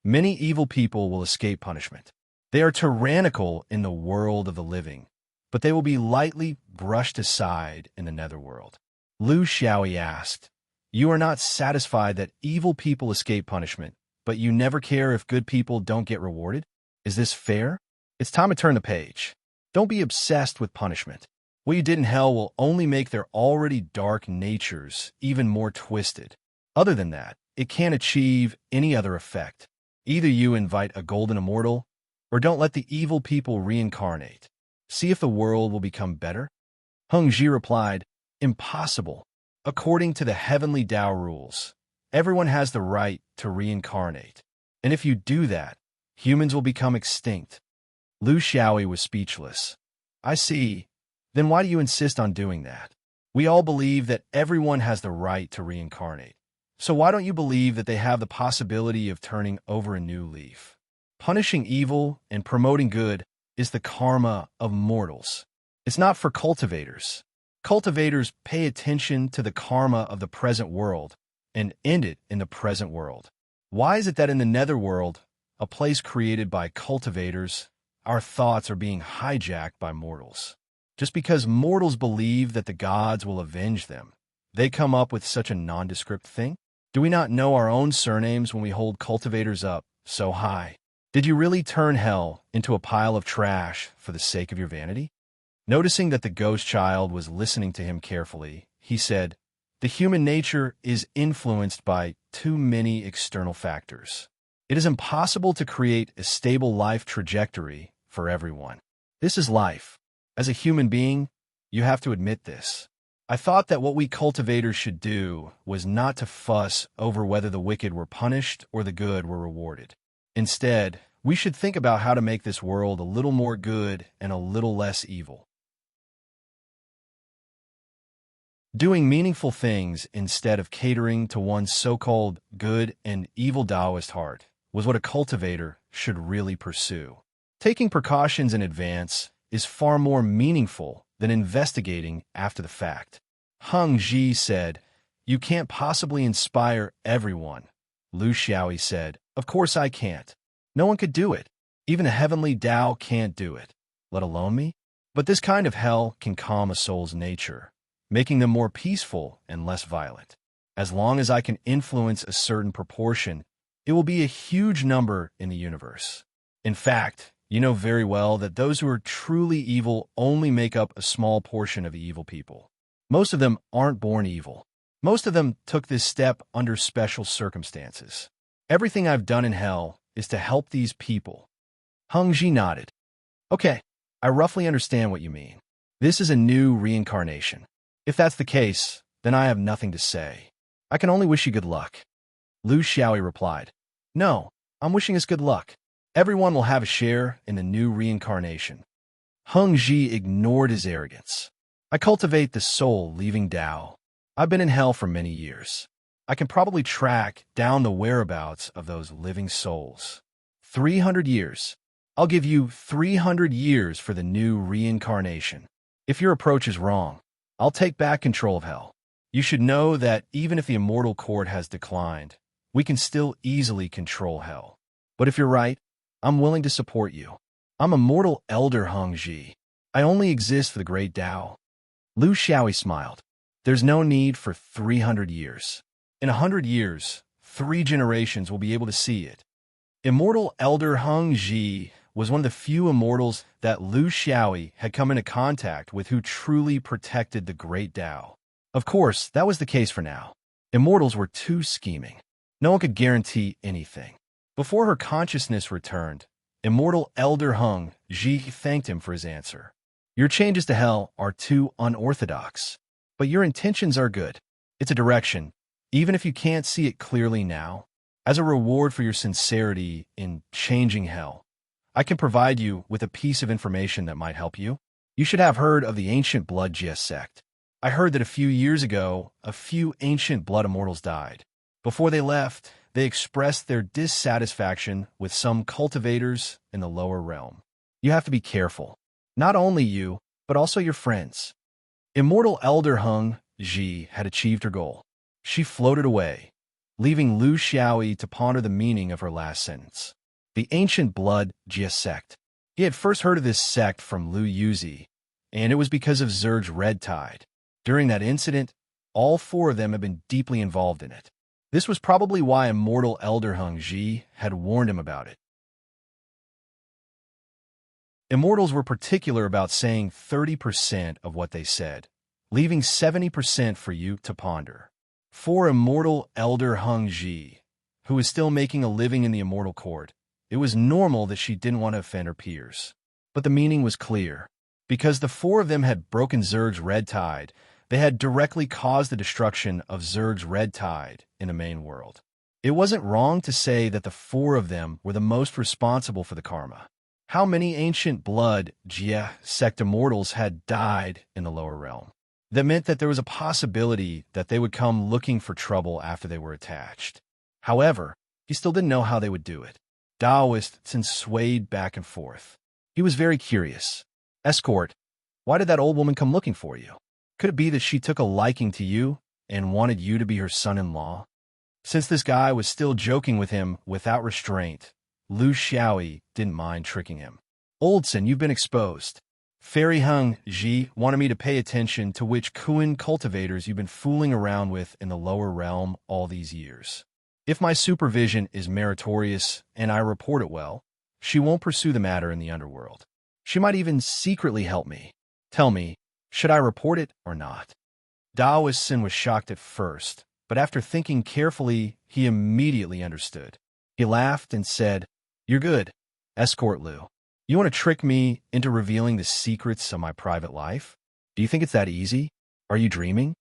many evil people will escape punishment. They are tyrannical in the world of the living, but they will be lightly brushed aside in the netherworld. Lu Xiaoyi asked, you are not satisfied that evil people escape punishment, but you never care if good people don't get rewarded? Is this fair? It's time to turn the page. Don't be obsessed with punishment. What you did in hell will only make their already dark natures even more twisted. Other than that, it can't achieve any other effect. Either you invite a golden immortal, or don't let the evil people reincarnate. See if the world will become better? Heng Ji replied, impossible. According to the heavenly Tao rules, everyone has the right to reincarnate. And if you do that, humans will become extinct. Lu Xiaoyi was speechless. I see. Then why do you insist on doing that? We all believe that everyone has the right to reincarnate. So why don't you believe that they have the possibility of turning over a new leaf? Punishing evil and promoting good is the karma of mortals. It's not for cultivators. Cultivators pay attention to the karma of the present world and end it in the present world. Why is it that in the netherworld, a place created by cultivators, our thoughts are being hijacked by mortals? Just because mortals believe that the gods will avenge them, they come up with such a nondescript thing? Do we not know our own surnames when we hold cultivators up so high? Did you really turn hell into a pile of trash for the sake of your vanity? Noticing that the ghost child was listening to him carefully, he said, the human nature is influenced by too many external factors. It is impossible to create a stable life trajectory for everyone. This is life. As a human being, you have to admit this. I thought that what we cultivators should do was not to fuss over whether the wicked were punished or the good were rewarded. Instead, we should think about how to make this world a little more good and a little less evil. Doing meaningful things instead of catering to one's so-called good and evil Taoist heart was what a cultivator should really pursue. Taking precautions in advance is far more meaningful than investigating after the fact. Heng Ji said, you can't possibly inspire everyone. Lu Xiaoyi said, of course I can't. No one could do it. Even a heavenly Tao can't do it, let alone me. But this kind of hell can calm a soul's nature, making them more peaceful and less violent. As long as I can influence a certain proportion, it will be a huge number in the universe. In fact, you know very well that those who are truly evil only make up a small portion of evil people. Most of them aren't born evil. Most of them took this step under special circumstances. Everything I've done in hell is to help these people. Heng Ji nodded. Okay, I roughly understand what you mean. This is a new reincarnation. If that's the case, then I have nothing to say. I can only wish you good luck. Lu Xiaoyi replied, no, I'm wishing us good luck. Everyone will have a share in the new reincarnation. Heng Ji ignored his arrogance. I cultivate the soul leaving Tao. I've been in hell for many years. I can probably track down the whereabouts of those living souls. 300 years. I'll give you 300 years for the new reincarnation. If your approach is wrong, I'll take back control of hell. You should know that even if the immortal court has declined, we can still easily control hell. But if you're right, I'm willing to support you. I'm a mortal elder Heng Ji. I only exist for the great Tao. Lu Xiaoyi smiled. There's no need for 300 years. In 100 years, 3 generations will be able to see it. Immortal elder Heng Ji was one of the few immortals that Lu Xiaoyi had come into contact with who truly protected the great Tao. Of course, that was the case for now. Immortals were too scheming. No one could guarantee anything. Before her consciousness returned, immortal elder Heng Ji thanked him for his answer. Your changes to hell are too unorthodox, but your intentions are good. It's a direction, even if you can't see it clearly now. As a reward for your sincerity in changing hell, I can provide you with a piece of information that might help you. You should have heard of the ancient blood Jia sect. I heard that a few years ago, a few ancient blood immortals died. Before they left, they expressed their dissatisfaction with some cultivators in the lower realm. You have to be careful. Not only you, but also your friends. Immortal elder Heng Ji had achieved her goal. She floated away, leaving Lu Xiaoyi to ponder the meaning of her last sentence. The ancient blood Jia sect. He had first heard of this sect from Lu Yuzi, and it was because of Zerg's red tide. During that incident, all 4 of them had been deeply involved in it. This was probably why immortal elder Heng Ji had warned him about it. Immortals were particular about saying 30% of what they said, leaving 70% for you to ponder. For immortal elder Heng Ji, who was still making a living in the immortal court, it was normal that she didn't want to offend her peers. But the meaning was clear. Because the four of them had broken Zerg's red tide, they had directly caused the destruction of Zerg's red tide in the main world. It wasn't wrong to say that the four of them were the most responsible for the karma. How many ancient blood Jia sect immortals had died in the lower realm? That meant that there was a possibility that they would come looking for trouble after they were attached. However, he still didn't know how they would do it. Daoist swayed back and forth. He was very curious. Escort, why did that old woman come looking for you? Could it be that she took a liking to you and wanted you to be her son-in-law? Since this guy was still joking with him without restraint, Lu Xiaoyi didn't mind tricking him. Oldson, you've been exposed. Fairy Hung Ji wanted me to pay attention to which Kuan cultivators you've been fooling around with in the lower realm all these years. If my supervision is meritorious and I report it well, she won't pursue the matter in the underworld. She might even secretly help me. Tell me, should I report it or not? Daoist was shocked at first, but after thinking carefully, he immediately understood. He laughed and said, "You're good, Escort Lu. You want to trick me into revealing the secrets of my private life? Do you think it's that easy? Are you dreaming?"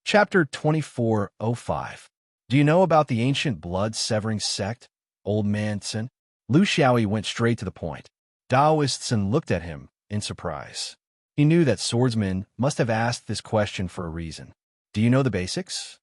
Chapter 2405. Do you know about the ancient blood-severing sect, Old Man Tsin? Lu Xiaoyi went straight to the point. Daoist Tsin looked at him in surprise. He knew that swordsmen must have asked this question for a reason. Do you know the basics?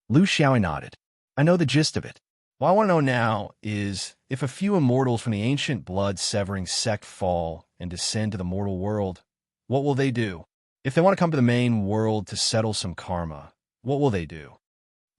Lu Xiaoyi nodded. I know the gist of it. What I want to know now is, if a few immortals from the ancient blood-severing sect fall and descend to the mortal world, what will they do? If they want to come to the main world to settle some karma, what will they do?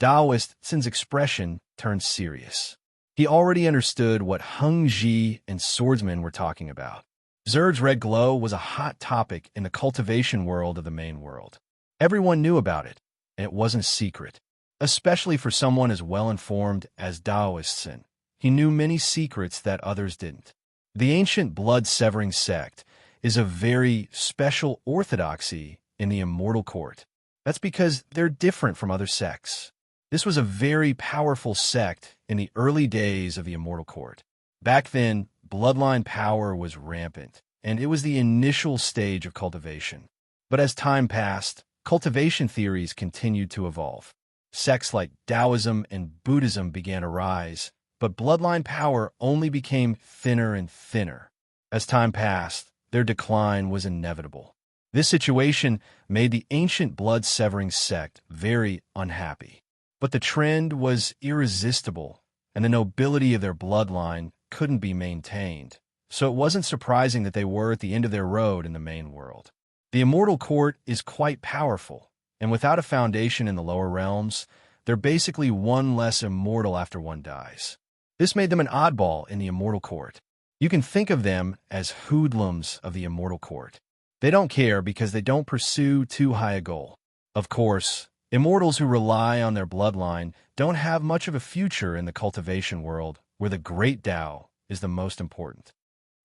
Daoist Tsin's expression turned serious. He already understood what Hung Ji and swordsmen were talking about. Zerg's red glow was a hot topic in the cultivation world of the main world. Everyone knew about it, and it wasn't secret. Especially for someone as well-informed as Daoist Tsin. He knew many secrets that others didn't. The ancient blood-severing sect is a very special orthodoxy in the immortal court. That's because they're different from other sects. This was a very powerful sect in the early days of the immortal court. Back then, bloodline power was rampant, and it was the initial stage of cultivation. But as time passed, cultivation theories continued to evolve. Sects like Taoism and Buddhism began to rise, but bloodline power only became thinner and thinner. As time passed, their decline was inevitable. This situation made the ancient blood-severing sect very unhappy. But the trend was irresistible, and the nobility of their bloodline couldn't be maintained. So it wasn't surprising that they were at the end of their road in the main world. The immortal court is quite powerful, and without a foundation in the lower realms, they're basically one less immortal after one dies. This made them an oddball in the immortal court. You can think of them as hoodlums of the immortal court. They don't care because they don't pursue too high a goal. Of course, immortals who rely on their bloodline don't have much of a future in the cultivation world, where the great Tao is the most important.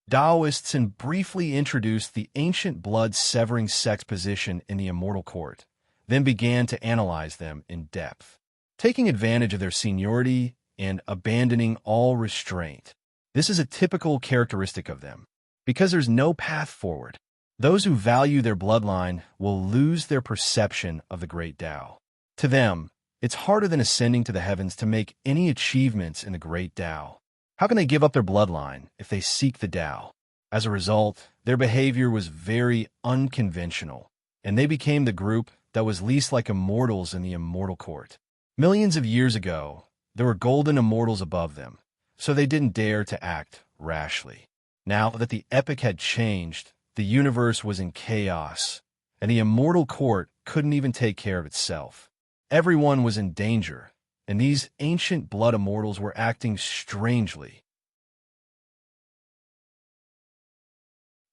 Daoists briefly introduced the ancient blood-severing sect's position in the immortal court, then began to analyze them in depth, taking advantage of their seniority and abandoning all restraint. This is a typical characteristic of them. Because there's no path forward, those who value their bloodline will lose their perception of the great Tao. To them, it's harder than ascending to the heavens to make any achievements in the great Tao. How can they give up their bloodline if they seek the Tao? As a result, their behavior was very unconventional, and they became the group that was least like immortals in the immortal court. Millions of years ago, there were golden immortals above them, so they didn't dare to act rashly. Now that the epoch had changed, the universe was in chaos, and the immortal court couldn't even take care of itself. Everyone was in danger, and these ancient blood immortals were acting strangely.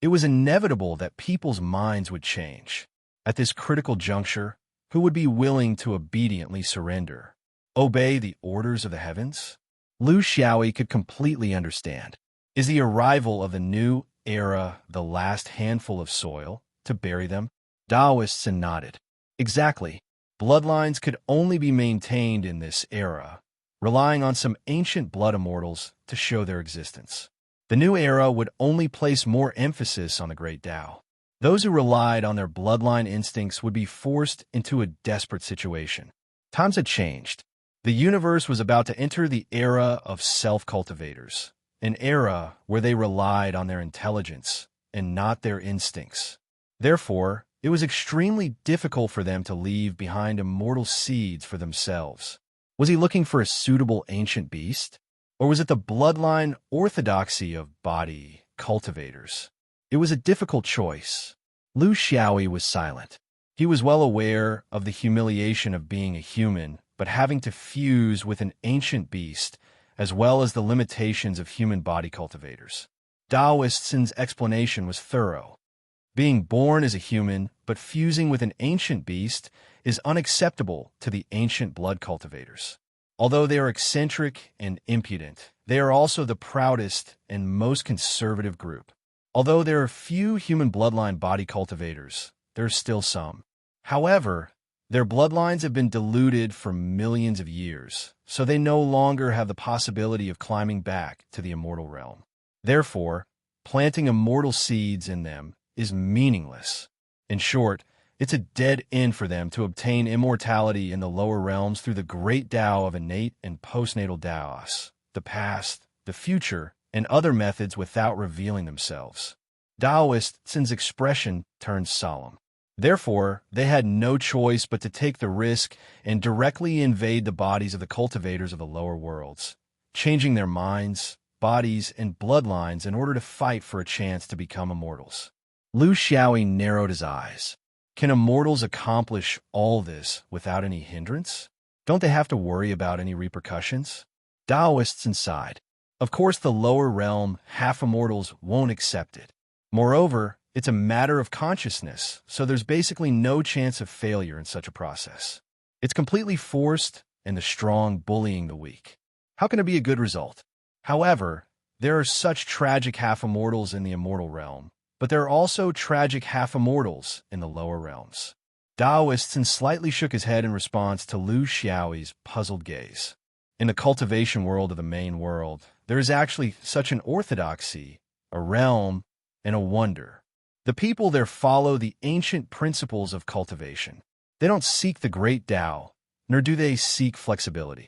It was inevitable that people's minds would change. At this critical juncture, who would be willing to obediently surrender, obey the orders of the heavens? Lu Xiaoyi could completely understand. Is the arrival of the new era the last handful of soil to bury them? Taoists nodded. Exactly. Bloodlines could only be maintained in this era, relying on some ancient blood immortals to show their existence. The new era would only place more emphasis on the great Tao. Those who relied on their bloodline instincts would be forced into a desperate situation. Times had changed. The universe was about to enter the era of self-cultivators, an era where they relied on their intelligence and not their instincts. Therefore, it was extremely difficult for them to leave behind immortal seeds for themselves. Was he looking for a suitable ancient beast? Or was it the bloodline orthodoxy of body cultivators? It was a difficult choice. Lu Xiaoyi was silent. He was well aware of the humiliation of being a human, but having to fuse with an ancient beast, as well as the limitations of human body cultivators. Taoist's explanation was thorough. Being born as a human, but fusing with an ancient beast, is unacceptable to the ancient blood cultivators. Although they are eccentric and impudent, they are also the proudest and most conservative group. Although there are few human bloodline body cultivators, there are still some. However, their bloodlines have been diluted for millions of years, so they no longer have the possibility of climbing back to the immortal realm. Therefore, planting immortal seeds in them is meaningless. In short, it's a dead end for them to obtain immortality in the lower realms through the great Tao of innate and postnatal Taos, the past, the future, and other methods without revealing themselves. Taoist's expression turned solemn. Therefore, they had no choice but to take the risk and directly invade the bodies of the cultivators of the lower worlds, changing their minds, bodies, and bloodlines in order to fight for a chance to become immortals. Lu Xiaoyi narrowed his eyes. Can immortals accomplish all this without any hindrance? Don't they have to worry about any repercussions? Taoists sighed. Of course, the lower realm half-immortals won't accept it. Moreover, it's a matter of consciousness, so there's basically no chance of failure in such a process. It's completely forced, and the strong bullying the weak. How can it be a good result? However, there are such tragic half-immortals in the immortal realm, but there are also tragic half-immortals in the lower realms. Taoists slightly shook his head in response to Lu Xiaoyi's puzzled gaze. In the cultivation world of the main world, there is actually such an orthodoxy, a realm, and a wonder. The people there follow the ancient principles of cultivation. They don't seek the great Tao, nor do they seek flexibility.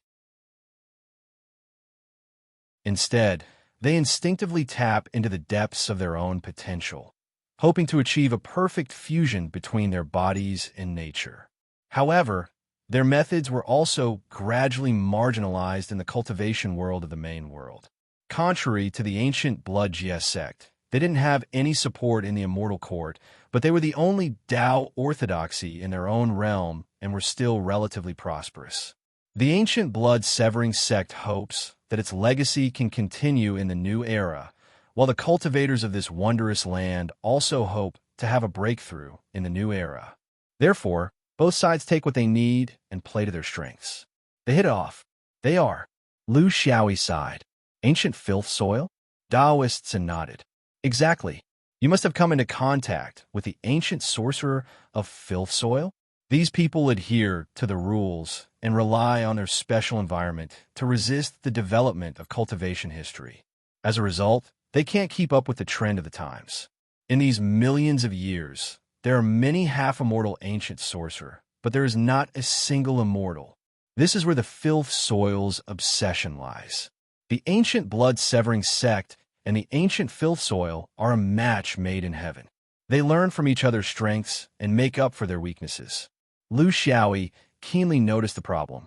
Instead, they instinctively tap into the depths of their own potential, hoping to achieve a perfect fusion between their bodies and nature. However, their methods were also gradually marginalized in the cultivation world of the main world. Contrary to the ancient Blood Jie sect, they didn't have any support in the immortal court, but they were the only Tao orthodoxy in their own realm and were still relatively prosperous. The ancient blood-severing sect hopes that its legacy can continue in the new era, while the cultivators of this wondrous land also hope to have a breakthrough in the new era. Therefore, both sides take what they need and play to their strengths. They hit it off. They are. Lu Xiaoyi sighed. Ancient filth soil? Taoists nodded. Exactly. You must have come into contact with the ancient sorcerer of filth soil? These people adhere to the rules and rely on their special environment to resist the development of cultivation history. As a result, they can't keep up with the trend of the times. In these millions of years, there are many half-immortal ancient sorcerer, but there is not a single immortal. This is where the filth soil's obsession lies. The ancient blood-severing sect and the ancient filth soil are a match made in heaven. They learn from each other's strengths and make up for their weaknesses. Lu Xiaoyi keenly noticed the problem.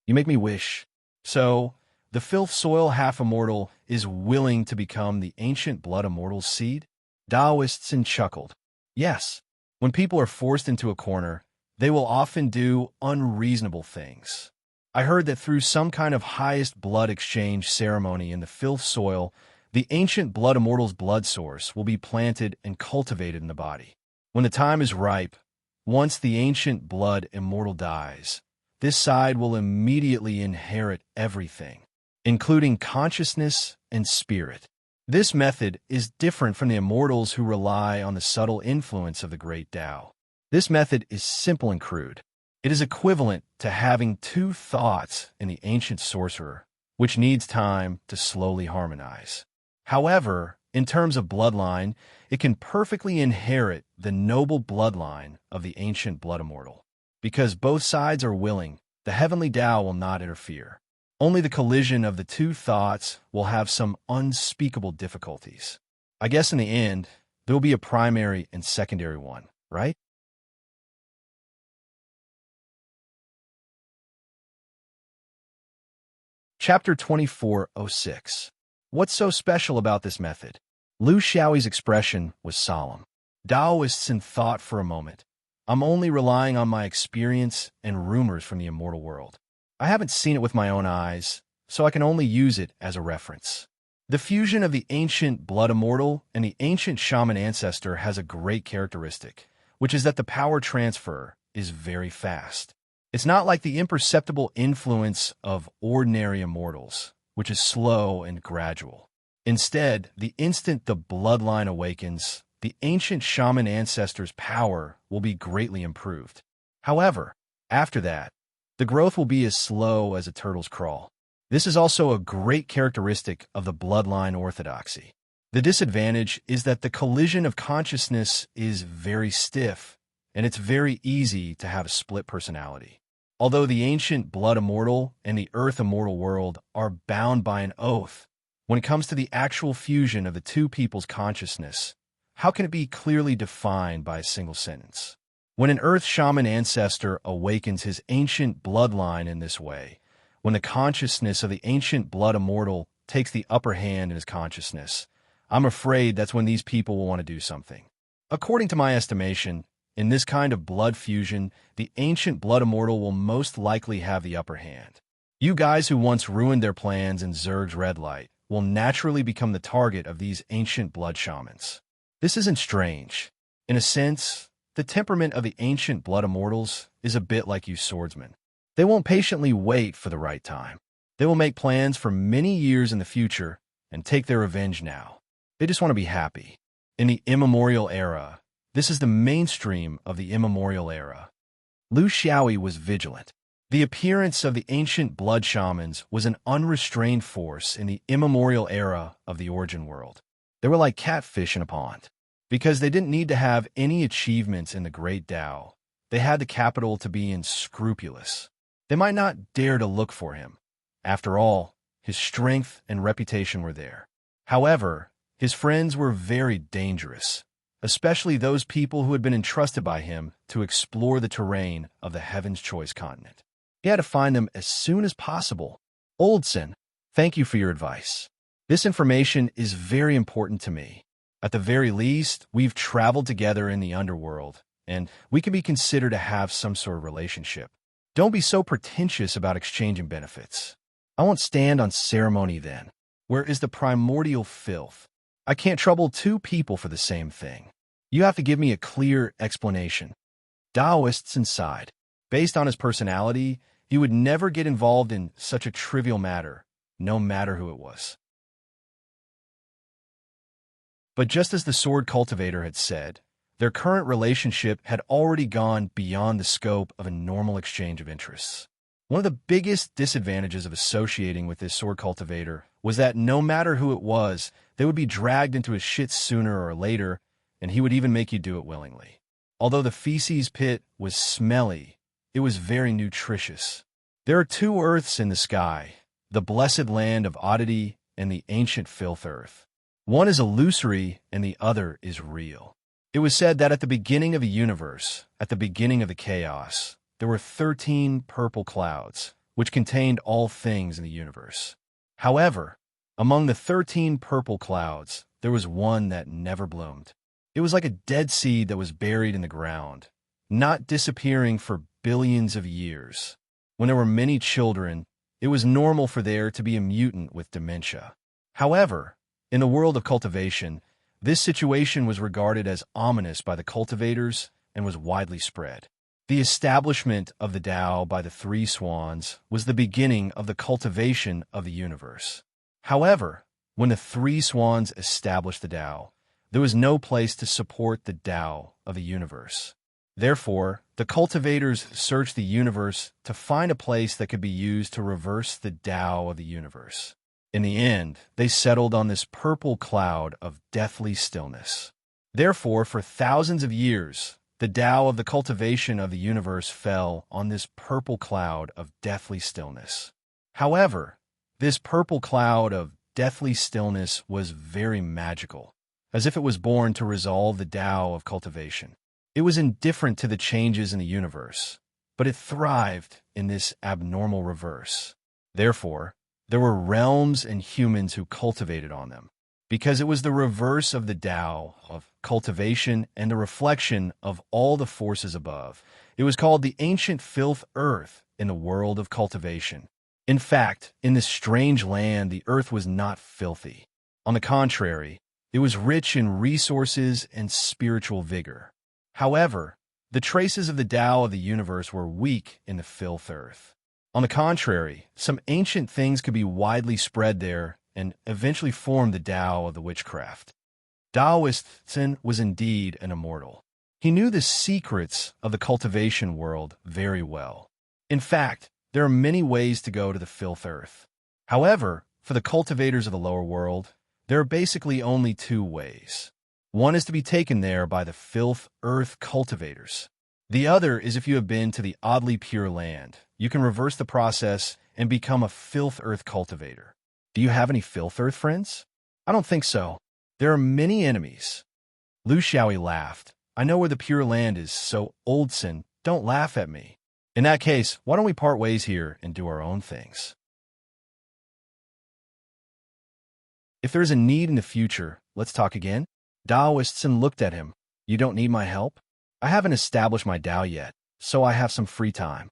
You make me wish. So, the filth soil half-immortal is willing to become the ancient blood immortal's seed? Taoists chuckled. Yes. When people are forced into a corner, they will often do unreasonable things. I heard that through some kind of highest blood exchange ceremony in the filth soil, the ancient blood immortal's blood source will be planted and cultivated in the body. When the time is ripe, once the ancient blood immortal dies, this side will immediately inherit everything, including consciousness and spirit. This method is different from the immortals who rely on the subtle influence of the great Tao. This method is simple and crude. It is equivalent to having two thoughts in the ancient sorcerer, which needs time to slowly harmonize. However, in terms of bloodline, it can perfectly inherit the noble bloodline of the ancient blood immortal. Because both sides are willing, the heavenly Tao will not interfere. Only the collision of the two thoughts will have some unspeakable difficulties. I guess in the end, there will be a primary and secondary one, right? Chapter 2406. What's so special about this method? Lu Xiaoyi's expression was solemn. Taoists in thought for a moment. I'm only relying on my experience and rumors from the immortal world. I haven't seen it with my own eyes, so I can only use it as a reference. The fusion of the ancient blood immortal and the ancient shaman ancestor has a great characteristic, which is that the power transfer is very fast. It's not like the imperceptible influence of ordinary immortals, which is slow and gradual. Instead, the instant the bloodline awakens, the ancient shaman ancestor's power will be greatly improved. However, after that, the growth will be as slow as a turtle's crawl. This is also a great characteristic of the bloodline orthodoxy. The disadvantage is that the collision of consciousness is very stiff, and it's very easy to have a split personality. Although the ancient blood immortal and the earth immortal world are bound by an oath, when it comes to the actual fusion of the two people's consciousness, how can it be clearly defined by a single sentence? When an earth shaman ancestor awakens his ancient bloodline in this way, when the consciousness of the ancient blood immortal takes the upper hand in his consciousness, I'm afraid that's when these people will want to do something. According to my estimation, in this kind of blood fusion, the ancient blood immortal will most likely have the upper hand. You guys who once ruined their plans in Zerg's red light will naturally become the target of these ancient blood shamans. This isn't strange. In a sense, the temperament of the ancient blood immortals is a bit like you swordsmen. They won't patiently wait for the right time. They will make plans for many years in the future and take their revenge now. They just want to be happy. In the immemorial era, this is the mainstream of the immemorial era. Lu Xiaoyi was vigilant. The appearance of the ancient blood shamans was an unrestrained force in the immemorial era of the origin world. They were like catfish in a pond. Because they didn't need to have any achievements in the great Tao, they had the capital to be unscrupulous. They might not dare to look for him. After all, his strength and reputation were there. However, his friends were very dangerous, especially those people who had been entrusted by him to explore the terrain of the Heaven's Choice continent. He had to find them as soon as possible. Oldson, thank you for your advice. This information is very important to me. At the very least, we've traveled together in the underworld, and we can be considered to have some sort of relationship. Don't be so pretentious about exchanging benefits. I won't stand on ceremony then. Where is the primordial filth? I can't trouble two people for the same thing. You have to give me a clear explanation. Taoists inside. Based on his personality, he would never get involved in such a trivial matter, no matter who it was. But just as the sword cultivator had said, their current relationship had already gone beyond the scope of a normal exchange of interests. One of the biggest disadvantages of associating with this sword cultivator was that no matter who it was, they would be dragged into his shit sooner or later, and he would even make you do it willingly. Although the feces pit was smelly, it was very nutritious. There are two earths in the sky, the blessed land of oddity and the ancient filth earth. One is illusory and the other is real. It was said that at the beginning of the universe, at the beginning of the chaos, there were 13 purple clouds, which contained all things in the universe. However, among the 13 purple clouds, there was one that never bloomed. It was like a dead seed that was buried in the ground, not disappearing for billions of years. When there were many children, it was normal for there to be a mutant with dementia. However, in the world of cultivation, this situation was regarded as ominous by the cultivators and was widely spread. The establishment of the Tao by the three swans was the beginning of the cultivation of the universe. However, when the three swans established the Tao, there was no place to support the Tao of the universe. Therefore, the cultivators searched the universe to find a place that could be used to reverse the Tao of the universe. In the end, they settled on this purple cloud of deathly stillness. Therefore, for thousands of years, the Tao of the cultivation of the universe fell on this purple cloud of deathly stillness. However, this purple cloud of deathly stillness was very magical, as if it was born to resolve the Tao of cultivation. It was indifferent to the changes in the universe, but it thrived in this abnormal reverse. Therefore, there were realms and humans who cultivated on them, because it was the reverse of the Tao of cultivation and the reflection of all the forces above. It was called the ancient filth earth in the world of cultivation. In fact, in this strange land, the earth was not filthy. On the contrary, it was rich in resources and spiritual vigor. However, the traces of the Tao of the universe were weak in the filth earth. On the contrary, some ancient things could be widely spread there and eventually form the Tao of the witchcraft. Taoist Sin was indeed an immortal. He knew the secrets of the cultivation world very well. In fact, there are many ways to go to the filth earth. However, for the cultivators of the lower world, there are basically only two ways. One is to be taken there by the filth earth cultivators. The other is if you have been to the oddly pure land. You can reverse the process and become a filth earth cultivator. Do you have any filth earth friends? I don't think so. There are many enemies. Lu Xiaoyi laughed. I know where the pure land is, so Oldson, don't laugh at me. In that case, why don't we part ways here and do our own things? If there is a need in the future, let's talk again. Daoistson looked at him. You don't need my help? I haven't established my Tao yet, so I have some free time.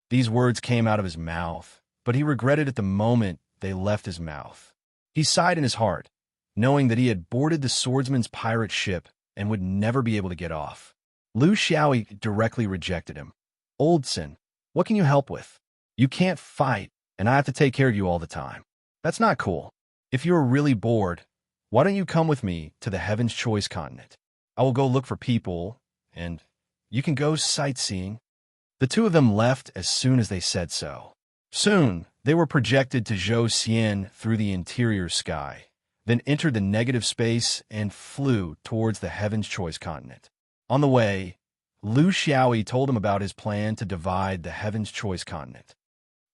These words came out of his mouth, but he regretted at the moment they left his mouth. He sighed in his heart, knowing that he had boarded the swordsman's pirate ship and would never be able to get off. Lu Xiaoyi directly rejected him. Oldson, what can you help with? You can't fight, and I have to take care of you all the time. That's not cool. If you are really bored, why don't you come with me to the Heaven's Choice continent? I will go look for people, and you can go sightseeing. The two of them left as soon as they said so. Soon, they were projected to Zhou Xian through the interior sky, then entered the negative space and flew towards the Heaven's Choice continent. On the way, Lu Xiaoyi told him about his plan to divide the Heaven's Choice continent.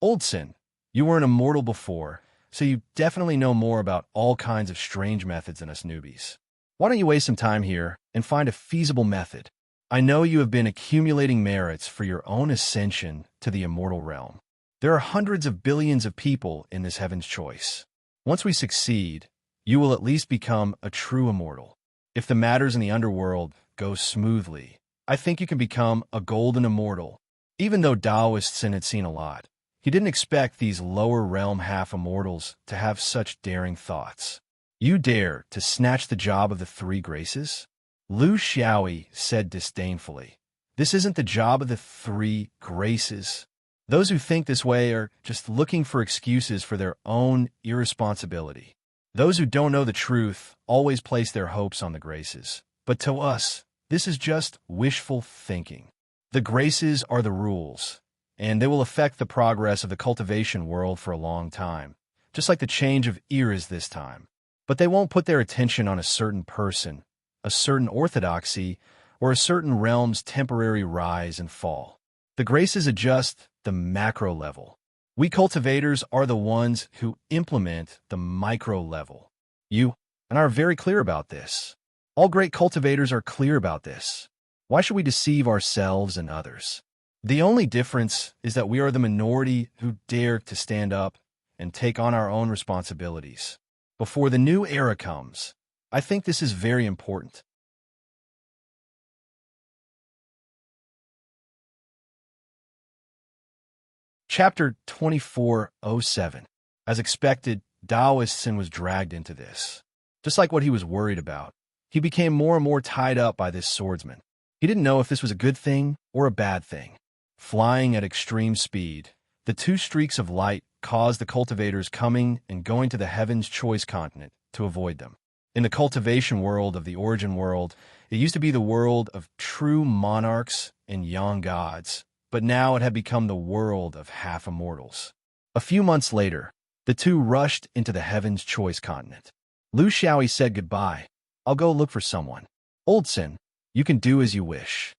Oldson, you were an immortal before, so you definitely know more about all kinds of strange methods than us newbies. Why don't you waste some time here and find a feasible method? I know you have been accumulating merits for your own ascension to the immortal realm. There are hundreds of billions of people in this Heaven's Choice. Once we succeed, you will at least become a true immortal. If the matters in the underworld go smoothly, I think you can become a golden immortal. Even though Daoistson had seen a lot, he didn't expect these lower realm half-immortals to have such daring thoughts. You dare to snatch the job of the three graces? Lu Xiaoyi said disdainfully. This isn't the job of the three graces. Those who think this way are just looking for excuses for their own irresponsibility. Those who don't know the truth always place their hopes on the graces. But to us, this is just wishful thinking. The graces are the rules, and they will affect the progress of the cultivation world for a long time, just like the change of eras this time. But they won't put their attention on a certain person, a certain orthodoxy, or a certain realm's temporary rise and fall. The graces adjust the macro level. We cultivators are the ones who implement the micro level. You and I are very clear about this. All great cultivators are clear about this. Why should we deceive ourselves and others? The only difference is that we are the minority who dare to stand up and take on our own responsibilities. Before the new era comes, I think this is very important. Chapter 2407. As expected, Daoistson was dragged into this. Just like what he was worried about, he became more and more tied up by this swordsman. He didn't know if this was a good thing or a bad thing. Flying at extreme speed, the two streaks of light caused the cultivators coming and going to the Heaven's Choice continent to avoid them. In the cultivation world of the origin world, it used to be the world of true monarchs and young gods, but now it had become the world of half-immortals. A few months later, the two rushed into the Heaven's Choice continent. Lu Xiaoyi said goodbye. I'll go look for someone. Oldson, you can do as you wish.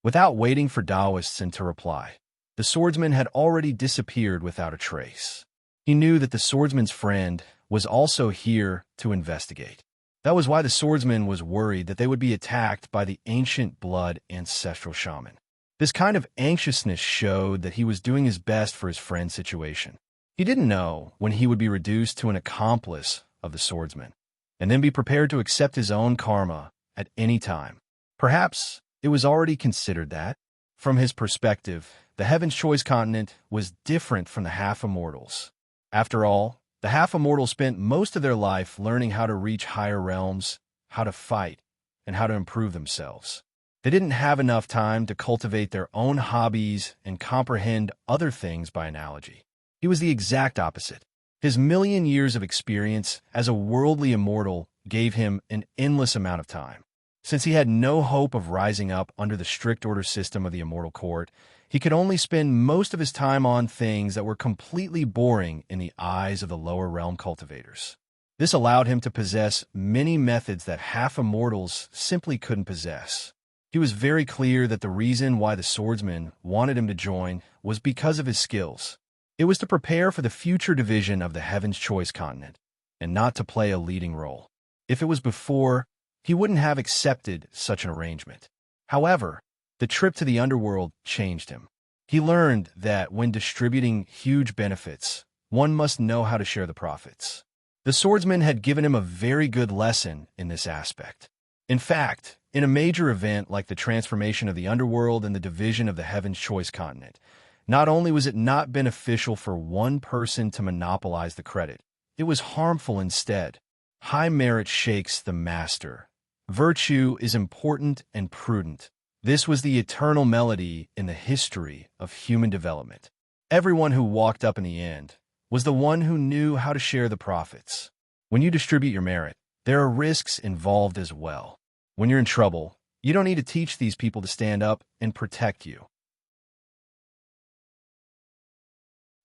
Without waiting for Daoistson to reply, the swordsman had already disappeared without a trace. He knew that the swordsman's friend was also here to investigate. That was why the swordsman was worried that they would be attacked by the ancient blood ancestral shaman. This kind of anxiousness showed that he was doing his best for his friend's situation. He didn't know when he would be reduced to an accomplice of the swordsman, and then be prepared to accept his own karma at any time. Perhaps it was already considered that. From his perspective, the Heaven's Choice continent was different from the half-immortals. After all, the half-immortals spent most of their life learning how to reach higher realms, how to fight, and how to improve themselves. They didn't have enough time to cultivate their own hobbies and comprehend other things by analogy. He was the exact opposite. His million years of experience as a worldly immortal gave him an endless amount of time. Since he had no hope of rising up under the strict order system of the immortal court, he could only spend most of his time on things that were completely boring in the eyes of the lower realm cultivators. This allowed him to possess many methods that half-immortals simply couldn't possess. He was very clear that the reason why the swordsman wanted him to join was because of his skills. It was to prepare for the future division of the Heaven's Choice continent, and not to play a leading role. If it was before, he wouldn't have accepted such an arrangement. However, the trip to the underworld changed him. He learned that when distributing huge benefits, one must know how to share the profits. The swordsman had given him a very good lesson in this aspect. In fact, in a major event like the transformation of the underworld and the division of the Heaven's Choice continent, not only was it not beneficial for one person to monopolize the credit, it was harmful instead. High merit shakes the master. Virtue is important and prudent. This was the eternal melody in the history of human development. Everyone who walked up in the end was the one who knew how to share the profits. When you distribute your merit, there are risks involved as well. When you're in trouble, you don't need to teach these people to stand up and protect you.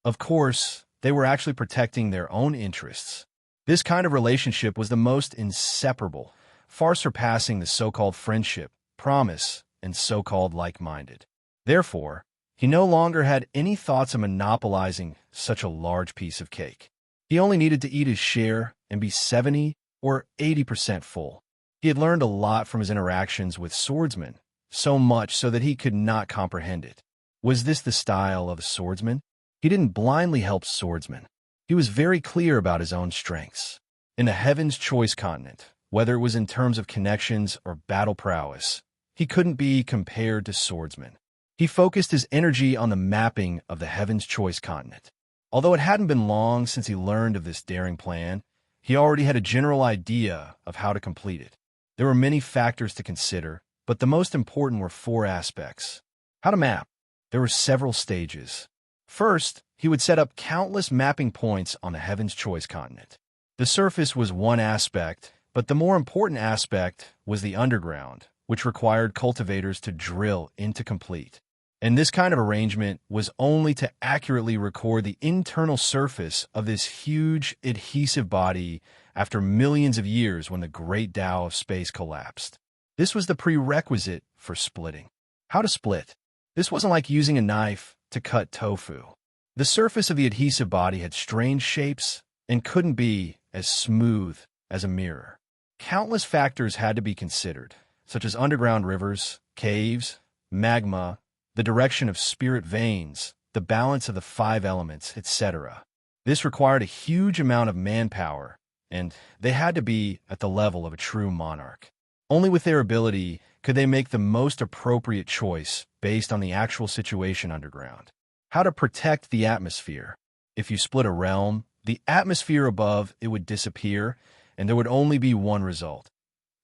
Of course, they were actually protecting their own interests. This kind of relationship was the most inseparable, far surpassing the so-called friendship, promise, and so-called like-minded. Therefore, he no longer had any thoughts of monopolizing such a large piece of cake. He only needed to eat his share and be 70 or 80% full. He had learned a lot from his interactions with swordsmen, so much so that he could not comprehend it. Was this the style of a swordsman? He didn't blindly help swordsmen. He was very clear about his own strengths. In the Heaven's Choice continent, whether it was in terms of connections or battle prowess, he couldn't be compared to swordsmen. He focused his energy on the mapping of the Heaven's Choice continent. Although it hadn't been long since he learned of this daring plan, he already had a general idea of how to complete it. There were many factors to consider, but the most important were 4 aspects. How to map. There were several stages. First, he would set up countless mapping points on the Heaven's Choice continent. The surface was one aspect, but the more important aspect was the underground, which required cultivators to drill into complete. And this kind of arrangement was only to accurately record the internal surface of this huge adhesive body after millions of years when the great Tao of space collapsed. This was the prerequisite for splitting. How to split? This wasn't like using a knife to cut tofu. The surface of the adhesive body had strange shapes and couldn't be as smooth as a mirror. Countless factors had to be considered, such as underground rivers, caves, magma, the direction of spirit veins, the balance of the 5 elements, etc. This required a huge amount of manpower, and they had to be at the level of a true monarch. Only with their ability could they make the most appropriate choice based on the actual situation underground. How to protect the atmosphere. If you split a realm, the atmosphere above it would disappear, and there would only be one result.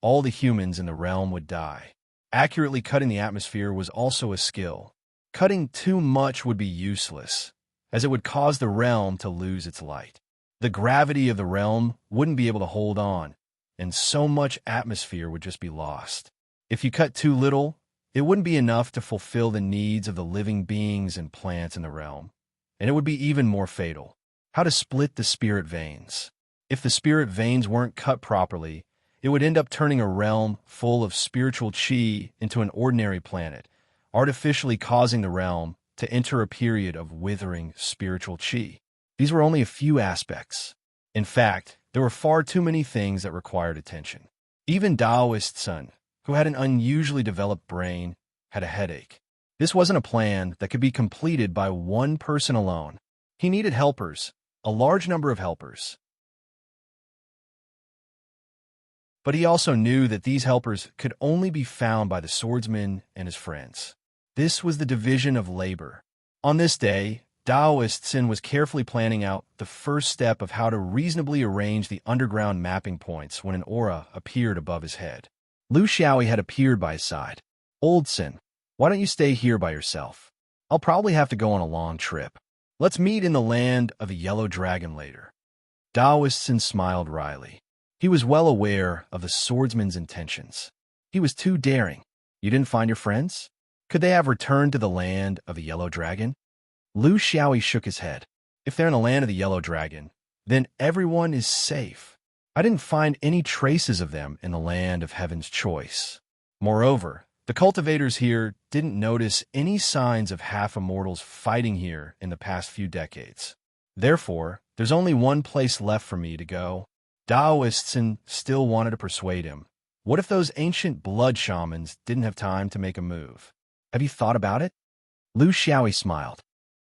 All the humans in the realm would die. Accurately cutting the atmosphere was also a skill. Cutting too much would be useless, as it would cause the realm to lose its light. The gravity of the realm wouldn't be able to hold on, and so much atmosphere would just be lost. If you cut too little, It wouldn't be enough to fulfill the needs of the living beings and plants in the realm, and it would be even more fatal. How to split the spirit veins. If the spirit veins weren't cut properly, it would end up turning a realm full of spiritual chi into an ordinary planet, artificially causing the realm to enter a period of withering spiritual chi. These were only a few aspects. In fact, there were far too many things that required attention. Even Taoist Sun, who had an unusually developed brain, had a headache. This wasn't a plan that could be completed by one person alone. He needed helpers, a large number of helpers. But he also knew that these helpers could only be found by the swordsman and his friends. This was the division of labor. On this day, Taoist Sin was carefully planning out the first step of how to reasonably arrange the underground mapping points when an aura appeared above his head. Lu Xiaoyi had appeared by his side. Old Sin, why don't you stay here by yourself? I'll probably have to go on a long trip. Let's meet in the land of a yellow dragon later. Taoist Sin smiled wryly. He was well aware of the swordsman's intentions. He was too daring. You didn't find your friends? Could they have returned to the land of the yellow dragon? Lu Xiaoyi shook his head. If they're in the land of the yellow dragon, then everyone is safe. I didn't find any traces of them in the land of heaven's choice. Moreover, the cultivators here didn't notice any signs of half-immortals fighting here in the past few decades. Therefore, there's only one place left for me to go. Taoists still wanted to persuade him. What if those ancient blood shamans didn't have time to make a move? Have you thought about it? Lu Xiaoyi smiled.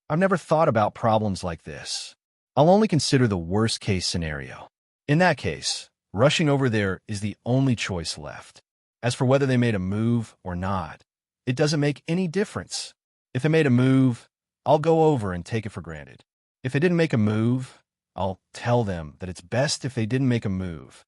I've never thought about problems like this. I'll only consider the worst-case scenario. In that case, rushing over there is the only choice left. As for whether they made a move or not, it doesn't make any difference. If they made a move, I'll go over and take it for granted. If they didn't make a move, I'll tell them that it's best if they didn't make a move.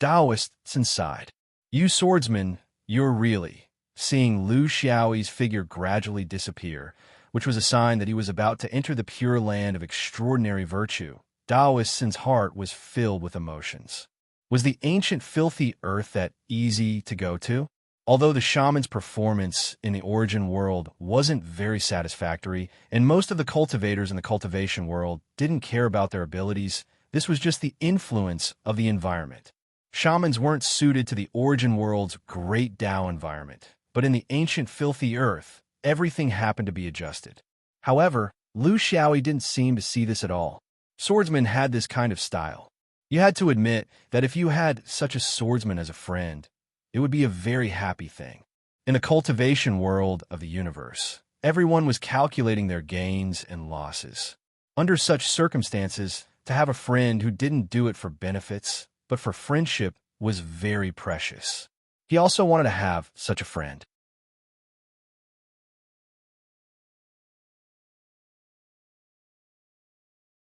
Taoists sighed. You swordsman, you're really seeing Lu Xiaoyi's figure gradually disappear, which was a sign that he was about to enter the pure land of extraordinary virtue. Taoist's heart was filled with emotions. Was the ancient filthy earth that easy to go to? Although the shaman's performance in the origin world wasn't very satisfactory, and most of the cultivators in the cultivation world didn't care about their abilities, this was just the influence of the environment. Shamans weren't suited to the origin world's great Tao environment, but in the ancient filthy earth, everything happened to be adjusted. However, Lu Xiaoyi didn't seem to see this at all. Swordsmen had this kind of style. You had to admit that if you had such a swordsman as a friend, it would be a very happy thing. In the cultivation world of the universe, everyone was calculating their gains and losses. Under such circumstances, to have a friend who didn't do it for benefits, but for friendship, was very precious. He also wanted to have such a friend.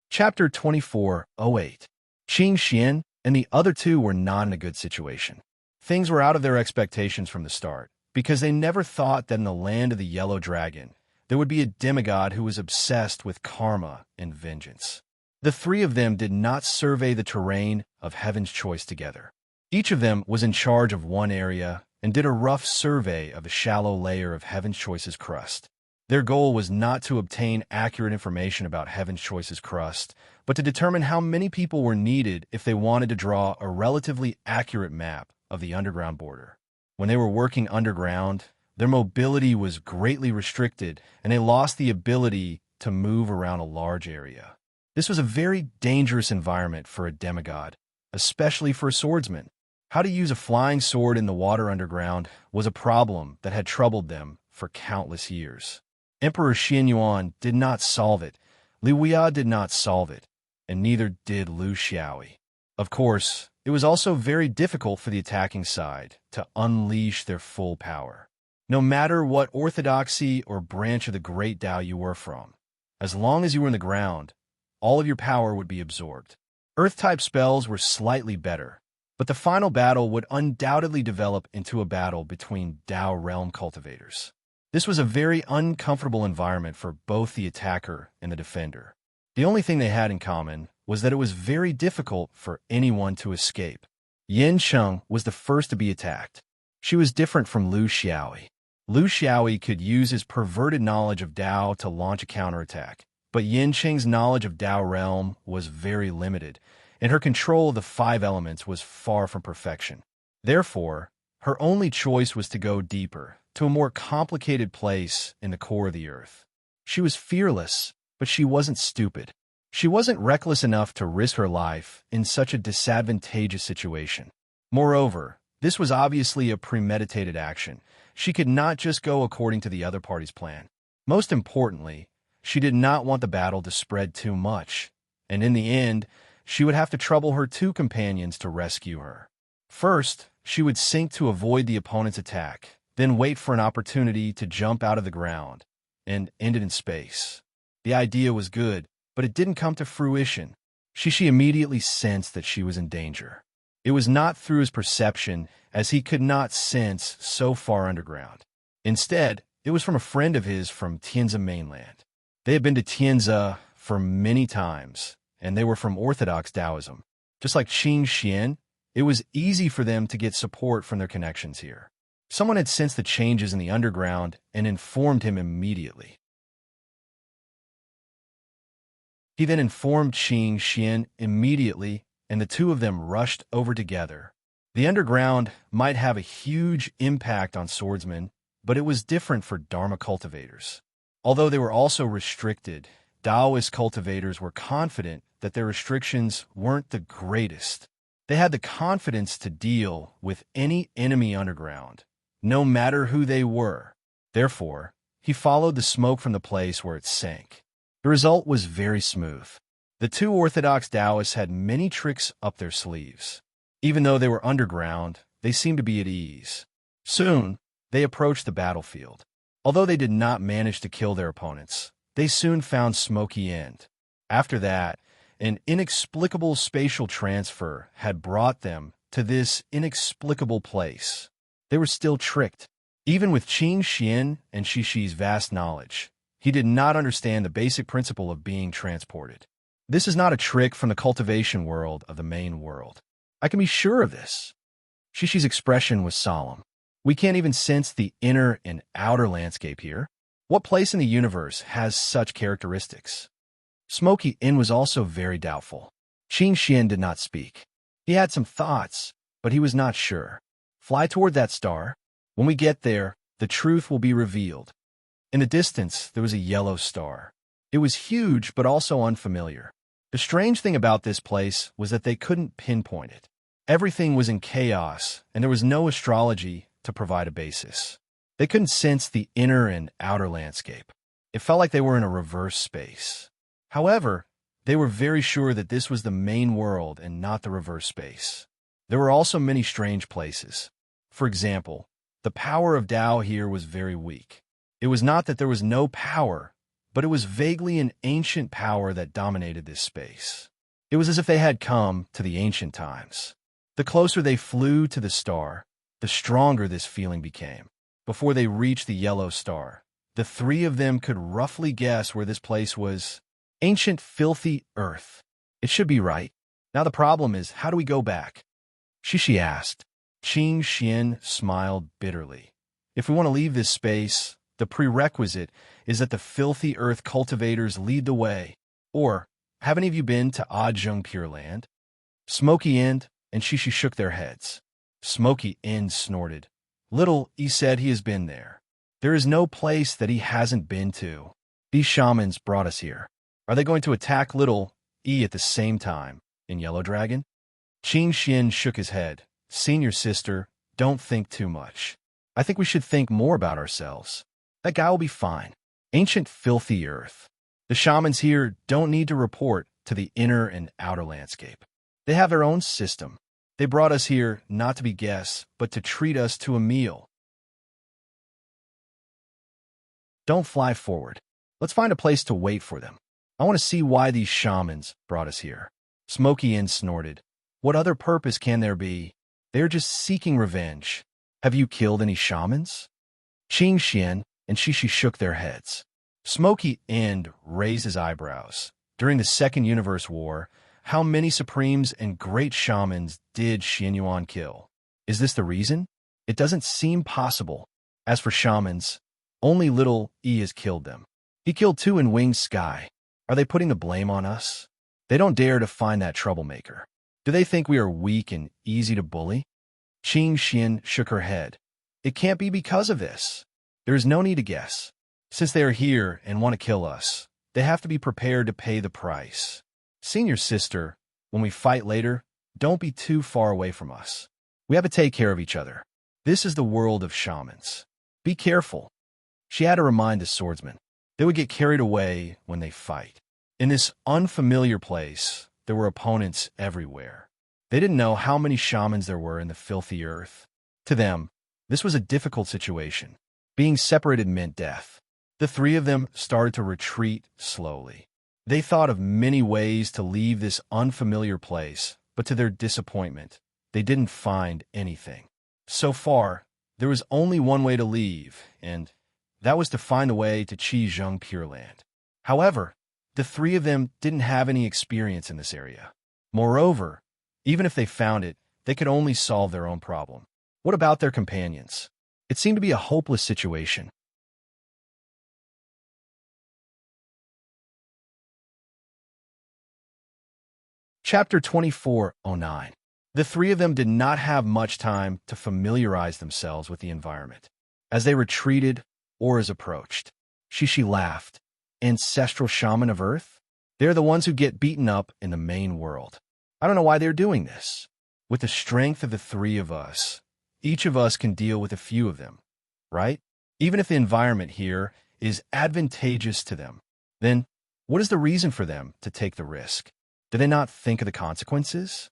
Chapter 24:08. Qing Xian and the other two were not in a good situation. Things were out of their expectations from the start, because they never thought that in the land of the Yellow Dragon, there would be a demigod who was obsessed with karma and vengeance. The three of them did not survey the terrain of Heaven's Choice together. Each of them was in charge of one area and did a rough survey of a shallow layer of Heaven's Choice's crust. Their goal was not to obtain accurate information about Heaven's Choice's crust, but to determine how many people were needed if they wanted to draw a relatively accurate map of the underground border. When they were working underground, their mobility was greatly restricted, and they lost the ability to move around a large area. This was a very dangerous environment for a demigod, especially for a swordsman. How to use a flying sword in the water underground was a problem that had troubled them for countless years. Emperor Xianyuan did not solve it, Li Huia did not solve it, and neither did Lu Xiaoyi. Of course, it was also very difficult for the attacking side to unleash their full power. No matter what orthodoxy or branch of the great Tao you were from, as long as you were in the ground, all of your power would be absorbed. Earth-type spells were slightly better, but the final battle would undoubtedly develop into a battle between Tao realm cultivators. This was a very uncomfortable environment for both the attacker and the defender. The only thing they had in common was that it was very difficult for anyone to escape. Yin Sheng was the first to be attacked. She was different from Lu Xiaoyi. Lu Xiaoyi could use his perverted knowledge of Dao to launch a counterattack, but Yin Qing's knowledge of Dao realm was very limited, and her control of the five elements was far from perfection. Therefore, her only choice was to go deeper, to a more complicated place in the core of the earth. She was fearless, but she wasn't stupid. She wasn't reckless enough to risk her life in such a disadvantageous situation. Moreover, this was obviously a premeditated action. She could not just go according to the other party's plan. Most importantly, she did not want the battle to spread too much, and in the end, she would have to trouble her two companions to rescue her. First, she would sink to avoid the opponent's attack, then wait for an opportunity to jump out of the ground, and end it in space. The idea was good, but it didn't come to fruition. Shishi immediately sensed that she was in danger. It was not through his perception, as he could not sense so far underground. Instead, it was from a friend of his from Tianzi mainland. They had been to Tianzi for many times, and they were from Orthodox Taoism. Just like Qing Xian, it was easy for them to get support from their connections here. Someone had sensed the changes in the underground and informed him immediately. He then informed Qing Xian immediately, and the two of them rushed over together. The underground might have a huge impact on swordsmen, but it was different for Dharma cultivators. Although they were also restricted, Taoist cultivators were confident that their restrictions weren't the greatest. They had the confidence to deal with any enemy underground, no matter who they were. Therefore, he followed the smoke from the place where it sank. The result was very smooth. The two Orthodox Taoists had many tricks up their sleeves. Even though they were underground, they seemed to be at ease. Soon, they approached the battlefield. Although they did not manage to kill their opponents, they soon found Smoky End. After that, an inexplicable spatial transfer had brought them to this inexplicable place. They were still tricked. Even with Qing Xian and Shishi's vast knowledge, he did not understand the basic principle of being transported. This is not a trick from the cultivation world of the main world. I can be sure of this. Shishi's expression was solemn. We can't even sense the inner and outer landscape here. What place in the universe has such characteristics? Smoky Inn was also very doubtful. Qing Xian did not speak. He had some thoughts, but he was not sure. Fly toward that star. When we get there, the truth will be revealed. In the distance, there was a yellow star. It was huge, but also unfamiliar. The strange thing about this place was that they couldn't pinpoint it. Everything was in chaos, and there was no astrology to provide a basis. They couldn't sense the inner and outer landscape. It felt like they were in a reverse space. However, they were very sure that this was the main world and not the reverse space. There were also many strange places. For example, the power of Tao here was very weak. It was not that there was no power, but it was vaguely an ancient power that dominated this space. It was as if they had come to the ancient times. The closer they flew to the star, the stronger this feeling became. Before they reached the yellow star, the three of them could roughly guess where this place was. Ancient, filthy earth. It should be right. Now the problem is, how do we go back? Shishi asked. Qing Xian smiled bitterly. If we want to leave this space, the prerequisite is that the filthy earth cultivators lead the way. Or, have any of you been to Ajung Pure Land? Smoky End and Shishi shook their heads. Smoky End snorted. Little E said he has been there. There is no place that he hasn't been to. These shamans brought us here. Are they going to attack Little E at the same time in Yellow Dragon? Qing Xian shook his head. Senior sister, don't think too much. I think we should think more about ourselves. That guy will be fine. Ancient filthy earth. The shamans here don't need to report to the inner and outer landscape. They have their own system. They brought us here not to be guests, but to treat us to a meal. Don't fly forward. Let's find a place to wait for them. I want to see why these shamans brought us here. Smoky Inn snorted. What other purpose can there be? They're just seeking revenge. Have you killed any shamans? Qing Xian and Shishi shook their heads. Smoky End raised his eyebrows. During the Second Universe War, how many supremes and great shamans did Xianyuan kill? Is this the reason? It doesn't seem possible. As for shamans, only little E has killed them. He killed 2 in Winged Sky. Are they putting the blame on us? They don't dare to find that troublemaker. Do they think we are weak and easy to bully? Qing Xian shook her head. It can't be because of this. There is no need to guess. Since they are here and want to kill us, they have to be prepared to pay the price. Senior sister, when we fight later, don't be too far away from us. We have to take care of each other. This is the world of shamans. Be careful. She had to remind the swordsman. They would get carried away when they fight. In this unfamiliar place, there were opponents everywhere. They didn't know how many shamans there were in the filthy earth. To them, this was a difficult situation. Being separated meant death. The 3 of them started to retreat slowly. They thought of many ways to leave this unfamiliar place, but to their disappointment, they didn't find anything. So far, there was only one way to leave, and that was to find a way to Qizheng Pure Land. However, the 3 of them didn't have any experience in this area. Moreover, even if they found it, they could only solve their own problem. What about their companions? It seemed to be a hopeless situation. Chapter 2409. The 3 of them did not have much time to familiarize themselves with the environment. As they retreated, Auras approached. Shishi laughed. Ancestral shaman of Earth? They're the ones who get beaten up in the main world. I don't know why they're doing this. With the strength of the 3 of us, each of us can deal with a few of them, right? Even if the environment here is advantageous to them, then what is the reason for them to take the risk? Do they not think of the consequences?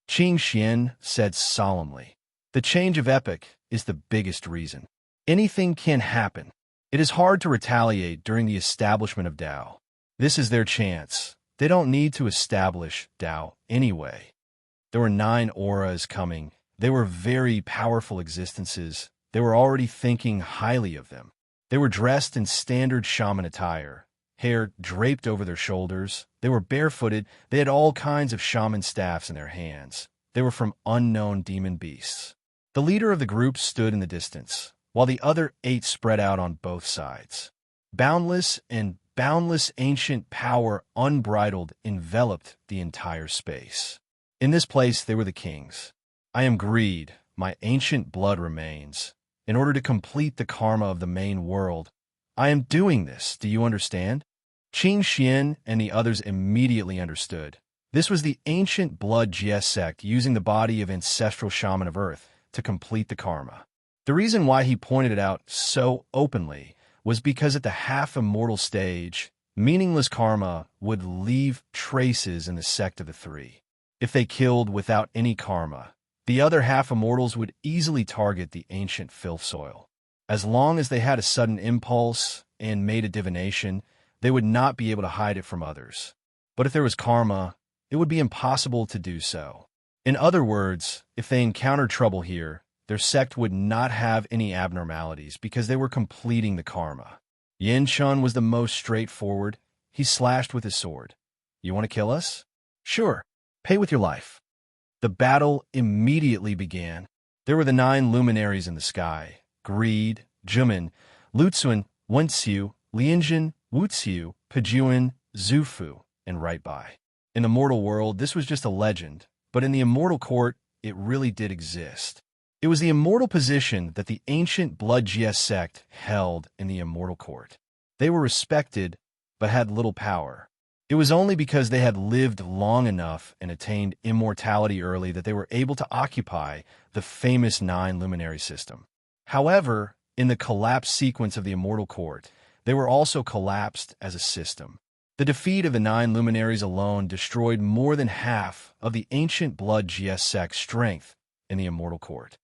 Qing Xian said solemnly. The change of epoch is the biggest reason. Anything can happen. It is hard to retaliate during the establishment of Tao. This is their chance. They don't need to establish Tao anyway. There were 9 auras coming. They were very powerful existences. They were already thinking highly of them. They were dressed in standard shaman attire, hair draped over their shoulders. They were barefooted. They had all kinds of shaman staffs in their hands. They were from unknown demon beasts. The leader of the group stood in the distance, while the other 8 spread out on both sides. Boundless ancient power, unbridled, enveloped the entire space. In this place, they were the kings. I am greed. My ancient blood remains. In order to complete the karma of the main world, I am doing this. Do you understand? Qing Xian and the others immediately understood. This was the ancient blood Jie sect using the body of ancestral shaman of Earth to complete the karma. The reason why he pointed it out so openly was because at the half-immortal stage, meaningless karma would leave traces in the sect of the 3. If they killed without any karma, the other half-immortals would easily target the ancient filth soil. As long as they had a sudden impulse and made a divination, they would not be able to hide it from others. But if there was karma, it would be impossible to do so. In other words, if they encountered trouble here, their sect would not have any abnormalities because they were completing the karma. Yin Chun was the most straightforward. He slashed with his sword. You want to kill us? Sure. Pay with your life. The battle immediately began. There were the 9 luminaries in the sky. Greed, Jumin, Lutsuan, Wenxiu, Lianjin, Wuxiu, Pejuan, Zufu, and right by. In the mortal world, this was just a legend, but in the immortal court, it really did exist. It was the immortal position that the ancient Blood Jie sect held in the immortal court. They were respected, but had little power. It was only because they had lived long enough and attained immortality early that they were able to occupy the famous 9 luminary system. However, in the collapse sequence of the immortal court, they were also collapsed as a system. The defeat of the 9 luminaries alone destroyed more than half of the ancient Blood Jie sect's strength in the immortal court.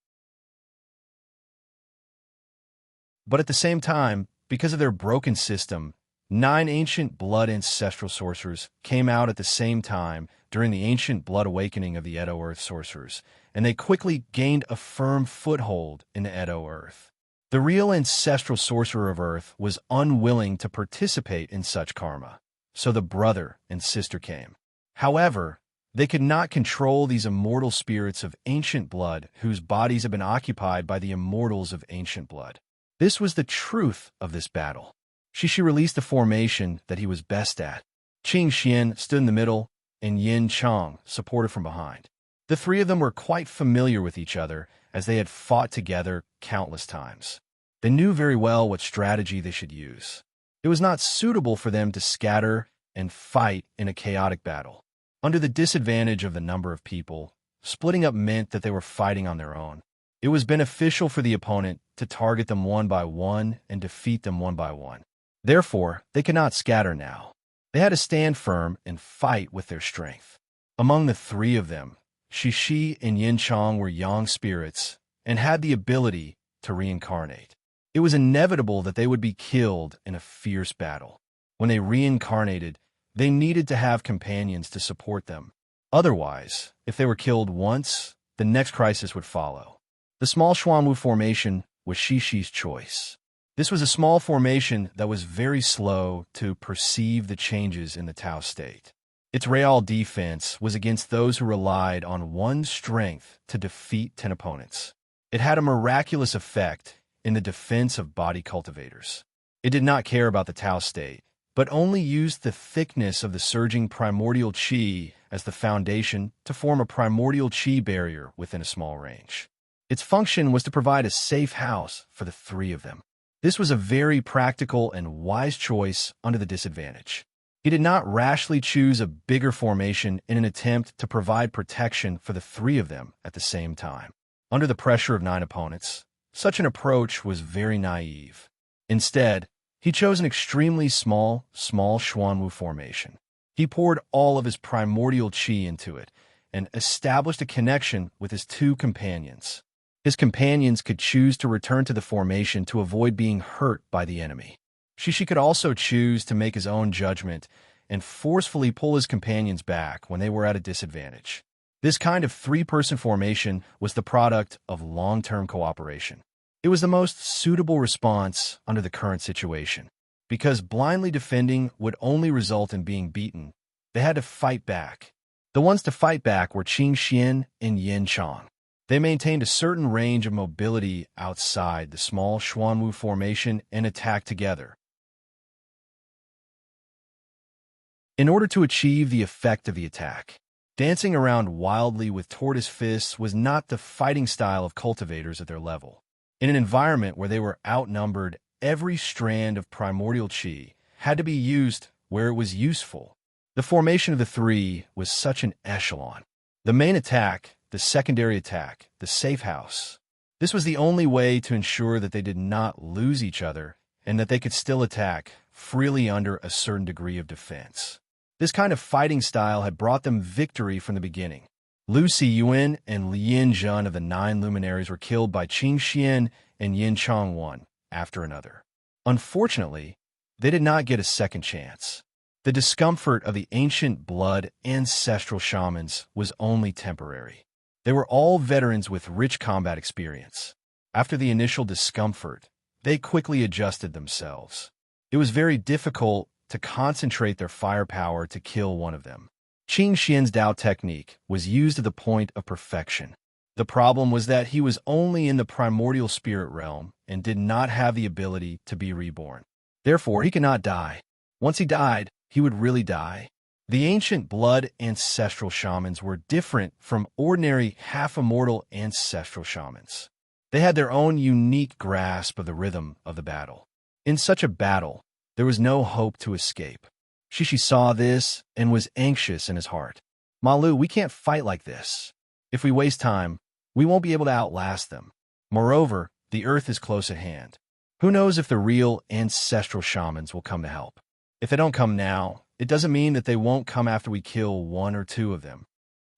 But at the same time, because of their broken system, 9 ancient blood ancestral sorcerers came out at the same time during the ancient blood awakening of the Edo Earth sorcerers, and they quickly gained a firm foothold in the Edo Earth. The real ancestral sorcerer of Earth was unwilling to participate in such karma, so the brother and sister came. However, they could not control these immortal spirits of ancient blood whose bodies have been occupied by the immortals of ancient blood. This was the truth of this battle. Shishi released the formation that he was best at. Qing Xian stood in the middle, and Yin Chang supported from behind. The three of them were quite familiar with each other, as they had fought together countless times. They knew very well what strategy they should use. It was not suitable for them to scatter and fight in a chaotic battle. Under the disadvantage of the number of people, splitting up meant that they were fighting on their own. It was beneficial for the opponent to target them one by one and defeat them one by one. Therefore, they could not scatter now. They had to stand firm and fight with their strength. Among the three of them, Shishi and Yin Chang were yang spirits and had the ability to reincarnate. It was inevitable that they would be killed in a fierce battle. When they reincarnated, they needed to have companions to support them. Otherwise, if they were killed once, the next crisis would follow. The small Xuanwu formation was Shishi's choice. This was a small formation that was very slow to perceive the changes in the Tao state. Its real defense was against those who relied on one's strength to defeat 10 opponents. It had a miraculous effect in the defense of body cultivators. It did not care about the Tao state, but only used the thickness of the surging primordial qi as the foundation to form a primordial qi barrier within a small range. Its function was to provide a safe house for the three of them. This was a very practical and wise choice under the disadvantage. He did not rashly choose a bigger formation in an attempt to provide protection for the three of them at the same time. Under the pressure of 9 opponents, such an approach was very naive. Instead, he chose an extremely small Xuanwu formation. He poured all of his primordial qi into it and established a connection with his 2 companions. His companions could choose to return to the formation to avoid being hurt by the enemy. Shishi could also choose to make his own judgment and forcefully pull his companions back when they were at a disadvantage. This kind of 3-person formation was the product of long-term cooperation. It was the most suitable response under the current situation. Because blindly defending would only result in being beaten, they had to fight back. The ones to fight back were Qing Xian and Yin Chang. They maintained a certain range of mobility outside the small Xuanwu formation and attacked together. In order to achieve the effect of the attack, dancing around wildly with tortoise fists was not the fighting style of cultivators at their level. In an environment where they were outnumbered, every strand of primordial qi had to be used where it was useful. The formation of the three was such an echelon. The main attack, the secondary attack, the safe house. This was the only way to ensure that they did not lose each other and that they could still attack freely under a certain degree of defense. This kind of fighting style had brought them victory from the beginning. Lu Siyuan and Lian Zhen of the 9 luminaries were killed by Qing Xian and Yin Chang one after another. Unfortunately, they did not get a second chance. The discomfort of the ancient blood ancestral shamans was only temporary. They were all veterans with rich combat experience. After the initial discomfort, they quickly adjusted themselves. It was very difficult to concentrate their firepower to kill one of them. Qing Xian's Dao technique was used to the point of perfection. The problem was that he was only in the primordial spirit realm and did not have the ability to be reborn. Therefore, he could not die. Once he died, he would really die. The ancient blood ancestral shamans were different from ordinary half-immortal ancestral shamans. They had their own unique grasp of the rhythm of the battle. In such a battle, there was no hope to escape. Shishi saw this and was anxious in his heart. Malu, we can't fight like this. If we waste time, we won't be able to outlast them. Moreover, the earth is close at hand. Who knows if the real ancestral shamans will come to help? If they don't come now, it doesn't mean that they won't come after we kill 1 or 2 of them.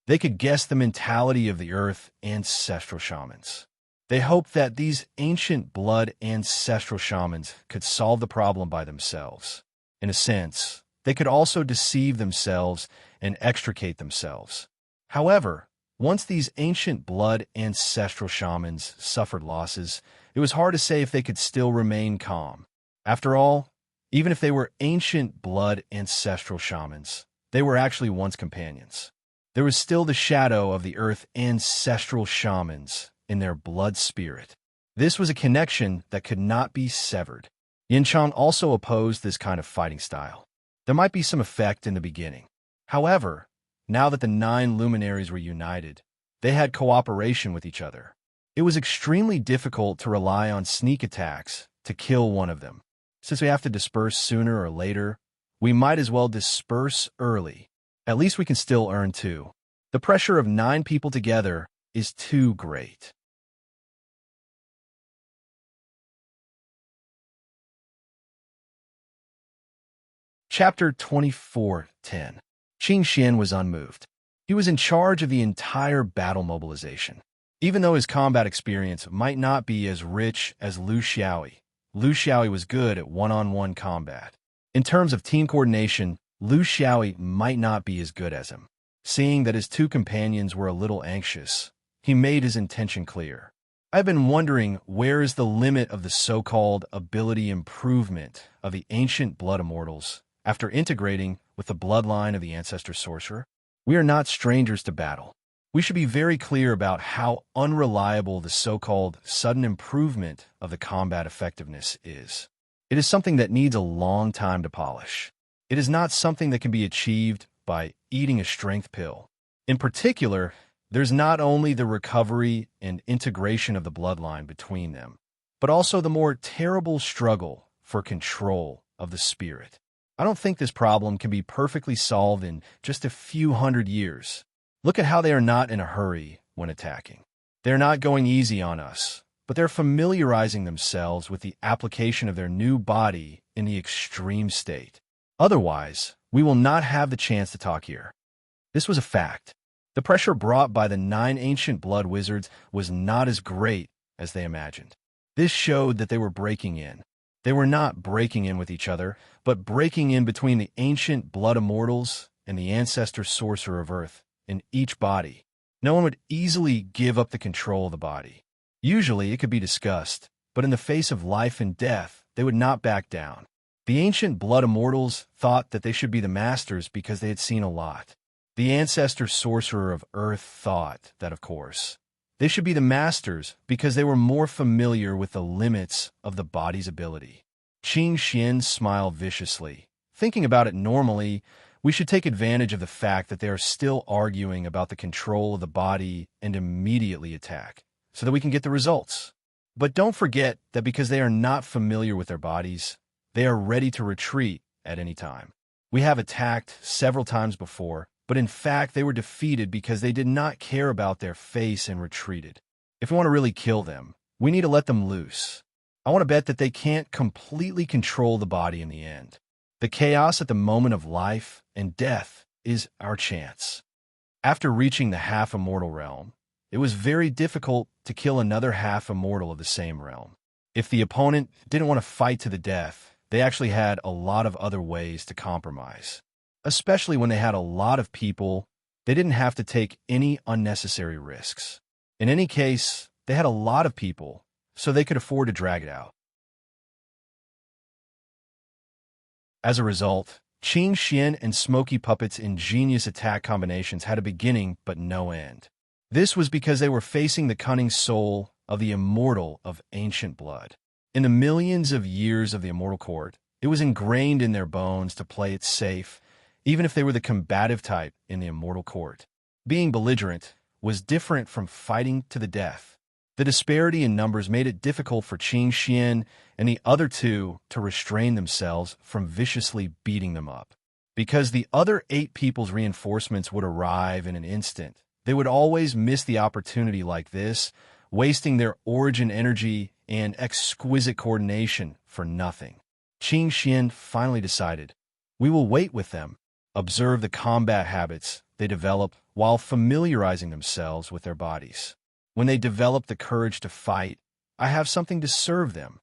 They could guess the mentality of the earth ancestral shamans. They hoped that these ancient blood ancestral shamans could solve the problem by themselves. In a sense, they could also deceive themselves and extricate themselves. However, once these ancient blood ancestral shamans suffered losses, it was hard to say if they could still remain calm. After all, even if they were ancient blood ancestral shamans, they were actually once companions. There was still the shadow of the earth ancestral shamans in their blood spirit. This was a connection that could not be severed. Yinchan also opposed this kind of fighting style. There might be some effect in the beginning. However, now that the 9 luminaries were united, they had cooperation with each other. It was extremely difficult to rely on sneak attacks to kill one of them. Since we have to disperse sooner or later, we might as well disperse early. At least we can still earn 2. The pressure of 9 people together is too great. Chapter 24:10. Qing Xian was unmoved. He was in charge of the entire battle mobilization. Even though his combat experience might not be as rich as Lu Xiaoyi was good at one-on-one combat. In terms of team coordination, Lu Xiaoyi might not be as good as him. Seeing that his 2 companions were a little anxious, he made his intention clear. I've been wondering where is the limit of the so-called ability improvement of the ancient blood immortals after integrating with the bloodline of the ancestor sorcerer. We are not strangers to battle. We should be very clear about how unreliable the so-called sudden improvement of the combat effectiveness is. It is something that needs a long time to polish. It is not something that can be achieved by eating a strength pill. In particular, there's not only the recovery and integration of the bloodline between them, but also the more terrible struggle for control of the spirit. I don't think this problem can be perfectly solved in just a few hundred years. Look at how they are not in a hurry when attacking. They're not going easy on us, but they're familiarizing themselves with the application of their new body in the extreme state. Otherwise, we will not have the chance to talk here. This was a fact. The pressure brought by the 9 ancient blood wizards was not as great as they imagined. This showed that they were breaking in. They were not breaking in with each other, but breaking in between the ancient blood immortals and the ancestor sorcerer of Earth in each body. No one would easily give up the control of the body. Usually it could be discussed, but in the face of life and death, they would not back down. The ancient blood immortals thought that they should be the masters because they had seen a lot. The ancestor sorcerer of Earth thought that, of course, they should be the masters because they were more familiar with the limits of the body's ability. Qing Xian smiled viciously. Thinking about it normally, we should take advantage of the fact that they are still arguing about the control of the body and immediately attack, so that we can get the results. But don't forget that because they are not familiar with their bodies, they are ready to retreat at any time. We have attacked several times before, but in fact they were defeated because they did not care about their face and retreated. If we want to really kill them, we need to let them loose. I want to bet that they can't completely control the body in the end. The chaos at the moment of life and death is our chance. After reaching the half-immortal realm, it was very difficult to kill another half-immortal of the same realm. If the opponent didn't want to fight to the death, they actually had a lot of other ways to compromise. Especially when they had a lot of people, they didn't have to take any unnecessary risks. In any case, they had a lot of people, so they could afford to drag it out. As a result, Qing Xian and Smoky Puppet's ingenious attack combinations had a beginning but no end. This was because they were facing the cunning soul of the immortal of ancient blood. In the millions of years of the immortal court, it was ingrained in their bones to play it safe, even if they were the combative type in the immortal court. Being belligerent was different from fighting to the death. The disparity in numbers made it difficult for Qing Xian and the other 2 to restrain themselves from viciously beating them up. Because the other 8 people's reinforcements would arrive in an instant, they would always miss the opportunity like this, wasting their origin energy and exquisite coordination for nothing. Qing Xian finally decided, we will wait with them, observe the combat habits they develop while familiarizing themselves with their bodies. When they develop the courage to fight, I have something to serve them.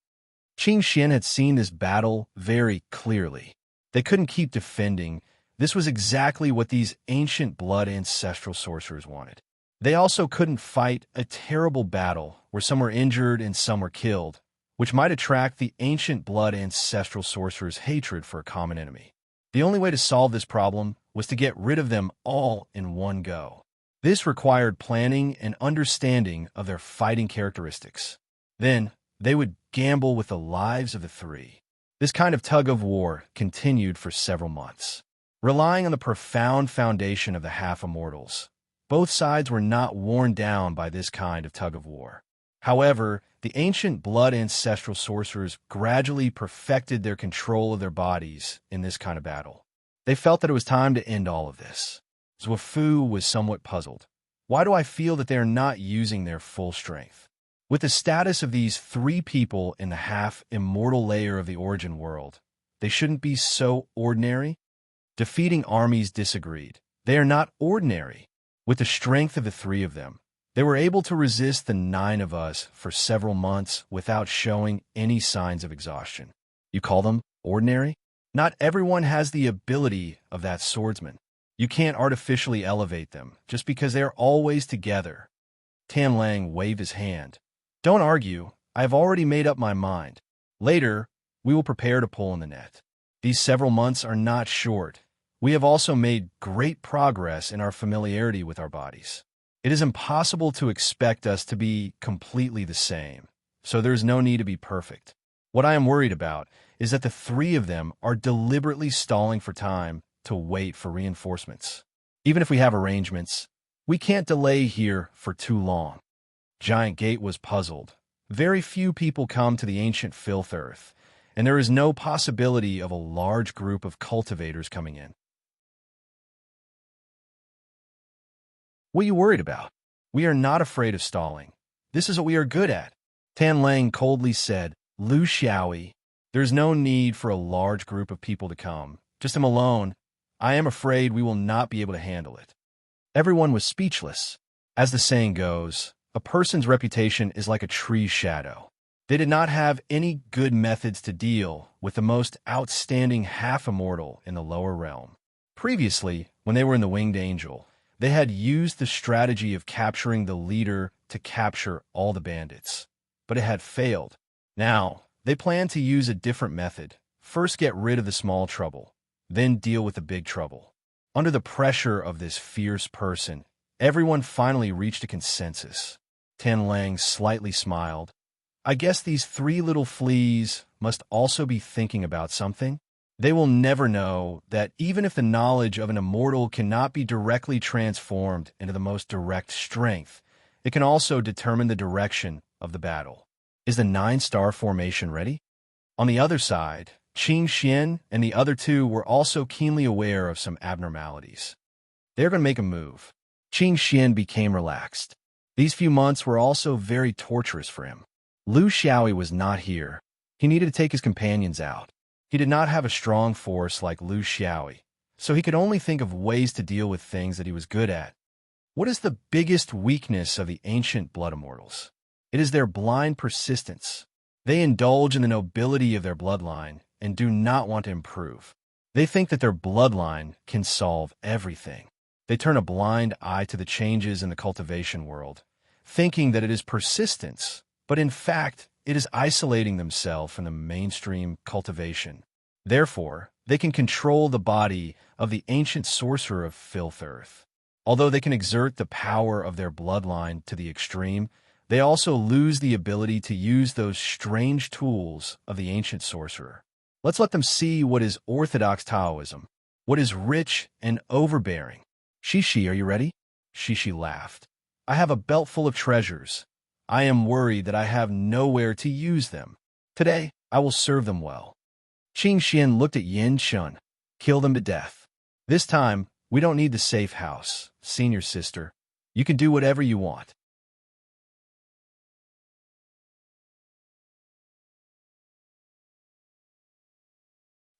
Qing Xian had seen this battle very clearly. They couldn't keep defending. This was exactly what these ancient blood ancestral sorcerers wanted. They also couldn't fight a terrible battle where some were injured and some were killed, which might attract the ancient blood ancestral sorcerers' hatred for a common enemy. The only way to solve this problem was to get rid of them all in one go. This required planning and understanding of their fighting characteristics. Then they would gamble with the lives of the three. This kind of tug-of-war continued for several months. Relying on the profound foundation of the half-immortals, both sides were not worn down by this kind of tug-of-war. However, the ancient blood ancestral sorcerers gradually perfected their control of their bodies in this kind of battle. They felt that it was time to end all of this. Zhuofu was somewhat puzzled. Why do I feel that they are not using their full strength? With the status of these three people in the half-immortal layer of the origin world, they shouldn't be so ordinary? Defeating armies disagreed. They are not ordinary. With the strength of the three of them, they were able to resist the 9 of us for several months without showing any signs of exhaustion. You call them ordinary? Not everyone has the ability of that swordsman. You can't artificially elevate them just because they are always together. Tan Lang waved his hand. Don't argue. I have already made up my mind. Later, we will prepare to pull in the net. These several months are not short. We have also made great progress in our familiarity with our bodies. It is impossible to expect us to be completely the same, so there is no need to be perfect. What I am worried about is that the three of them are deliberately stalling for time to wait for reinforcements. Even if we have arrangements, we can't delay here for too long. Giant Gate was puzzled. Very few people come to the ancient filth earth, and there is no possibility of a large group of cultivators coming in. What are you worried about? We are not afraid of stalling. This is what we are good at. Tan Lang coldly said, Lu Xiaoyi, there's no need for a large group of people to come. Just him alone. I am afraid we will not be able to handle it. Everyone was speechless. As the saying goes, a person's reputation is like a tree's shadow. They did not have any good methods to deal with the most outstanding half-immortal in the lower realm. Previously, when they were in the Winged Angel, they had used the strategy of capturing the leader to capture all the bandits, but it had failed. Now, they plan to use a different method. First get rid of the small trouble, then deal with the big trouble. Under the pressure of this fierce person, everyone finally reached a consensus. Tan Lang slightly smiled. I guess these 3 little fleas must also be thinking about something. They will never know that even if the knowledge of an immortal cannot be directly transformed into the most direct strength, it can also determine the direction of the battle. Is the 9-star formation ready? On the other side, Qing Xian and the other 2 were also keenly aware of some abnormalities. They're going to make a move. Qing Xian became relaxed. These few months were also very torturous for him. Lu Xiaoyi was not here. He needed to take his companions out. He did not have a strong force like Lu Xiaoyi, so he could only think of ways to deal with things that he was good at. What is the biggest weakness of the ancient blood immortals? It is their blind persistence. They indulge in the nobility of their bloodline and do not want to improve. They think that their bloodline can solve everything. They turn a blind eye to the changes in the cultivation world, thinking that it is persistence, but in fact, it is isolating themselves from the mainstream cultivation. Therefore, they can control the body of the ancient sorcerer of filth earth. Although they can exert the power of their bloodline to the extreme, they also lose the ability to use those strange tools of the ancient sorcerer. Let's let them see what is orthodox Taoism, what is rich and overbearing. Shishi, are you ready? Shishi laughed. I have a belt full of treasures. I am worried that I have nowhere to use them. Today, I will serve them well. Qing Xian looked at Yin Shun. Kill them to death. This time, we don't need the safe house, senior sister. You can do whatever you want.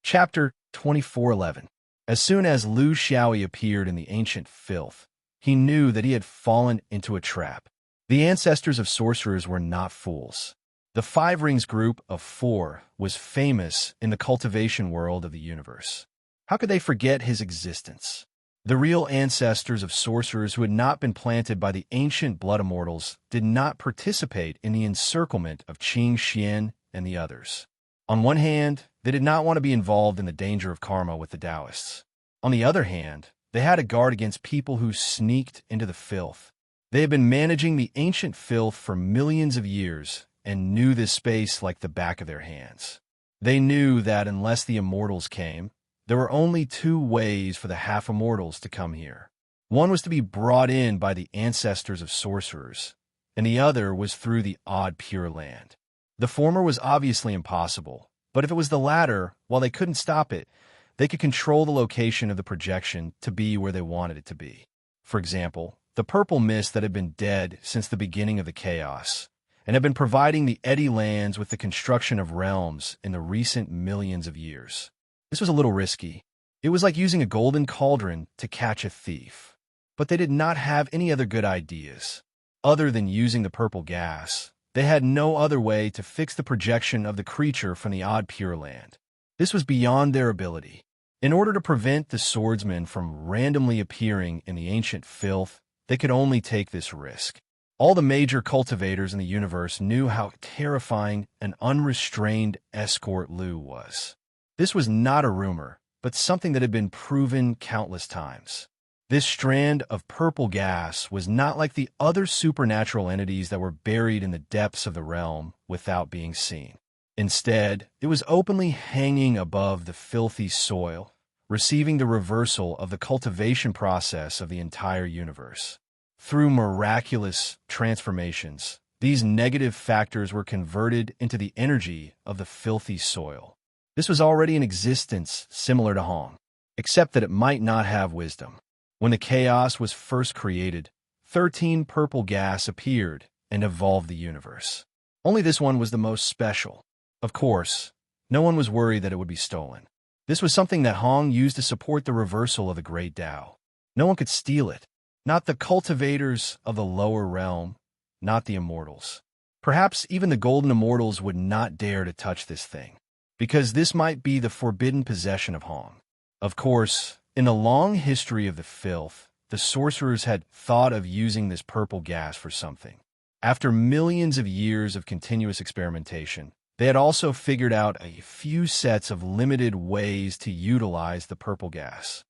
Chapter 2411. As soon as Lu Xiaoyi appeared in the ancient filth, he knew that he had fallen into a trap. The ancestors of sorcerers were not fools. The 5 Rings group of 4 was famous in the cultivation world of the universe. How could they forget his existence? The real ancestors of sorcerers who had not been planted by the ancient blood immortals did not participate in the encirclement of Qing Xian and the others. On one hand, they did not want to be involved in the danger of karma with the Taoists. On the other hand, they had to guard against people who sneaked into the filth. They had been managing the ancient filth for millions of years, and knew this space like the back of their hands. They knew that unless the immortals came, there were only two ways for the half-immortals to come here. One was to be brought in by the ancestors of sorcerers, and the other was through the odd Pure Land. The former was obviously impossible, but if it was the latter, while they couldn't stop it, they could control the location of the projection to be where they wanted it to be. For example, the purple mist that had been dead since the beginning of the chaos, and had been providing the eddy lands with the construction of realms in the recent millions of years. This was a little risky. It was like using a golden cauldron to catch a thief. But they did not have any other good ideas. Other than using the purple gas, they had no other way to fix the projection of the creature from the odd Pure Land. This was beyond their ability. In order to prevent the swordsmen from randomly appearing in the ancient filth, they could only take this risk. All the major cultivators in the universe knew how terrifying an unrestrained escort Lou was. This was not a rumor, but something that had been proven countless times. This strand of purple gas was not like the other supernatural entities that were buried in the depths of the realm without being seen. Instead, it was openly hanging above the filthy soil, receiving the reversal of the cultivation process of the entire universe. Through miraculous transformations, these negative factors were converted into the energy of the filthy soil. This was already in existence similar to Hong, except that it might not have wisdom. When the chaos was first created, 13 purple gas appeared and evolved the universe. Only this one was the most special. Of course, no one was worried that it would be stolen. This was something that Hong used to support the reversal of the Great Tao. No one could steal it. Not the cultivators of the lower realm, not the immortals. Perhaps even the golden immortals would not dare to touch this thing, because this might be the forbidden possession of Hong. Of course, in the long history of the filth, the sorcerers had thought of using this purple gas for something. After millions of years of continuous experimentation, they had also figured out a few sets of limited ways to utilize the purple gas.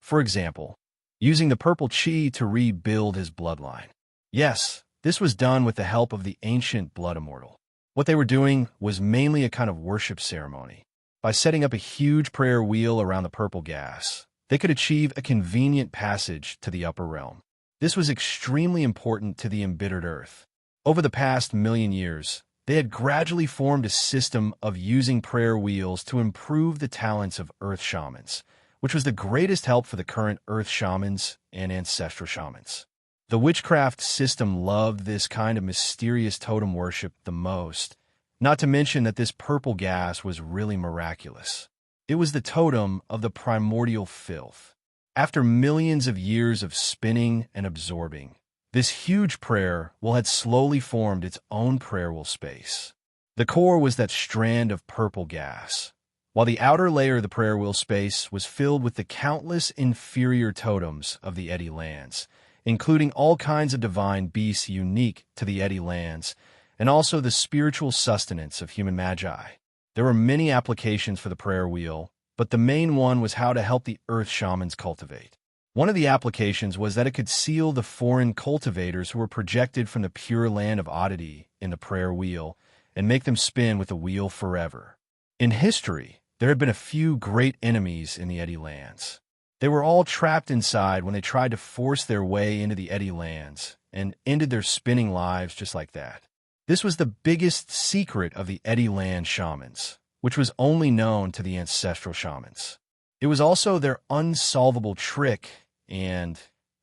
For example, using the purple chi to rebuild his bloodline. Yes, this was done with the help of the ancient blood immortal. What they were doing was mainly a kind of worship ceremony. By setting up a huge prayer wheel around the purple gas, they could achieve a convenient passage to the upper realm. This was extremely important to the embittered earth. Over the past million years, they had gradually formed a system of using prayer wheels to improve the talents of earth shamans, which was the greatest help for the current earth shamans and ancestral shamans. The witchcraft system loved this kind of mysterious totem worship the most, not to mention that this purple gas was really miraculous. It was the totem of the primordial filth. After millions of years of spinning and absorbing, this huge prayer wheel had slowly formed its own prayer wheel space. The core was that strand of purple gas, while the outer layer of the prayer wheel space was filled with the countless inferior totems of the eddy lands, including all kinds of divine beasts unique to the eddy lands, and also the spiritual sustenance of human magi. There were many applications for the prayer wheel, but the main one was how to help the earth shamans cultivate. One of the applications was that it could seal the foreign cultivators who were projected from the pure land of oddity in the prayer wheel and make them spin with the wheel forever. In history, there had been a few great enemies in the eddy lands. They were all trapped inside when they tried to force their way into the eddy lands and ended their spinning lives just like that. This was the biggest secret of the eddy land shamans, which was only known to the ancestral shamans. It was also their unsolvable trick, and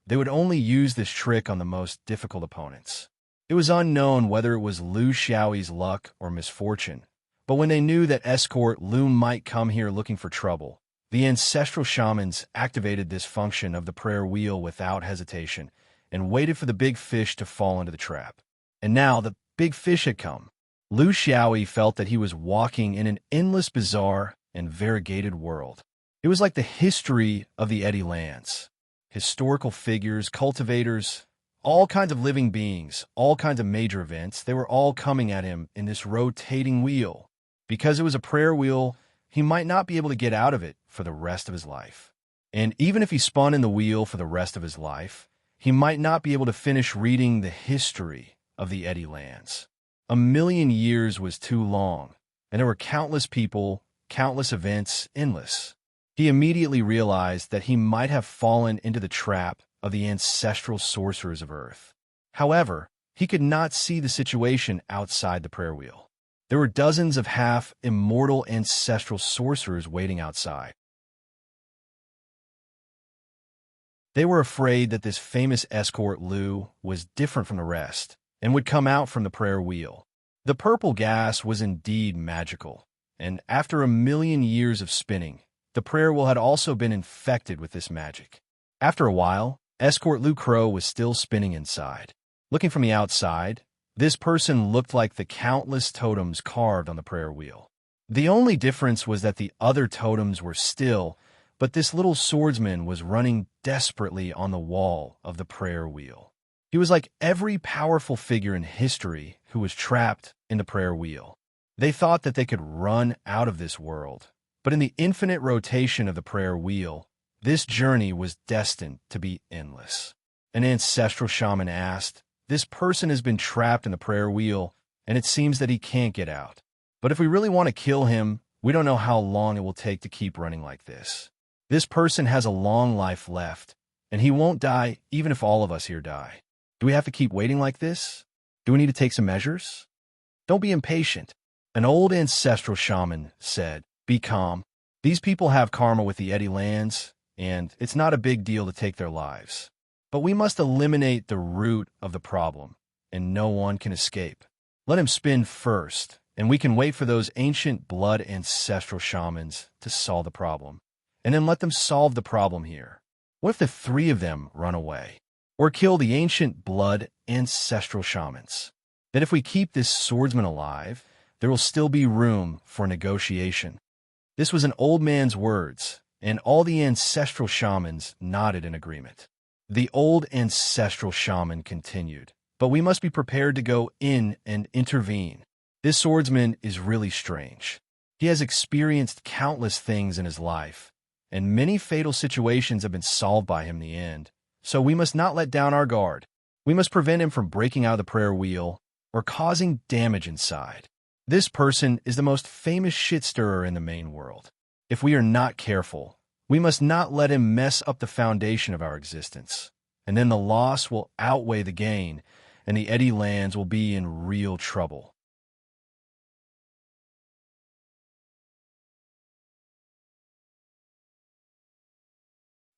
they would only use this trick on the most difficult opponents. It was unknown whether it was Lu Xiaoyi's luck or misfortune, but when they knew that escort Lu might come here looking for trouble, the ancestral shamans activated this function of the prayer wheel without hesitation and waited for the big fish to fall into the trap. And now the big fish had come. Lu Xiaoyi felt that he was walking in an endless, bizarre, and variegated world. It was like the history of the eddy lands. Historical figures, cultivators, all kinds of living beings, all kinds of major events, they were all coming at him in this rotating wheel. Because it was a prayer wheel, he might not be able to get out of it for the rest of his life. And even if he spun in the wheel for the rest of his life, he might not be able to finish reading the history of the Eddy lands. 1,000,000 years was too long, and there were countless people, countless events, endless. He immediately realized that he might have fallen into the trap of the ancestral sorcerers of Earth. However, he could not see the situation outside the prayer wheel. There were dozens of half-immortal ancestral sorcerers waiting outside. They were afraid that this famous escort Lou was different from the rest and would come out from the prayer wheel. The purple gas was indeed magical, and after 1,000,000 years of spinning, the prayer wheel had also been infected with this magic. After a while, escort Lou Crow was still spinning inside. Looking from the outside, this person looked like the countless totems carved on the prayer wheel. The only difference was that the other totems were still, but this little swordsman was running desperately on the wall of the prayer wheel. He was like every powerful figure in history who was trapped in the prayer wheel. They thought that they could run out of this world, but in the infinite rotation of the prayer wheel, this journey was destined to be endless. An ancestral shaman asked, "This person has been trapped in the prayer wheel, and it seems that he can't get out. But if we really want to kill him, we don't know how long it will take to keep running like this. This person has a long life left, and he won't die even if all of us here die. Do we have to keep waiting like this? Do we need to take some measures? Don't be impatient." An old ancestral shaman said, "Be calm. These people have karma with the Eddy lands, and it's not a big deal to take their lives. But we must eliminate the root of the problem, and no one can escape. Let him spin first, and we can wait for those ancient blood ancestral shamans to solve the problem. And then let them solve the problem here. What if the three of them run away? Or kill the ancient blood ancestral shamans? Then if we keep this swordsman alive, there will still be room for negotiation." This was an old man's words, and all the ancestral shamans nodded in agreement. The old ancestral shaman continued, "But we must be prepared to go in and intervene. This swordsman is really strange. He has experienced countless things in his life, and many fatal situations have been solved by him in the end. So we must not let down our guard. We must prevent him from breaking out of the prayer wheel or causing damage inside. This person is the most famous shit-stirrer in the main world. If we are not careful, we must not let him mess up the foundation of our existence. And then the loss will outweigh the gain, and the Eddy lands will be in real trouble."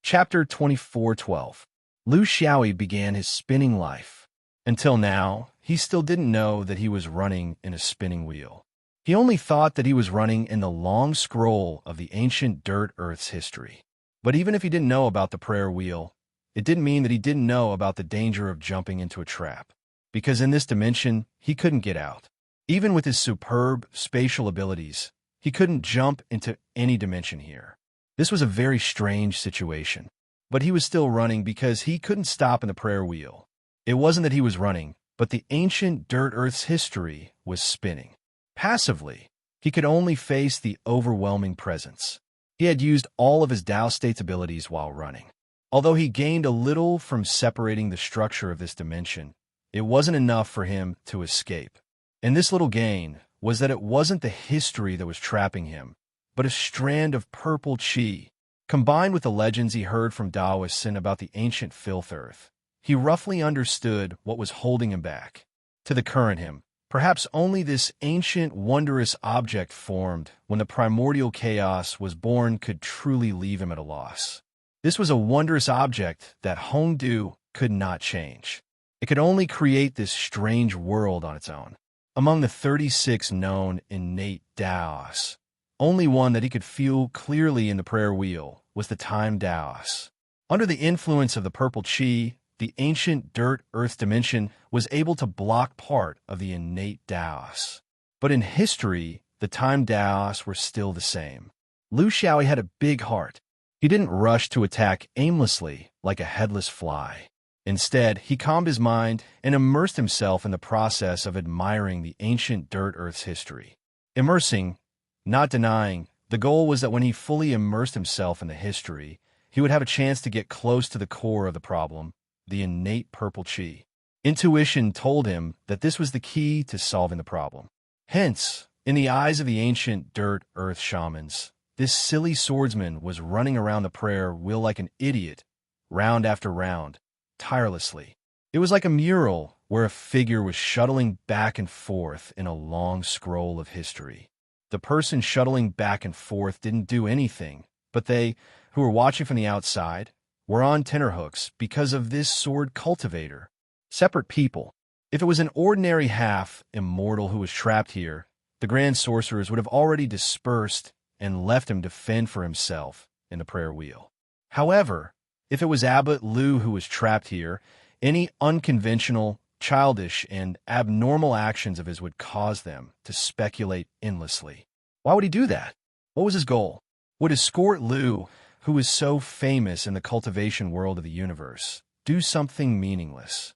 Chapter 24:12. Lu Xiaoyi began his spinning life. Until now, he still didn't know that he was running in a spinning wheel. He only thought that he was running in the long scroll of the ancient dirt Earth's history. But even if he didn't know about the prayer wheel, it didn't mean that he didn't know about the danger of jumping into a trap. Because in this dimension, he couldn't get out. Even with his superb spatial abilities, he couldn't jump into any dimension here. This was a very strange situation. But he was still running because he couldn't stop in the prayer wheel. It wasn't that he was running, but the ancient dirt Earth's history was spinning. Passively, he could only face the overwhelming presence. He had used all of his Tao State's abilities while running. Although he gained a little from separating the structure of this dimension, it wasn't enough for him to escape. And this little gain was that it wasn't the history that was trapping him, but a strand of purple chi. Combined with the legends he heard from Taoists about the ancient filth earth, he roughly understood what was holding him back. To the current him, perhaps only this ancient, wondrous object formed when the primordial chaos was born could truly leave him at a loss. This was a wondrous object that Hongdu could not change. It could only create this strange world on its own. Among the 36 known innate Taos, only one that he could feel clearly in the prayer wheel was the time Taos. Under the influence of the purple chi, the ancient dirt earth dimension was able to block part of the innate Taos. But in history, the time Taos were still the same. Lu Xiaoyi had a big heart. He didn't rush to attack aimlessly like a headless fly. Instead, he calmed his mind and immersed himself in the process of admiring the ancient dirt earth's history. Immersing, not denying, the goal was that when he fully immersed himself in the history, he would have a chance to get close to the core of the problem the innate purple chi. Intuition told him that this was the key to solving the problem. Hence, in the eyes of the ancient dirt earth shamans, this silly swordsman was running around the prayer wheel like an idiot, round after round, tirelessly. It was like a mural where a figure was shuttling back and forth in a long scroll of history. The person shuttling back and forth didn't do anything, but they, who were watching from the outside, were on tenterhooks because of this sword cultivator. Separate people. If it was an ordinary half-immortal who was trapped here, the grand sorcerers would have already dispersed and left him to fend for himself in the prayer wheel. However, if it was Abbot Liu who was trapped here, any unconventional, childish, and abnormal actions of his would cause them to speculate endlessly. Why would he do that? What was his goal? Would escort Liu, who was so famous in the cultivation world of the universe, do something meaningless?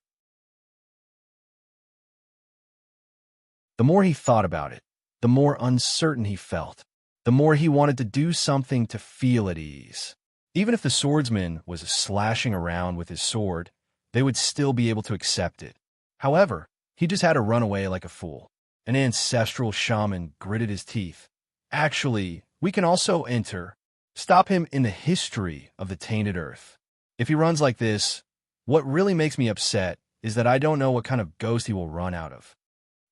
The more he thought about it, the more uncertain he felt. The more he wanted to do something to feel at ease. Even if the swordsman was slashing around with his sword, they would still be able to accept it. However, he just had to run away like a fool. An ancestral shaman gritted his teeth. Actually, we can also stop him in the history of the tainted earth. If he runs like this, what really makes me upset is that I don't know what kind of ghost he will run out of.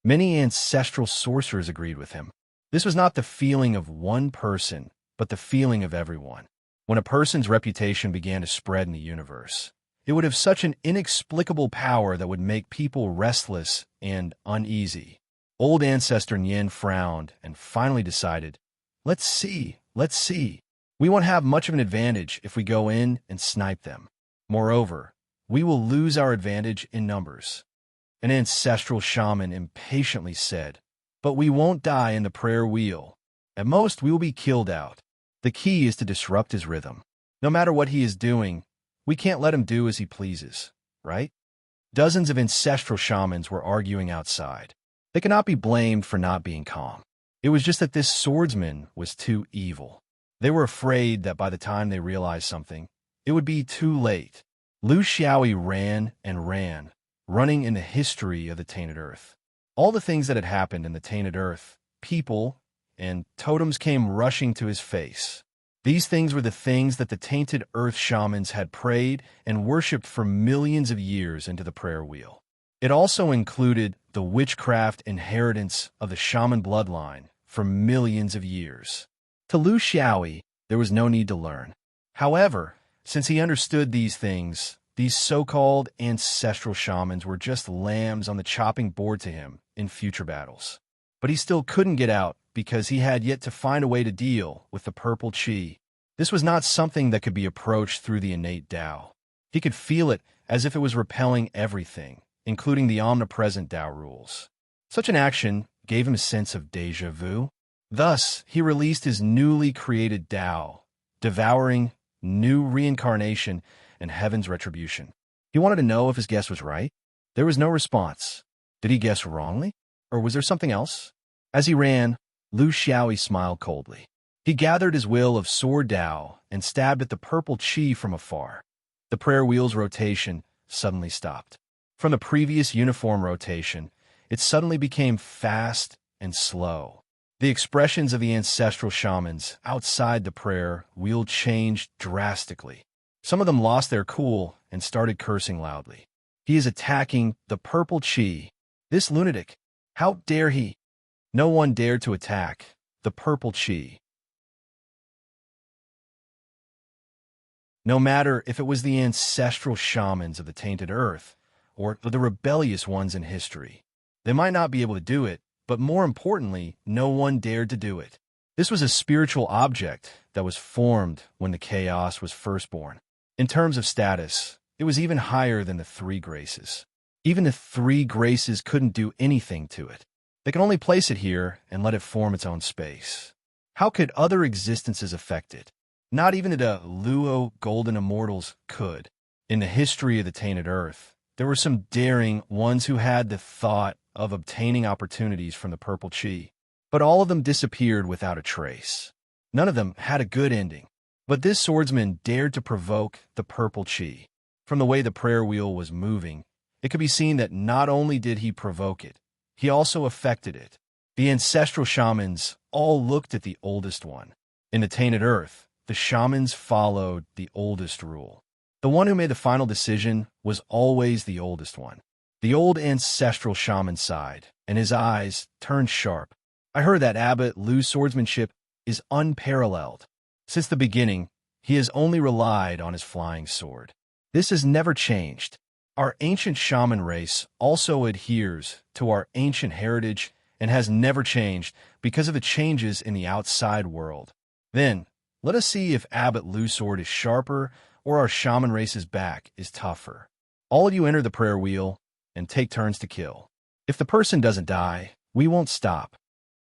Many ancestral sorcerers agreed with him. This was not the feeling of one person, but the feeling of everyone. When a person's reputation began to spread in the universe, it would have such an inexplicable power that would make people restless and uneasy. Old Ancestor Nyen frowned and finally decided, let's see. We won't have much of an advantage if we go in and snipe them. Moreover, we will lose our advantage in numbers. An ancestral shaman impatiently said, but we won't die in the prayer wheel. At most, we will be killed out. The key is to disrupt his rhythm. No matter what he is doing, we can't let him do as he pleases, right? Dozens of ancestral shamans were arguing outside. They cannot be blamed for not being calm. It was just that this swordsman was too evil. They were afraid that by the time they realized something, it would be too late. Liu Xiaoyi ran and ran, running in the history of the tainted earth. All the things that had happened in the tainted earth, people, and totems came rushing to his face. These things were the things that the tainted earth shamans had prayed and worshipped for millions of years into the prayer wheel. It also included the witchcraft inheritance of the shaman bloodline for millions of years. To Liu Xiaoyi, there was no need to learn. However, since he understood these things, these so-called ancestral shamans were just lambs on the chopping board to him in future battles. But he still couldn't get out because he had yet to find a way to deal with the purple chi. This was not something that could be approached through the innate Tao. He could feel it as if it was repelling everything, including the omnipresent Tao rules. Such an action gave him a sense of déjà vu. Thus, he released his newly created Tao, devouring new reincarnation and heaven's retribution. He wanted to know if his guess was right. There was no response. Did he guess wrongly? Or was there something else? As he ran, Liu Xiaoyi smiled coldly. He gathered his will of sword Tao and stabbed at the purple chi from afar. The prayer wheel's rotation suddenly stopped. From the previous uniform rotation, it suddenly became fast and slow. The expressions of the ancestral shamans outside the prayer wheel changed drastically. Some of them lost their cool and started cursing loudly. He is attacking the purple chi. This lunatic, how dare he? No one dared to attack the purple chi. No matter if it was the ancestral shamans of the tainted earth or the rebellious ones in history. They might not be able to do it, but more importantly, no one dared to do it. This was a spiritual object that was formed when the chaos was first born. In terms of status, it was even higher than the three graces. Even the three graces couldn't do anything to it. They could only place it here and let it form its own space. How could other existences affect it? Not even the Luo Golden Immortals could. In the history of the tainted earth, there were some daring ones who had the thought of obtaining opportunities from the purple chi, but all of them disappeared without a trace. None of them had a good ending. But this swordsman dared to provoke the purple chi. From the way the prayer wheel was moving, it could be seen that not only did he provoke it, he also affected it. The ancestral shamans all looked at the oldest one. In the tainted earth, the shamans followed the oldest rule. The one who made the final decision was always the oldest one. The old ancestral shaman sighed, and his eyes turned sharp. I heard that Abbot Lu's swordsmanship is unparalleled. Since the beginning, he has only relied on his flying sword. This has never changed. Our ancient shaman race also adheres to our ancient heritage and has never changed because of the changes in the outside world. Then, let us see if Abbot Lu's sword is sharper or our shaman race's back is tougher. All of you enter the prayer wheel and take turns to kill. If the person doesn't die, we won't stop.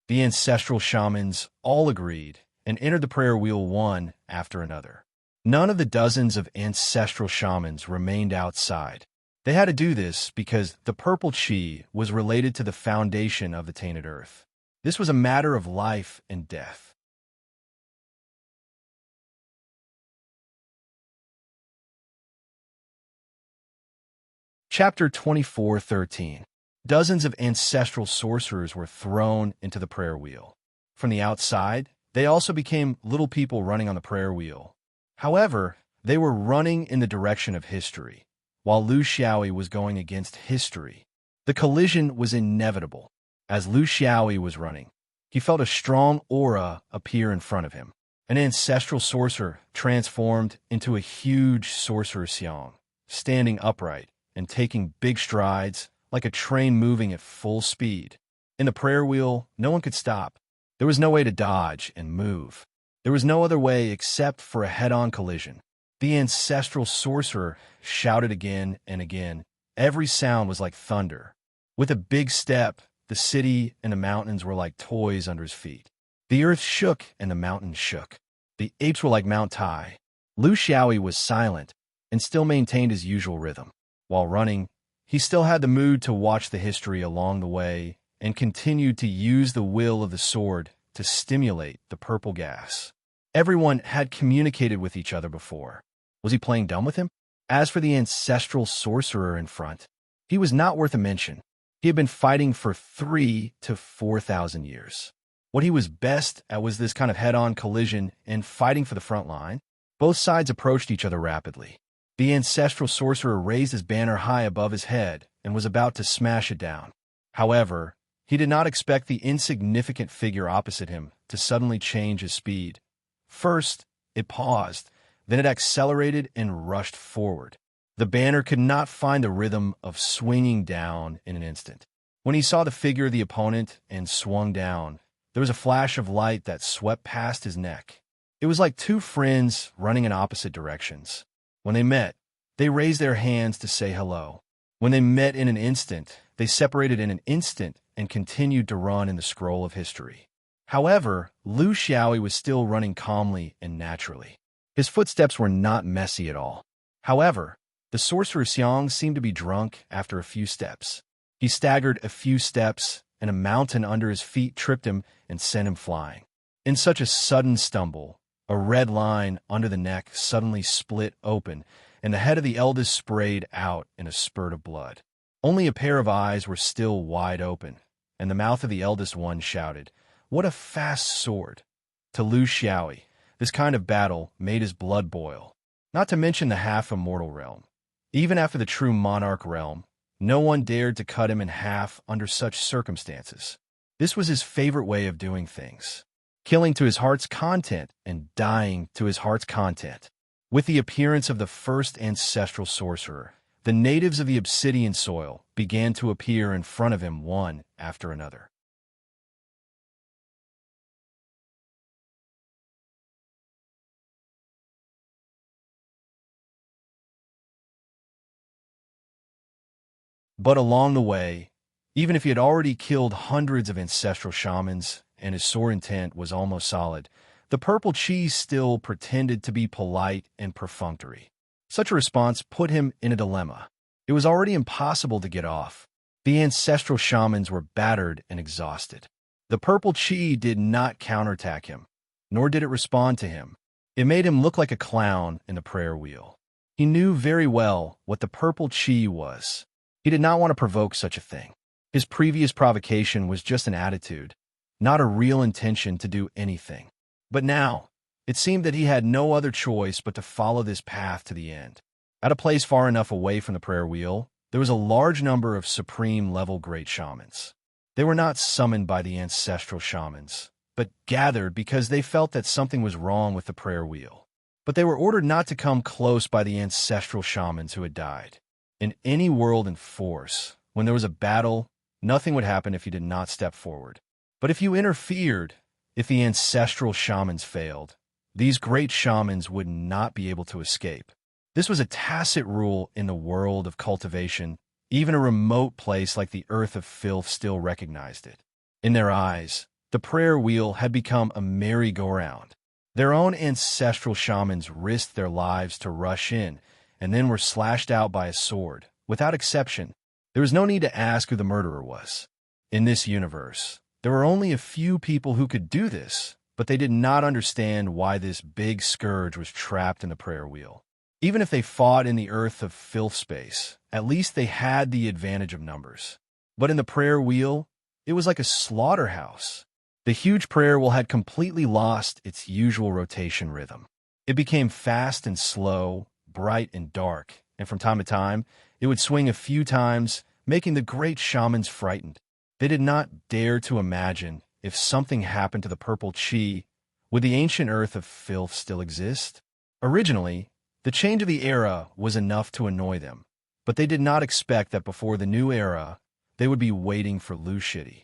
The ancestral shamans all agreed and entered the prayer wheel one after another. None of the dozens of ancestral shamans remained outside. They had to do this because the purple chi was related to the foundation of the tainted earth. This was a matter of life and death. Chapter 24:13. Dozens of ancestral sorcerers were thrown into the prayer wheel. From the outside, they also became little people running on the prayer wheel. However, they were running in the direction of history, while Lu Xiaoyi was going against history. The collision was inevitable. As Lu Xiaoyi was running, he felt a strong aura appear in front of him. An ancestral sorcerer transformed into a huge sorcerer Xiang, standing upright and taking big strides like a train moving at full speed. In the prayer wheel, no one could stop. There was no way to dodge and move. There was no other way except for a head-on collision. The ancestral sorcerer shouted again and again. Every sound was like thunder. With a big step, the city and the mountains were like toys under his feet. The earth shook and the mountains shook. The apes were like Mount Tai. Lu Xiaoyi was silent and still maintained his usual rhythm. While running, he still had the mood to watch the history along the way and continued to use the will of the sword to stimulate the purple gas. Everyone had communicated with each other before. Was he playing dumb with him? As for the ancestral sorcerer in front, he was not worth a mention. He had been fighting for 3,000 to 4,000 years. What he was best at was this kind of head-on collision and fighting for the front line. Both sides approached each other rapidly. The ancestral sorcerer raised his banner high above his head and was about to smash it down. However, he did not expect the insignificant figure opposite him to suddenly change his speed. First, it paused, then it accelerated and rushed forward. The banner could not find the rhythm of swinging down in an instant. When he saw the figure of the opponent and swung down, there was a flash of light that swept past his neck. It was like two friends running in opposite directions. When they met, they raised their hands to say hello. When they met in an instant, they separated in an instant and continued to run in the scroll of history. However, Lu Xiaoyi was still running calmly and naturally. His footsteps were not messy at all. However, the sorcerer Xiang seemed to be drunk after a few steps. He staggered a few steps, and a mountain under his feet tripped him and sent him flying. In such a sudden stumble, a red line under the neck suddenly split open, and the head of the eldest sprayed out in a spurt of blood. Only a pair of eyes were still wide open, and the mouth of the eldest one shouted, "What a fast sword!" To Lu Xiaoyi, this kind of battle made his blood boil. Not to mention the half-immortal realm. Even after the true monarch realm, no one dared to cut him in half under such circumstances. This was his favorite way of doing things. Killing to his heart's content and dying to his heart's content. With the appearance of the first ancestral sorcerer, the natives of the obsidian soil began to appear in front of him one after another. But along the way, even if he had already killed hundreds of ancestral shamans and his sword intent was almost solid, the purple cheese still pretended to be polite and perfunctory. Such a response put him in a dilemma. It was already impossible to get off. The ancestral shamans were battered and exhausted. The purple chi did not counterattack him, nor did it respond to him. It made him look like a clown in the prayer wheel. He knew very well what the purple chi was. He did not want to provoke such a thing. His previous provocation was just an attitude, not a real intention to do anything. But now, it seemed that he had no other choice but to follow this path to the end. At a place far enough away from the prayer wheel, there was a large number of supreme-level great shamans. They were not summoned by the ancestral shamans, but gathered because they felt that something was wrong with the prayer wheel. But they were ordered not to come close by the ancestral shamans who had died. In any world and force, when there was a battle, nothing would happen if you did not step forward. But if you interfered, if the ancestral shamans failed, these great shamans would not be able to escape. This was a tacit rule in the world of cultivation. Even a remote place like the Earth of Filth still recognized it. In their eyes, the prayer wheel had become a merry-go-round. Their own ancestral shamans risked their lives to rush in, and then were slashed out by a sword, without exception. There was no need to ask who the murderer was. In this universe, there were only a few people who could do this, but they did not understand why this big scourge was trapped in the prayer wheel. Even if they fought in the Earth of Filth space, at least they had the advantage of numbers. But in the prayer wheel, it was like a slaughterhouse. The huge prayer wheel had completely lost its usual rotation rhythm. It became fast and slow, bright and dark, and from time to time, it would swing a few times, making the great shamans frightened. They did not dare to imagine if something happened to the purple chi, would the ancient Earth of Filth still exist? Originally, the change of the era was enough to annoy them, but they did not expect that before the new era, they would be waiting for loose shitty.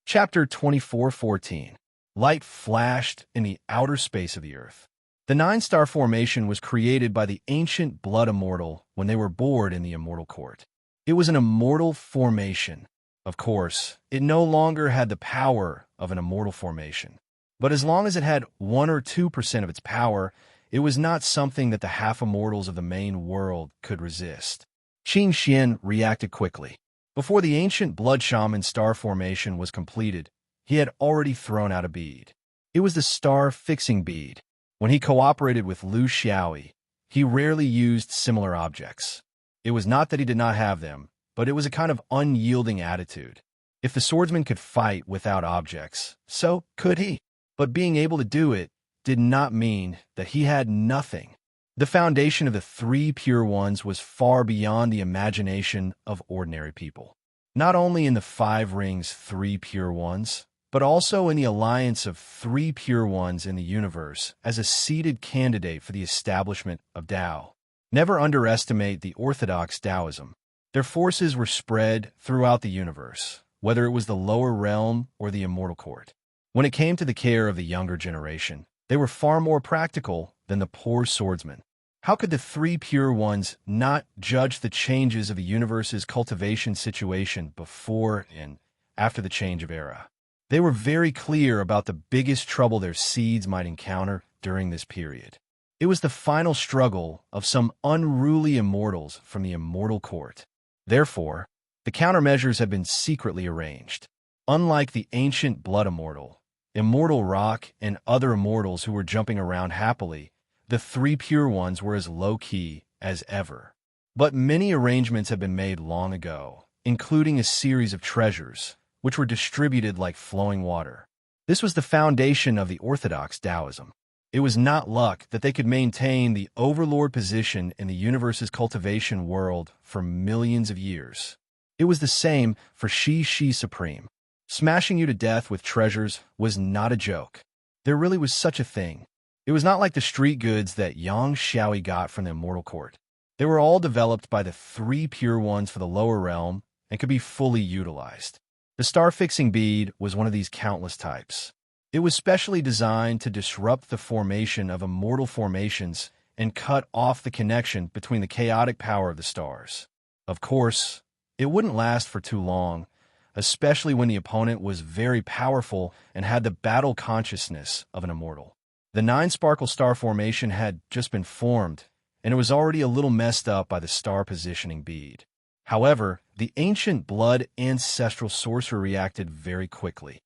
Chapter 24:14. Light flashed in the outer space of the Earth. The nine-star formation was created by the ancient blood immortal when they were bored in the immortal court. It was an immortal formation. Of course, it no longer had the power of an immortal formation. But as long as it had 1 or 2% of its power, it was not something that the half-immortals of the main world could resist. Qin Xian reacted quickly. Before the ancient blood shaman star formation was completed, he had already thrown out a bead. It was the star-fixing bead. When he cooperated with Lu Xiaoi, he rarely used similar objects. It was not that he did not have them, but it was a kind of unyielding attitude. If the swordsman could fight without objects, so could he. But being able to do it did not mean that he had nothing. The foundation of the three pure ones was far beyond the imagination of ordinary people. Not only in the 5 rings 3 pure ones, but also in the alliance of 3 pure ones in the universe as a seated candidate for the establishment of Tao. Never underestimate the orthodox Taoism. Their forces were spread throughout the universe, whether it was the lower realm or the immortal court. When it came to the care of the younger generation, they were far more practical than the poor swordsman. How could the 3 pure ones not judge the changes of the universe's cultivation situation before and after the change of era? They were very clear about the biggest trouble their seeds might encounter during this period. It was the final struggle of some unruly immortals from the immortal court. Therefore, the countermeasures had been secretly arranged. Unlike the ancient blood immortal, immortal rock, and other immortals who were jumping around happily, the 3 pure ones were as low-key as ever. But many arrangements had been made long ago, including a series of treasures, which were distributed like flowing water. This was the foundation of the orthodox Taoism. It was not luck that they could maintain the overlord position in the universe's cultivation world for millions of years. It was the same for Shi Supreme. Smashing you to death with treasures was not a joke. There really was such a thing. It was not like the street goods that Yang Xiaoi got from the immortal court. They were all developed by the 3 pure ones for the lower realm and could be fully utilized. The star-fixing bead was one of these countless types. It was specially designed to disrupt the formation of immortal formations and cut off the connection between the chaotic power of the stars. Of course, it wouldn't last for too long, especially when the opponent was very powerful and had the battle consciousness of an immortal. The 9-sparkle star formation had just been formed, and it was already a little messed up by the star positioning bead. However, the ancient blood ancestral sorcerer reacted very quickly.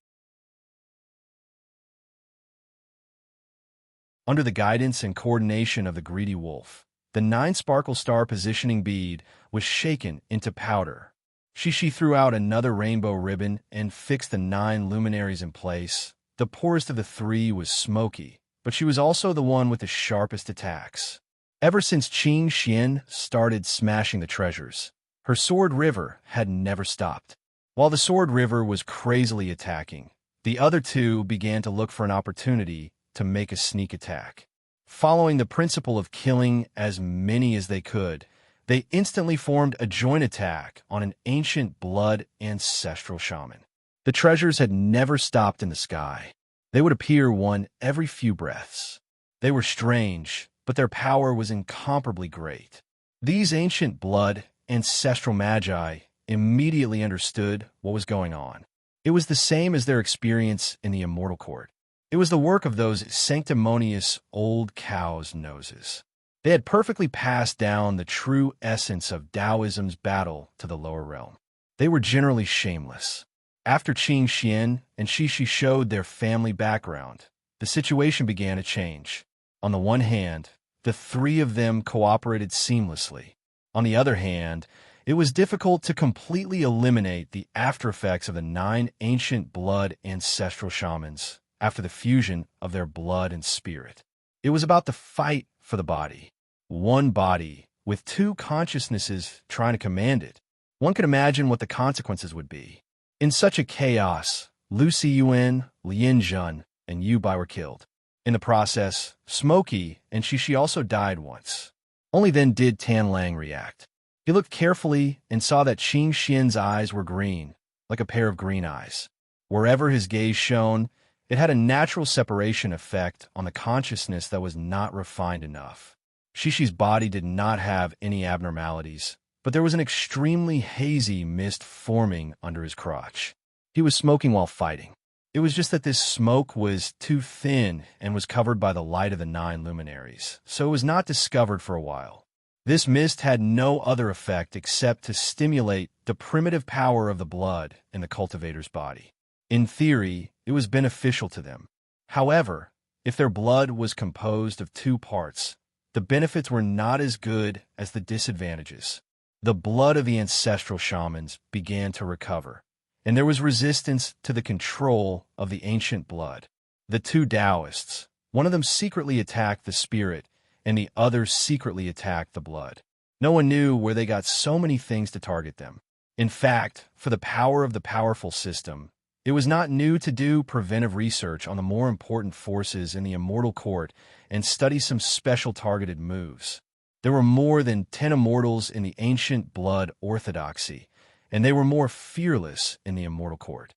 Under the guidance and coordination of the greedy wolf, the 9-sparkle star positioning bead was shaken into powder. She threw out another rainbow ribbon and fixed the 9 luminaries in place. The poorest of the 3 was Smoky, but she was also the one with the sharpest attacks. Ever since Qing Xian started smashing the treasures, her Sword River had never stopped. While the Sword River was crazily attacking, the other 2 began to look for an opportunity to make a sneak attack. Following the principle of killing as many as they could, they instantly formed a joint attack on an ancient blood ancestral shaman. The treasures had never stopped in the sky. They would appear one every few breaths. They were strange, but their power was incomparably great. These ancient blood ancestral magi immediately understood what was going on. It was the same as their experience in the Immortal Court. It was the work of those sanctimonious old cows' noses. They had perfectly passed down the true essence of Taoism's battle to the lower realm. They were generally shameless. After Qing Xian and Shishi showed their family background, the situation began to change. On the one hand, the 3 of them cooperated seamlessly. On the other hand, it was difficult to completely eliminate the aftereffects of the 9 ancient blood ancestral shamans after the fusion of their blood and spirit. It was about the fight for the body. One body, with 2 consciousnesses trying to command it. One could imagine what the consequences would be. In such a chaos, Lu Xiyuan, Lin Zhen, and Yu Bai were killed. In the process, Smoky and Shishi also died once. Only then did Tan Lang react. He looked carefully and saw that Qing Xian's eyes were green, like a pair of green eyes. Wherever his gaze shone, it had a natural separation effect on the consciousness that was not refined enough. Shishi's body did not have any abnormalities, but there was an extremely hazy mist forming under his crotch. He was smoking while fighting. It was just that this smoke was too thin and was covered by the light of the 9 luminaries, so it was not discovered for a while. This mist had no other effect except to stimulate the primitive power of the blood in the cultivator's body. In theory, it was beneficial to them. However, if their blood was composed of 2 parts, the benefits were not as good as the disadvantages. The blood of the ancestral shamans began to recover, and there was resistance to the control of the ancient blood. The 2 Taoists, one of them secretly attacked the spirit, and the other secretly attacked the blood. No one knew where they got so many things to target them. In fact, for the power of the powerful system, it was not new to do preventive research on the more important forces in the Immortal Court and study some special targeted moves. There were more than 10 immortals in the ancient blood orthodoxy, and they were more fearless in the Immortal Court.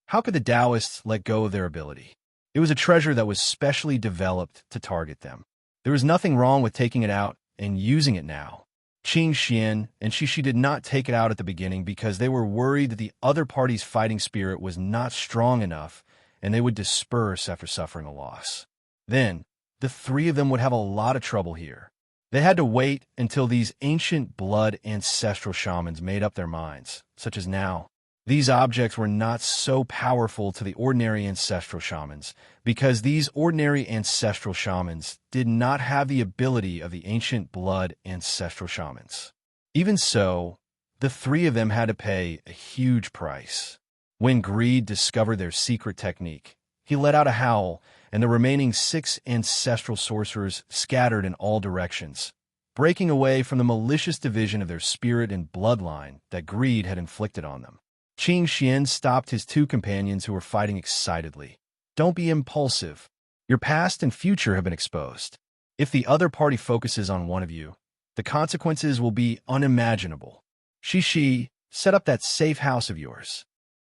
How could the Taoists let go of their ability? It was a treasure that was specially developed to target them. There was nothing wrong with taking it out and using it now. Qing Xian and Shishi did not take it out at the beginning because they were worried that the other party's fighting spirit was not strong enough and they would disperse after suffering a loss. Then, the 3 of them would have a lot of trouble here. They had to wait until these ancient blood ancestral shamans made up their minds, such as now. These objects were not so powerful to the ordinary ancestral shamans because these ordinary ancestral shamans did not have the ability of the ancient blood ancestral shamans. Even so, the 3 of them had to pay a huge price. When Greed discovered their secret technique, he let out a howl, and the remaining 6 ancestral sorcerers scattered in all directions, breaking away from the malicious division of their spirit and bloodline that Greed had inflicted on them. Qing Xian stopped his 2 companions who were fighting excitedly. Don't be impulsive. Your past and future have been exposed. If the other party focuses on one of you, the consequences will be unimaginable. Shishi, set up that safe house of yours.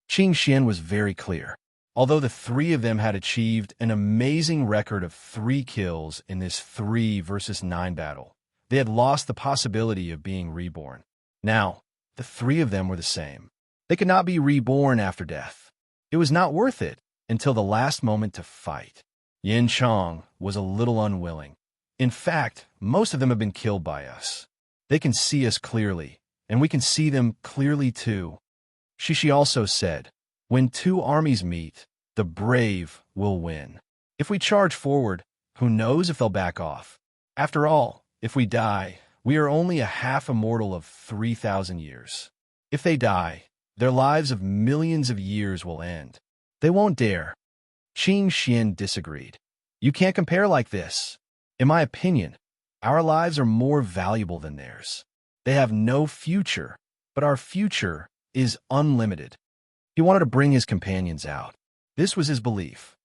Qing Xian was very clear. Although the 3 of them had achieved an amazing record of 3 kills in this 3 versus 9 battle, they had lost the possibility of being reborn. Now, the 3 of them were the same. They could not be reborn after death. It was not worth it until the last moment to fight. Yin Chong was a little unwilling. In fact, most of them have been killed by us. They can see us clearly, and we can see them clearly too. Shishi also said, when 2 armies meet, The brave will win. If we charge forward, who knows if they'll back off? After all, if we die, we are only a half immortal of 3,000 years. If they die, their lives of millions of years will end. They won't dare. Qing Xian disagreed. You can't compare like this. In my opinion, our lives are more valuable than theirs. They have no future, but our future is unlimited. He wanted to bring his companions out. This was his belief.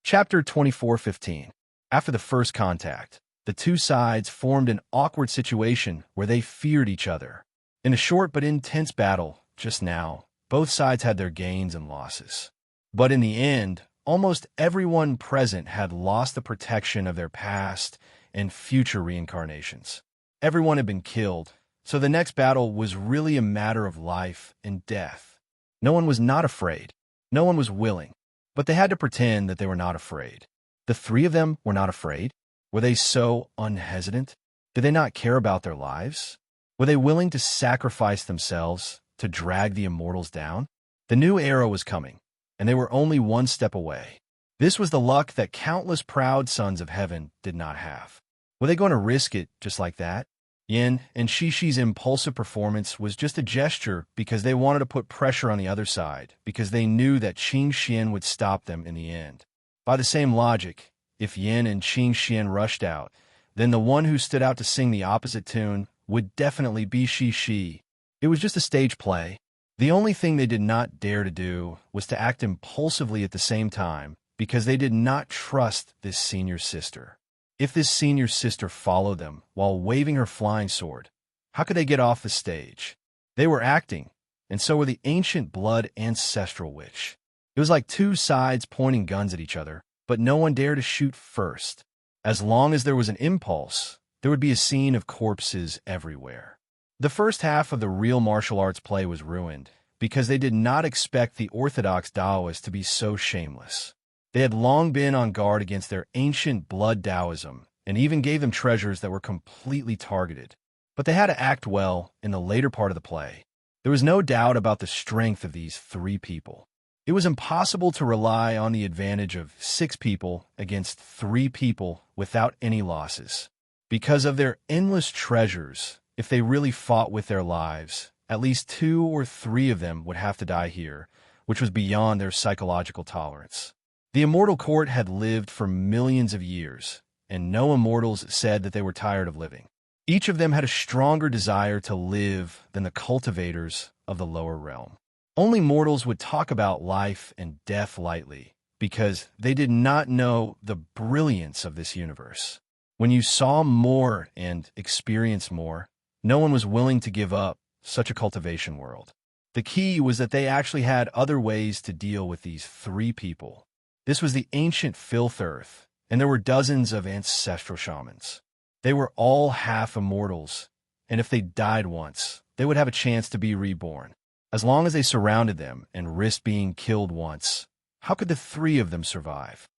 Chapter 24:15. After the first contact, the two sides formed an awkward situation where they feared each other. In a short but intense battle, just now, both sides had their gains and losses. But in the end, almost everyone present had lost the protection of their past and future reincarnations. Everyone had been killed, so the next battle was really a matter of life and death. No one was not afraid. No one was willing. But they had to pretend that they were not afraid. The three of them were not afraid. Were they so unhesitant? Did they not care about their lives? Were they willing to sacrifice themselves to drag the immortals down? The new era was coming, and they were only one step away. This was the luck that countless proud sons of heaven did not have. Were they going to risk it just like that? Yin and Shishi's impulsive performance was just a gesture because they wanted to put pressure on the other side, because they knew that Qing Xian would stop them in the end. By the same logic, if Yin and Qing Xian rushed out, then the one who stood out to sing the opposite tune would definitely be Shishi. It was just a stage play. The only thing they did not dare to do was to act impulsively at the same time, because they did not trust this senior sister. If this senior sister followed them while waving her flying sword, how could they get off the stage? They were acting, and so were the ancient blood ancestral witch. It was like two sides pointing guns at each other, but no one dared to shoot first. As long as there was an impulse, there would be a scene of corpses everywhere. The first half of the real martial arts play was ruined because they did not expect the orthodox Taoists to be so shameless. They had long been on guard against their ancient blood Taoism and even gave them treasures that were completely targeted. But they had to act well in the later part of the play. There was no doubt about the strength of these three people. It was impossible to rely on the advantage of 6 people against 3 people without any losses. Because of their endless treasures, if they really fought with their lives, at least 2 or 3 of them would have to die here, which was beyond their psychological tolerance. The immortal court had lived for millions of years, and no immortals said that they were tired of living. Each of them had a stronger desire to live than the cultivators of the lower realm. Only mortals would talk about life and death lightly, because they did not know the brilliance of this universe. When you saw more and experienced more, no one was willing to give up such a cultivation world. The key was that they actually had other ways to deal with these 3 people. This was the ancient filth earth, and there were dozens of ancestral shamans. They were all half immortals, and if they died once, they would have a chance to be reborn. As long as they surrounded them and risked being killed once, how could the 3 of them survive?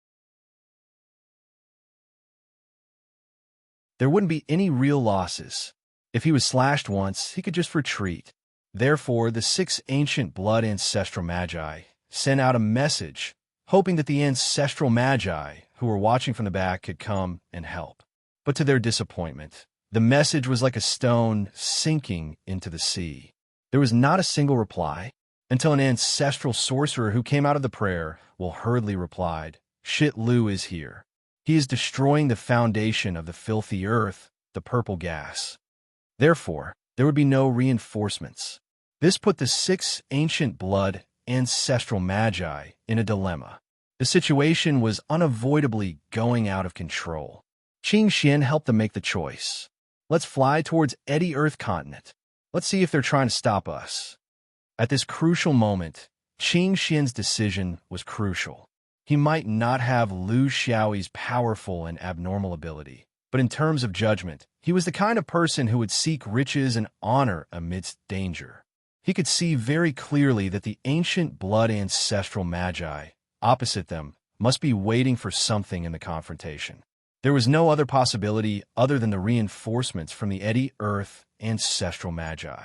There wouldn't be any real losses. If he was slashed once, he could just retreat. Therefore, the 6 ancient blood ancestral magi sent out a message, hoping that the ancestral magi who were watching from the back could come and help. But to their disappointment, the message was like a stone sinking into the sea. There was not a single reply, until an ancestral sorcerer who came out of the prayer hurriedly replied, "Shit Lu is here. He is destroying the foundation of the filthy earth, the purple gas." Therefore, there would be no reinforcements. This put the 6 ancient blood ancestral magi in a dilemma. The situation was unavoidably going out of control. Qing Xian helped them make the choice. Let's fly towards Eddy Earth continent. Let's see if they're trying to stop us. At this crucial moment, Qing Xian's decision was crucial. He might not have Lu Xiaoyi's powerful and abnormal ability, but in terms of judgment, he was the kind of person who would seek riches and honor amidst danger. He could see very clearly that the ancient blood ancestral magi, opposite them, must be waiting for something in the confrontation. There was no other possibility other than the reinforcements from the Eddy Earth ancestral magi.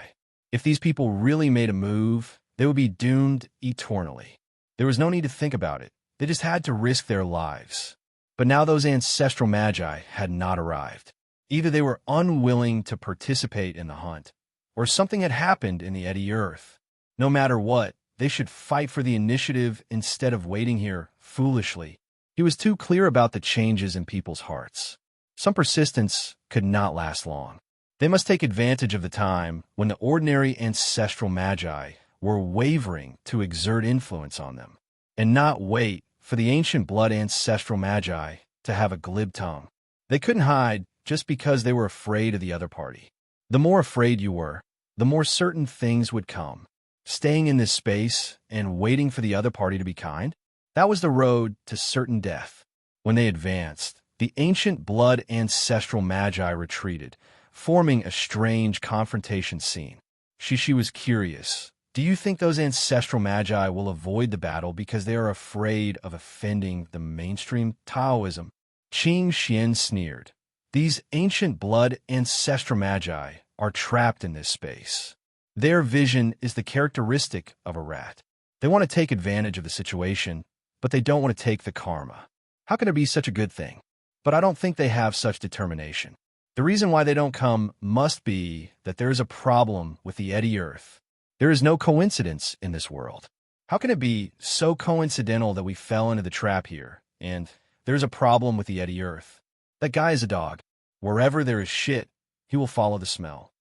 If these people really made a move, they would be doomed eternally. There was no need to think about it. They just had to risk their lives. But now those ancestral magi had not arrived. Either they were unwilling to participate in the hunt, or something had happened in the Eddy Earth. No matter what, they should fight for the initiative instead of waiting here foolishly. He was too clear about the changes in people's hearts. Some persistence could not last long. They must take advantage of the time when the ordinary ancestral magi were wavering to exert influence on them, and not wait for the ancient blood ancestral magi to have a glib tongue. They couldn't hide just because they were afraid of the other party. The more afraid you were, the more certain things would come. Staying in this space and waiting for the other party to be kind, that was the road to certain death. When they advanced, the ancient blood ancestral magi retreated, forming a strange confrontation scene. Shishi was curious. Do you think those ancestral magi will avoid the battle because they are afraid of offending the mainstream Taoism? Qing Xian sneered. These ancient blood ancestral magi are trapped in this space. Their vision is the characteristic of a rat. They want to take advantage of the situation, but they don't want to take the karma. How can it be such a good thing? But I don't think they have such determination. The reason why they don't come must be that there is a problem with the Eddy Earth. There is no coincidence in this world. How can it be so coincidental that we fell into the trap here, and there's a problem with the Eddy Earth? That guy is a dog. Wherever there is shit, he will follow the smell.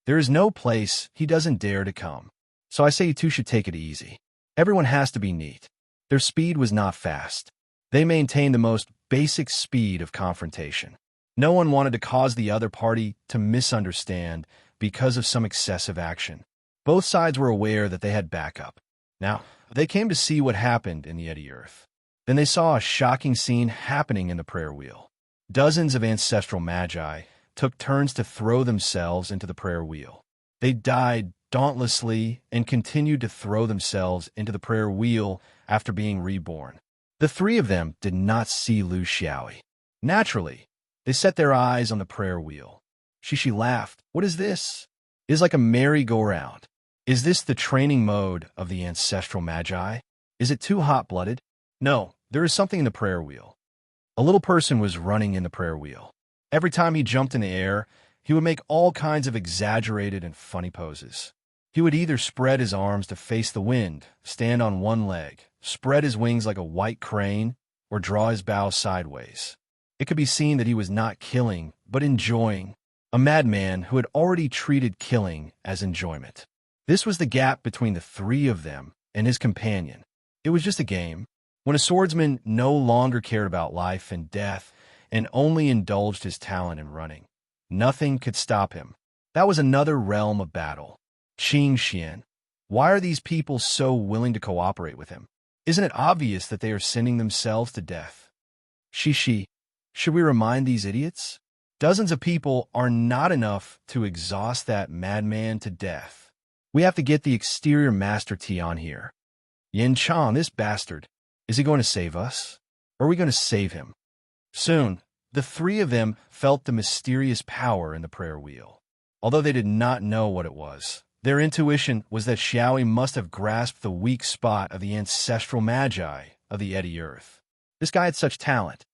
There is no place he doesn't dare to come. So I say you two should take it easy. Everyone has to be neat. Their speed was not fast. They maintained the most basic speed of confrontation. No one wanted to cause the other party to misunderstand because of some excessive action. Both sides were aware that they had backup. Now, they came to see what happened in the Eddy Earth. Then they saw a shocking scene happening in the prayer wheel. Dozens of ancestral magi took turns to throw themselves into the prayer wheel. They died dauntlessly and continued to throw themselves into the prayer wheel after being reborn. The three of them did not see Lu Xiaoyi. Naturally, they set their eyes on the prayer wheel. Shishi laughed. What is this? It is like a merry-go-round. Is this the training mode of the ancestral magi? Is it too hot-blooded? No, there is something in the prayer wheel. A little person was running in the prayer wheel. Every time he jumped in the air, he would make all kinds of exaggerated and funny poses. He would either spread his arms to face the wind, stand on one leg, spread his wings like a white crane, or draw his bow sideways. It could be seen that he was not killing, but enjoying. A madman who had already treated killing as enjoyment. This was the gap between the three of them and his companion. It was just a game. When a swordsman no longer cared about life and death and only indulged his talent in running, nothing could stop him. That was another realm of battle. Qing Xian. Why are these people so willing to cooperate with him? Isn't it obvious that they are sending themselves to death? Shishi. Should we remind these idiots? Dozens of people are not enough to exhaust that madman to death. We have to get the exterior Master Tian here. Yin Chan, this bastard. Is he going to save us? Or are we going to save him? Soon, the three of them felt the mysterious power in the prayer wheel. Although they did not know what it was, their intuition was that Xiaoyi must have grasped the weak spot of the ancestral magi of the Eddy Earth. This guy had such talent.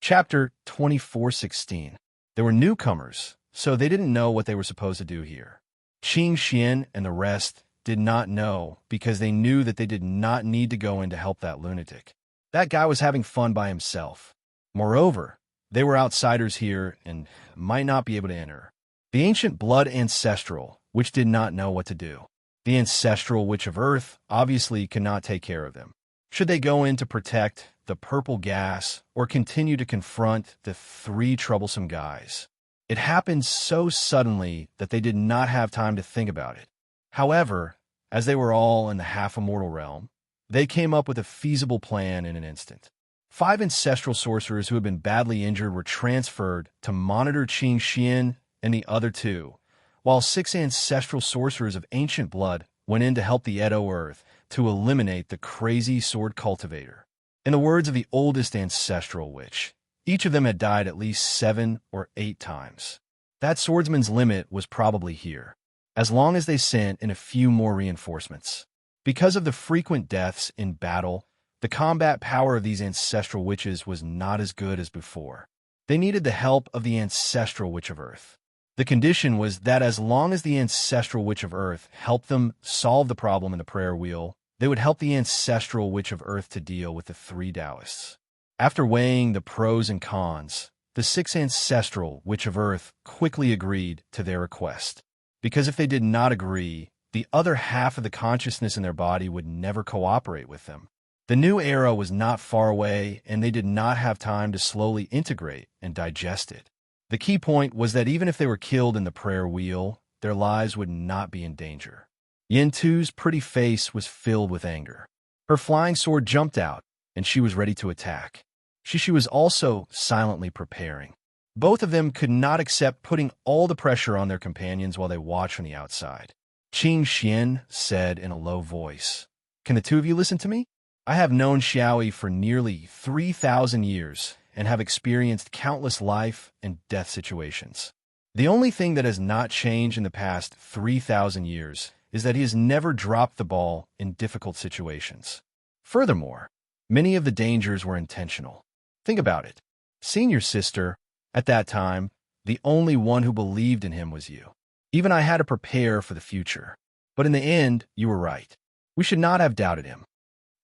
Chapter 24:16. There were newcomers, so they didn't know what they were supposed to do here. Qing Xian and the rest did not know because they knew that they did not need to go in to help that lunatic. That guy was having fun by himself. Moreover, they were outsiders here and might not be able to enter. The ancient blood ancestral, which did not know what to do. The ancestral witch of earth obviously could not take care of them. Should they go in to protect the purple gas or continue to confront the three troublesome guys? It happened so suddenly that they did not have time to think about it. However, as they were all in the half-immortal realm, they came up with a feasible plan in an instant. 5 ancestral sorcerers who had been badly injured were transferred to monitor Qing Xian and the other 2, while 6 ancestral sorcerers of ancient blood went in to help the Edo Earth to eliminate the crazy sword cultivator. In the words of the oldest ancestral witch, each of them had died at least 7 or 8 times. That swordsman's limit was probably here, as long as they sent in a few more reinforcements. Because of the frequent deaths in battle, the combat power of these ancestral witches was not as good as before. They needed the help of the ancestral witch of Earth. The condition was that as long as the ancestral witch of Earth helped them solve the problem in the prayer wheel, they would help the ancestral witch of Earth to deal with the 3 Taoists. After weighing the pros and cons, the 6 ancestral witch of Earth quickly agreed to their request. Because if they did not agree, the other half of the consciousness in their body would never cooperate with them. The new era was not far away, and they did not have time to slowly integrate and digest it. The key point was that even if they were killed in the prayer wheel, their lives would not be in danger. Yin Tu's pretty face was filled with anger. Her flying sword jumped out, and she was ready to attack. Shishi was also silently preparing. Both of them could not accept putting all the pressure on their companions while they watched from the outside. Qing Xian said in a low voice, "Can the 2 of you listen to me? I have known Xiaoyi for nearly 3,000 years and have experienced countless life and death situations. The only thing that has not changed in the past 3,000 years is that he has never dropped the ball in difficult situations. Furthermore, many of the dangers were intentional. Think about it. Seeing your sister, at that time, the only one who believed in him was you. Even I had to prepare for the future. But in the end, you were right. We should not have doubted him.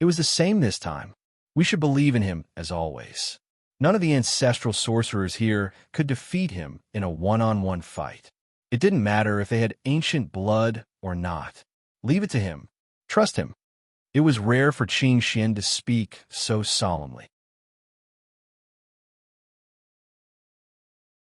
It was the same this time. We should believe in him as always. None of the ancestral sorcerers here could defeat him in a one-on-one fight. It didn't matter if they had ancient blood or not. Leave it to him. Trust him." It was rare for Qing Xian to speak so solemnly.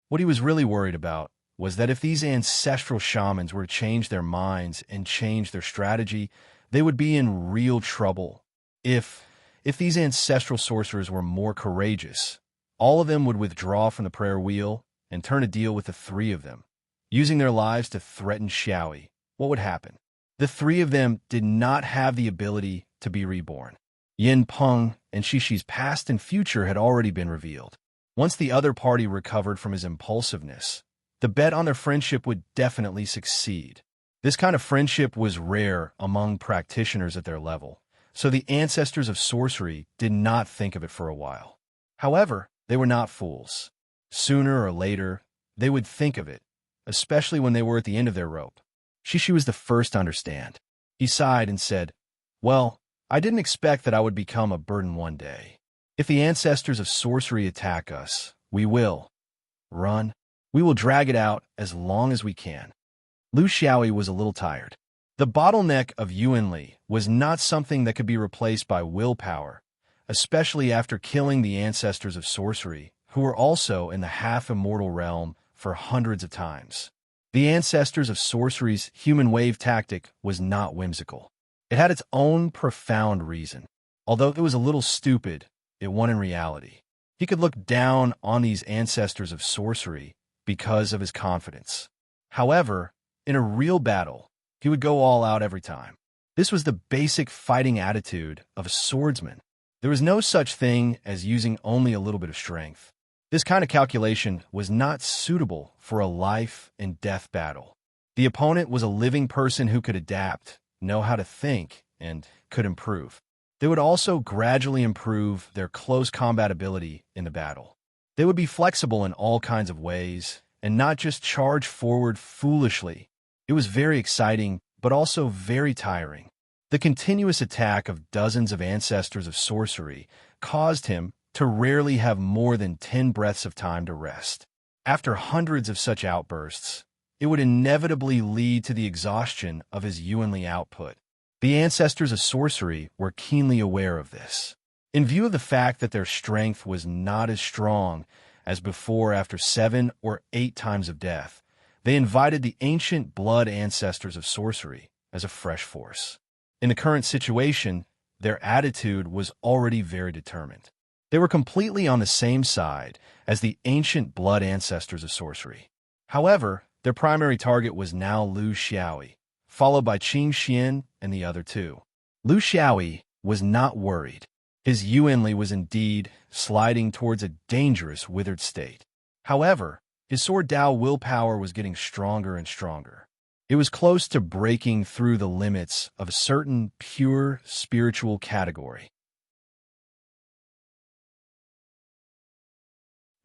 What he was really worried about was that if these ancestral shamans were to change their minds and change their strategy, they would be in real trouble. If these ancestral sorcerers were more courageous, all of them would withdraw from the prayer wheel and turn to deal with the 3 of them, using their lives to threaten Xiaoyi. What would happen? The 3 of them did not have the ability to be reborn. Yin Peng and Shishi's past and future had already been revealed. Once the other party recovered from his impulsiveness, the bet on their friendship would definitely succeed. This kind of friendship was rare among practitioners at their level, so the ancestors of sorcery did not think of it for a while. However, they were not fools. Sooner or later, they would think of it, especially when they were at the end of their rope. Shishi was the first to understand. He sighed and said, "Well, I didn't expect that I would become a burden one day. If the ancestors of sorcery attack us, we will run. We will drag it out as long as we can." Lu Xiaoyi was a little tired. The bottleneck of Yuanli was not something that could be replaced by willpower, especially after killing the ancestors of sorcery, who were also in the half-immortal realm for hundreds of times. The ancestors of sorcery's human wave tactic was not whimsical. It had its own profound reason. Although it was a little stupid, it won in reality. He could look down on these ancestors of sorcery because of his confidence. However, in a real battle, he would go all out every time. This was the basic fighting attitude of a swordsman. There was no such thing as using only a little bit of strength. This kind of calculation was not suitable for a life and death battle. The opponent was a living person who could adapt, know how to think, and could improve. They would also gradually improve their close combat ability in the battle. They would be flexible in all kinds of ways, and not just charge forward foolishly. It was very exciting, but also very tiring. The continuous attack of dozens of ancestors of sorcery caused him to rarely have more than 10 breaths of time to rest. After hundreds of such outbursts, it would inevitably lead to the exhaustion of his Yuanli output. The ancestors of sorcery were keenly aware of this. In view of the fact that their strength was not as strong as before after 7 or 8 times of death, they invited the ancient blood ancestors of sorcery as a fresh force. In the current situation, their attitude was already very determined. They were completely on the same side as the ancient blood ancestors of sorcery. However, their primary target was now Lu Xiaoyi, followed by Qing Xian and the other two. Lu Xiaoyi was not worried. His Yuanli was indeed sliding towards a dangerous withered state. However, his sword Dao willpower was getting stronger and stronger. It was close to breaking through the limits of a certain pure spiritual category.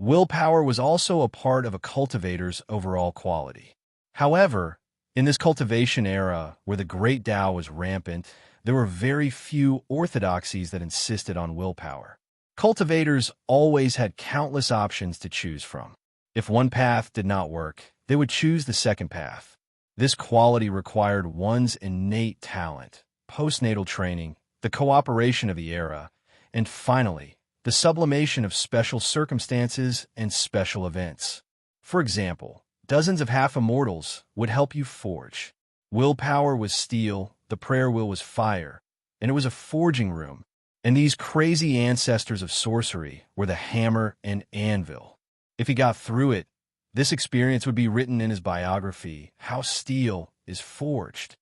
Willpower was also a part of a cultivator's overall quality. However, in this cultivation era where the great Tao was rampant, there were very few orthodoxies that insisted on willpower. Cultivators always had countless options to choose from. If one path did not work, they would choose the second path. This quality required one's innate talent, postnatal training, the cooperation of the era, and finally, the sublimation of special circumstances and special events. For example, dozens of half-immortals would help you forge. Willpower was steel, the prayer wheel was fire, and it was a forging room. And these crazy ancestors of sorcery were the hammer and anvil. If he got through it, this experience would be written in his biography, How Steel is Forged.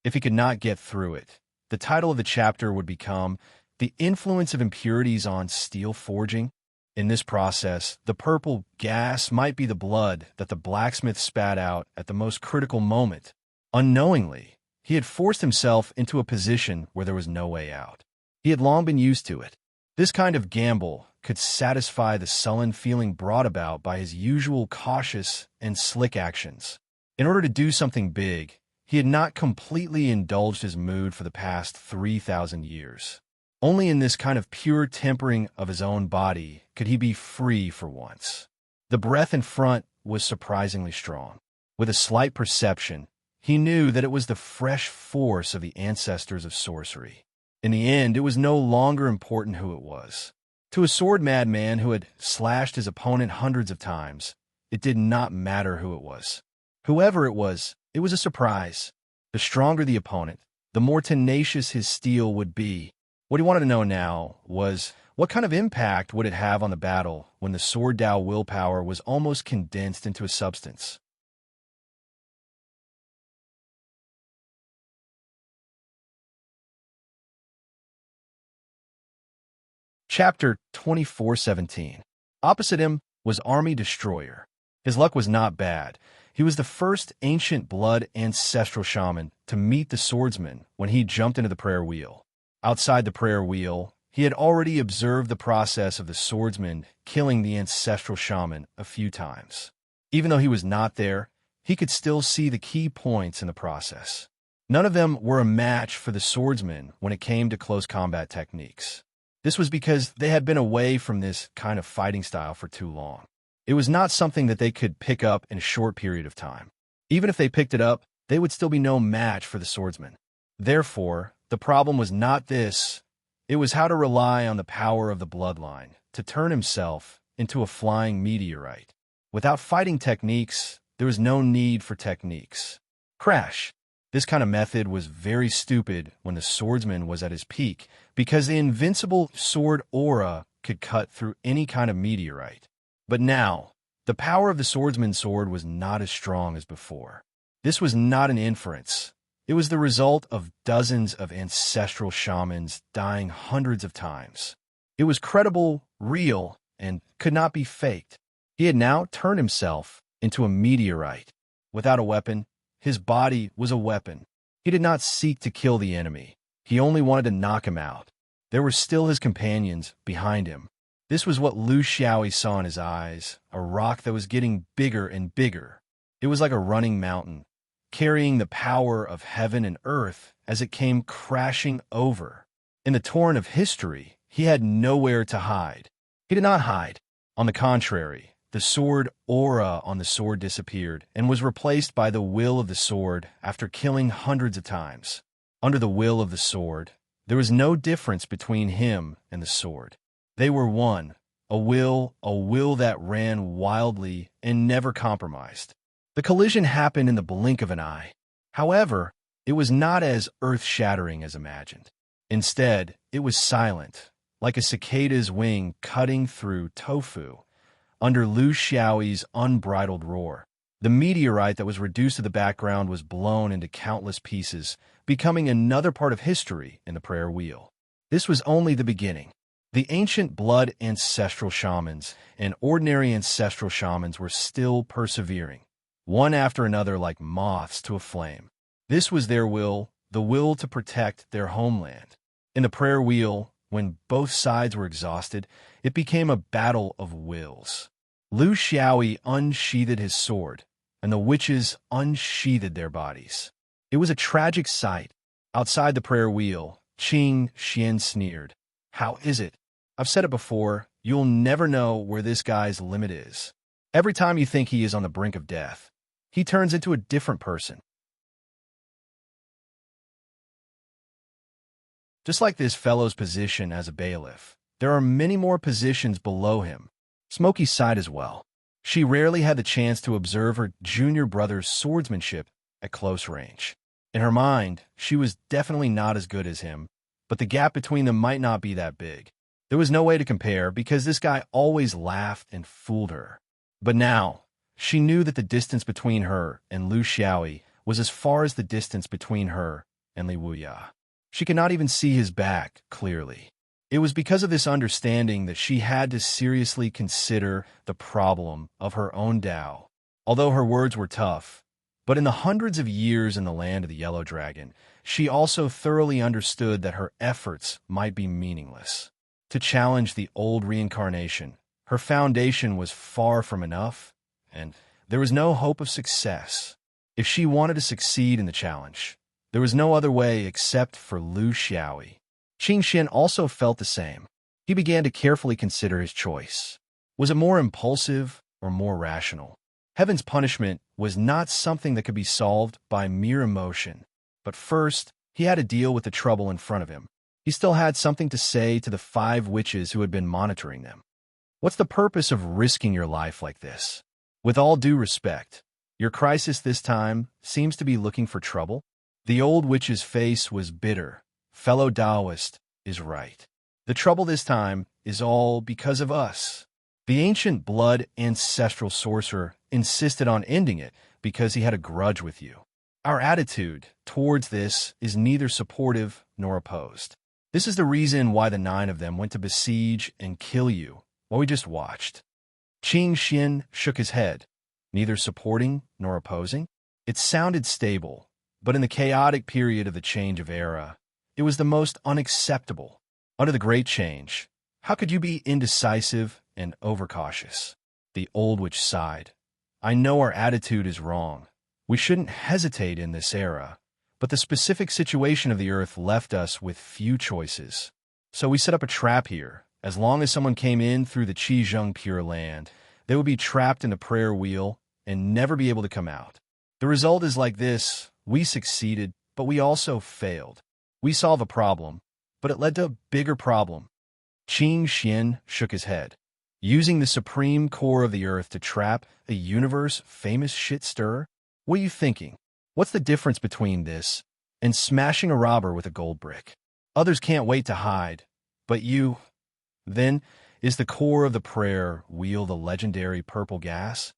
If he could not get through it, the title of the chapter would become The Influence of Impurities on Steel Forging. In this process, the purple gas might be the blood that the blacksmith spat out at the most critical moment. Unknowingly, he had forced himself into a position where there was no way out. He had long been used to it. This kind of gamble could satisfy the sullen feeling brought about by his usual cautious and slick actions. In order to do something big, he had not completely indulged his mood for the past 3,000 years. Only in this kind of pure tempering of his own body could he be free for once. The breath in front was surprisingly strong. With a slight perception, he knew that it was the fresh force of the ancestors of sorcery. In the end, it was no longer important who it was. To a sword madman who had slashed his opponent hundreds of times, it did not matter who it was. Whoever it was a surprise. The stronger the opponent, the more tenacious his steel would be. What he wanted to know now was, what kind of impact would it have on the battle when the sword Dao willpower was almost condensed into a substance? Chapter 24:17. Opposite him was Army Destroyer. His luck was not bad. He was the first ancient blood ancestral shaman to meet the swordsman when he jumped into the prayer wheel. Outside the prayer wheel, he had already observed the process of the swordsman killing the ancestral shaman a few times. Even though he was not there, he could still see the key points in the process. None of them were a match for the swordsman when it came to close combat techniques. This was because they had been away from this kind of fighting style for too long. It was not something that they could pick up in a short period of time. Even if they picked it up, they would still be no match for the swordsman. Therefore, the problem was not this. It was how to rely on the power of the bloodline to turn himself into a flying meteorite. Without fighting techniques, there was no need for techniques. Crash. This kind of method was very stupid when the swordsman was at his peak, because the invincible sword aura could cut through any kind of meteorite. But now, the power of the swordsman's sword was not as strong as before. This was not an inference. It was the result of dozens of ancestral shamans dying hundreds of times. It was credible, real, and could not be faked. He had now turned himself into a meteorite. Without a weapon, his body was a weapon. He did not seek to kill the enemy. He only wanted to knock him out. There were still his companions behind him. This was what Lu Xiaoyi saw in his eyes, a rock that was getting bigger and bigger. It was like a running mountain, carrying the power of heaven and earth as it came crashing over. In the torrent of history, he had nowhere to hide. He did not hide. On the contrary, the sword aura on the sword disappeared and was replaced by the will of the sword after killing hundreds of times. Under the will of the sword, there was no difference between him and the sword. They were one, a will that ran wildly and never compromised. The collision happened in the blink of an eye. However, it was not as earth-shattering as imagined. Instead, it was silent, like a cicada's wing cutting through tofu, under Lu Xiaoyi's unbridled roar. The meteorite that was reduced to the background was blown into countless pieces, becoming another part of history in the prayer wheel. This was only the beginning. The ancient blood ancestral shamans and ordinary ancestral shamans were still persevering, one after another like moths to a flame. This was their will, the will to protect their homeland. In the prayer wheel, when both sides were exhausted, it became a battle of wills. Lu Xiaoyi unsheathed his sword, and the witches unsheathed their bodies. It was a tragic sight. Outside the prayer wheel, Qing Xian sneered. How is it? I've said it before, you'll never know where this guy's limit is. Every time you think he is on the brink of death, he turns into a different person. Just like this fellow's position as a bailiff, there are many more positions below him. Smokey sighed as well. She rarely had the chance to observe her junior brother's swordsmanship at close range. In her mind, she was definitely not as good as him, but the gap between them might not be that big. There was no way to compare because this guy always laughed and fooled her. But now, she knew that the distance between her and Lu Xiaoyi was as far as the distance between her and Li Wuya. She could not even see his back clearly. It was because of this understanding that she had to seriously consider the problem of her own Tao. Although her words were tough, but in the hundreds of years in the land of the Yellow Dragon, she also thoroughly understood that her efforts might be meaningless. To challenge the old reincarnation, her foundation was far from enough, and there was no hope of success. If she wanted to succeed in the challenge, there was no other way except for Lu Xiaoyi. Qing Xian also felt the same. He began to carefully consider his choice. Was it more impulsive or more rational? Heaven's punishment was not something that could be solved by mere emotion. But first, he had to deal with the trouble in front of him. He still had something to say to the 5 witches who had been monitoring them. What's the purpose of risking your life like this? With all due respect, your crisis this time seems to be looking for trouble. The old witch's face was bitter. Fellow Taoist is right. The trouble this time is all because of us. The ancient blood ancestral sorcerer insisted on ending it because he had a grudge with you. Our attitude towards this is neither supportive nor opposed. This is the reason why the 9 of them went to besiege and kill you while we just watched. Qing Xian shook his head, neither supporting nor opposing. It sounded stable, but in the chaotic period of the change of era, it was the most unacceptable. Under the great change, how could you be indecisive and overcautious? The old witch sighed. I know our attitude is wrong. We shouldn't hesitate in this era, but the specific situation of the earth left us with few choices. So we set up a trap here. As long as someone came in through the Qizheng Pure Land, they would be trapped in the prayer wheel and never be able to come out. The result is like this. We succeeded, but we also failed. We solved a problem, but it led to a bigger problem. Qing Xian shook his head. Using the supreme core of the earth to trap a universe-famous shit-stirrer? What are you thinking? What's the difference between this and smashing a robber with a gold brick? Others can't wait to hide, but you... Then, is the core of the prayer wheel the legendary purple gas?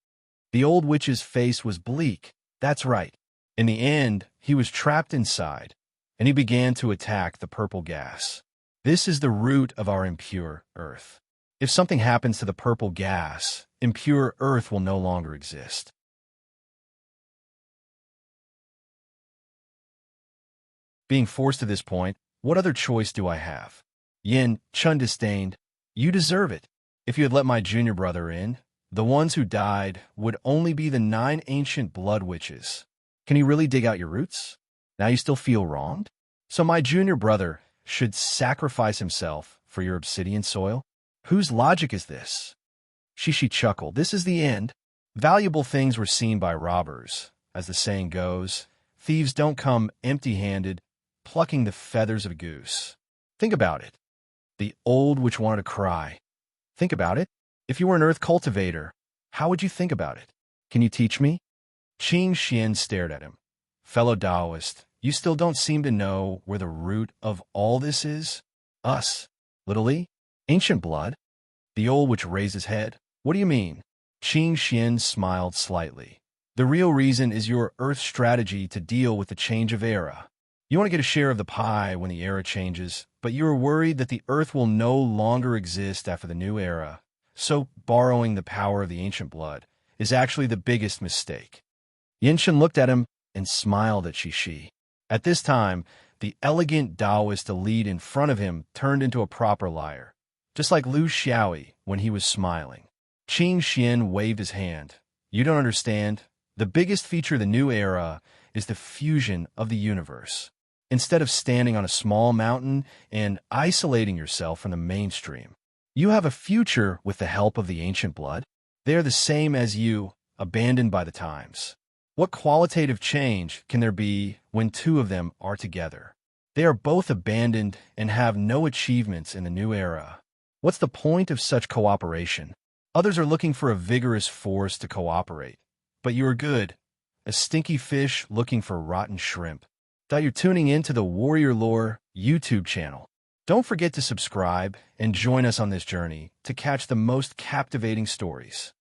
The old witch's face was bleak. That's right. In the end, he was trapped inside, and he began to attack the purple gas. This is the root of our impure earth. If something happens to the purple gas, impure earth will no longer exist. Being forced to this point, what other choice do I have? Yin Chun disdained. You deserve it. If you had let my junior brother in, the ones who died would only be the 9 ancient blood witches. Can you really dig out your roots? Now you still feel wronged? So my junior brother should sacrifice himself for your obsidian soil? Whose logic is this? Shishi chuckled. This is the end. Valuable things were seen by robbers. As the saying goes, thieves don't come empty-handed, plucking the feathers of a goose. Think about it. The old witch wanted to cry. Think about it. If you were an earth cultivator, how would you think about it? Can you teach me? Qing Xian stared at him. Fellow Taoist, you still don't seem to know where the root of all this is? Us. Literally? Ancient blood? The old witch raised his head. What do you mean? Qing Xian smiled slightly. The real reason is your Earth strategy to deal with the change of era. You want to get a share of the pie when the era changes, but you are worried that the Earth will no longer exist after the new era. So borrowing the power of the ancient blood is actually the biggest mistake. Yinshin looked at him and smiled at Shishi. At this time, the elegant Taoist elite in front of him turned into a proper liar, just like Lu Xiaoyi when he was smiling. Qing Xian waved his hand. You don't understand. The biggest feature of the new era is the fusion of the universe. Instead of standing on a small mountain and isolating yourself from the mainstream, you have a future with the help of the ancient blood. They are the same as you, abandoned by the times. What qualitative change can there be when two of them are together? They are both abandoned and have no achievements in the new era. What's the point of such cooperation? Others are looking for a vigorous force to cooperate. But you are good, a stinky fish looking for rotten shrimp. Thought you're tuning in to the Warrior Lore YouTube channel. Don't forget to subscribe and join us on this journey to catch the most captivating stories.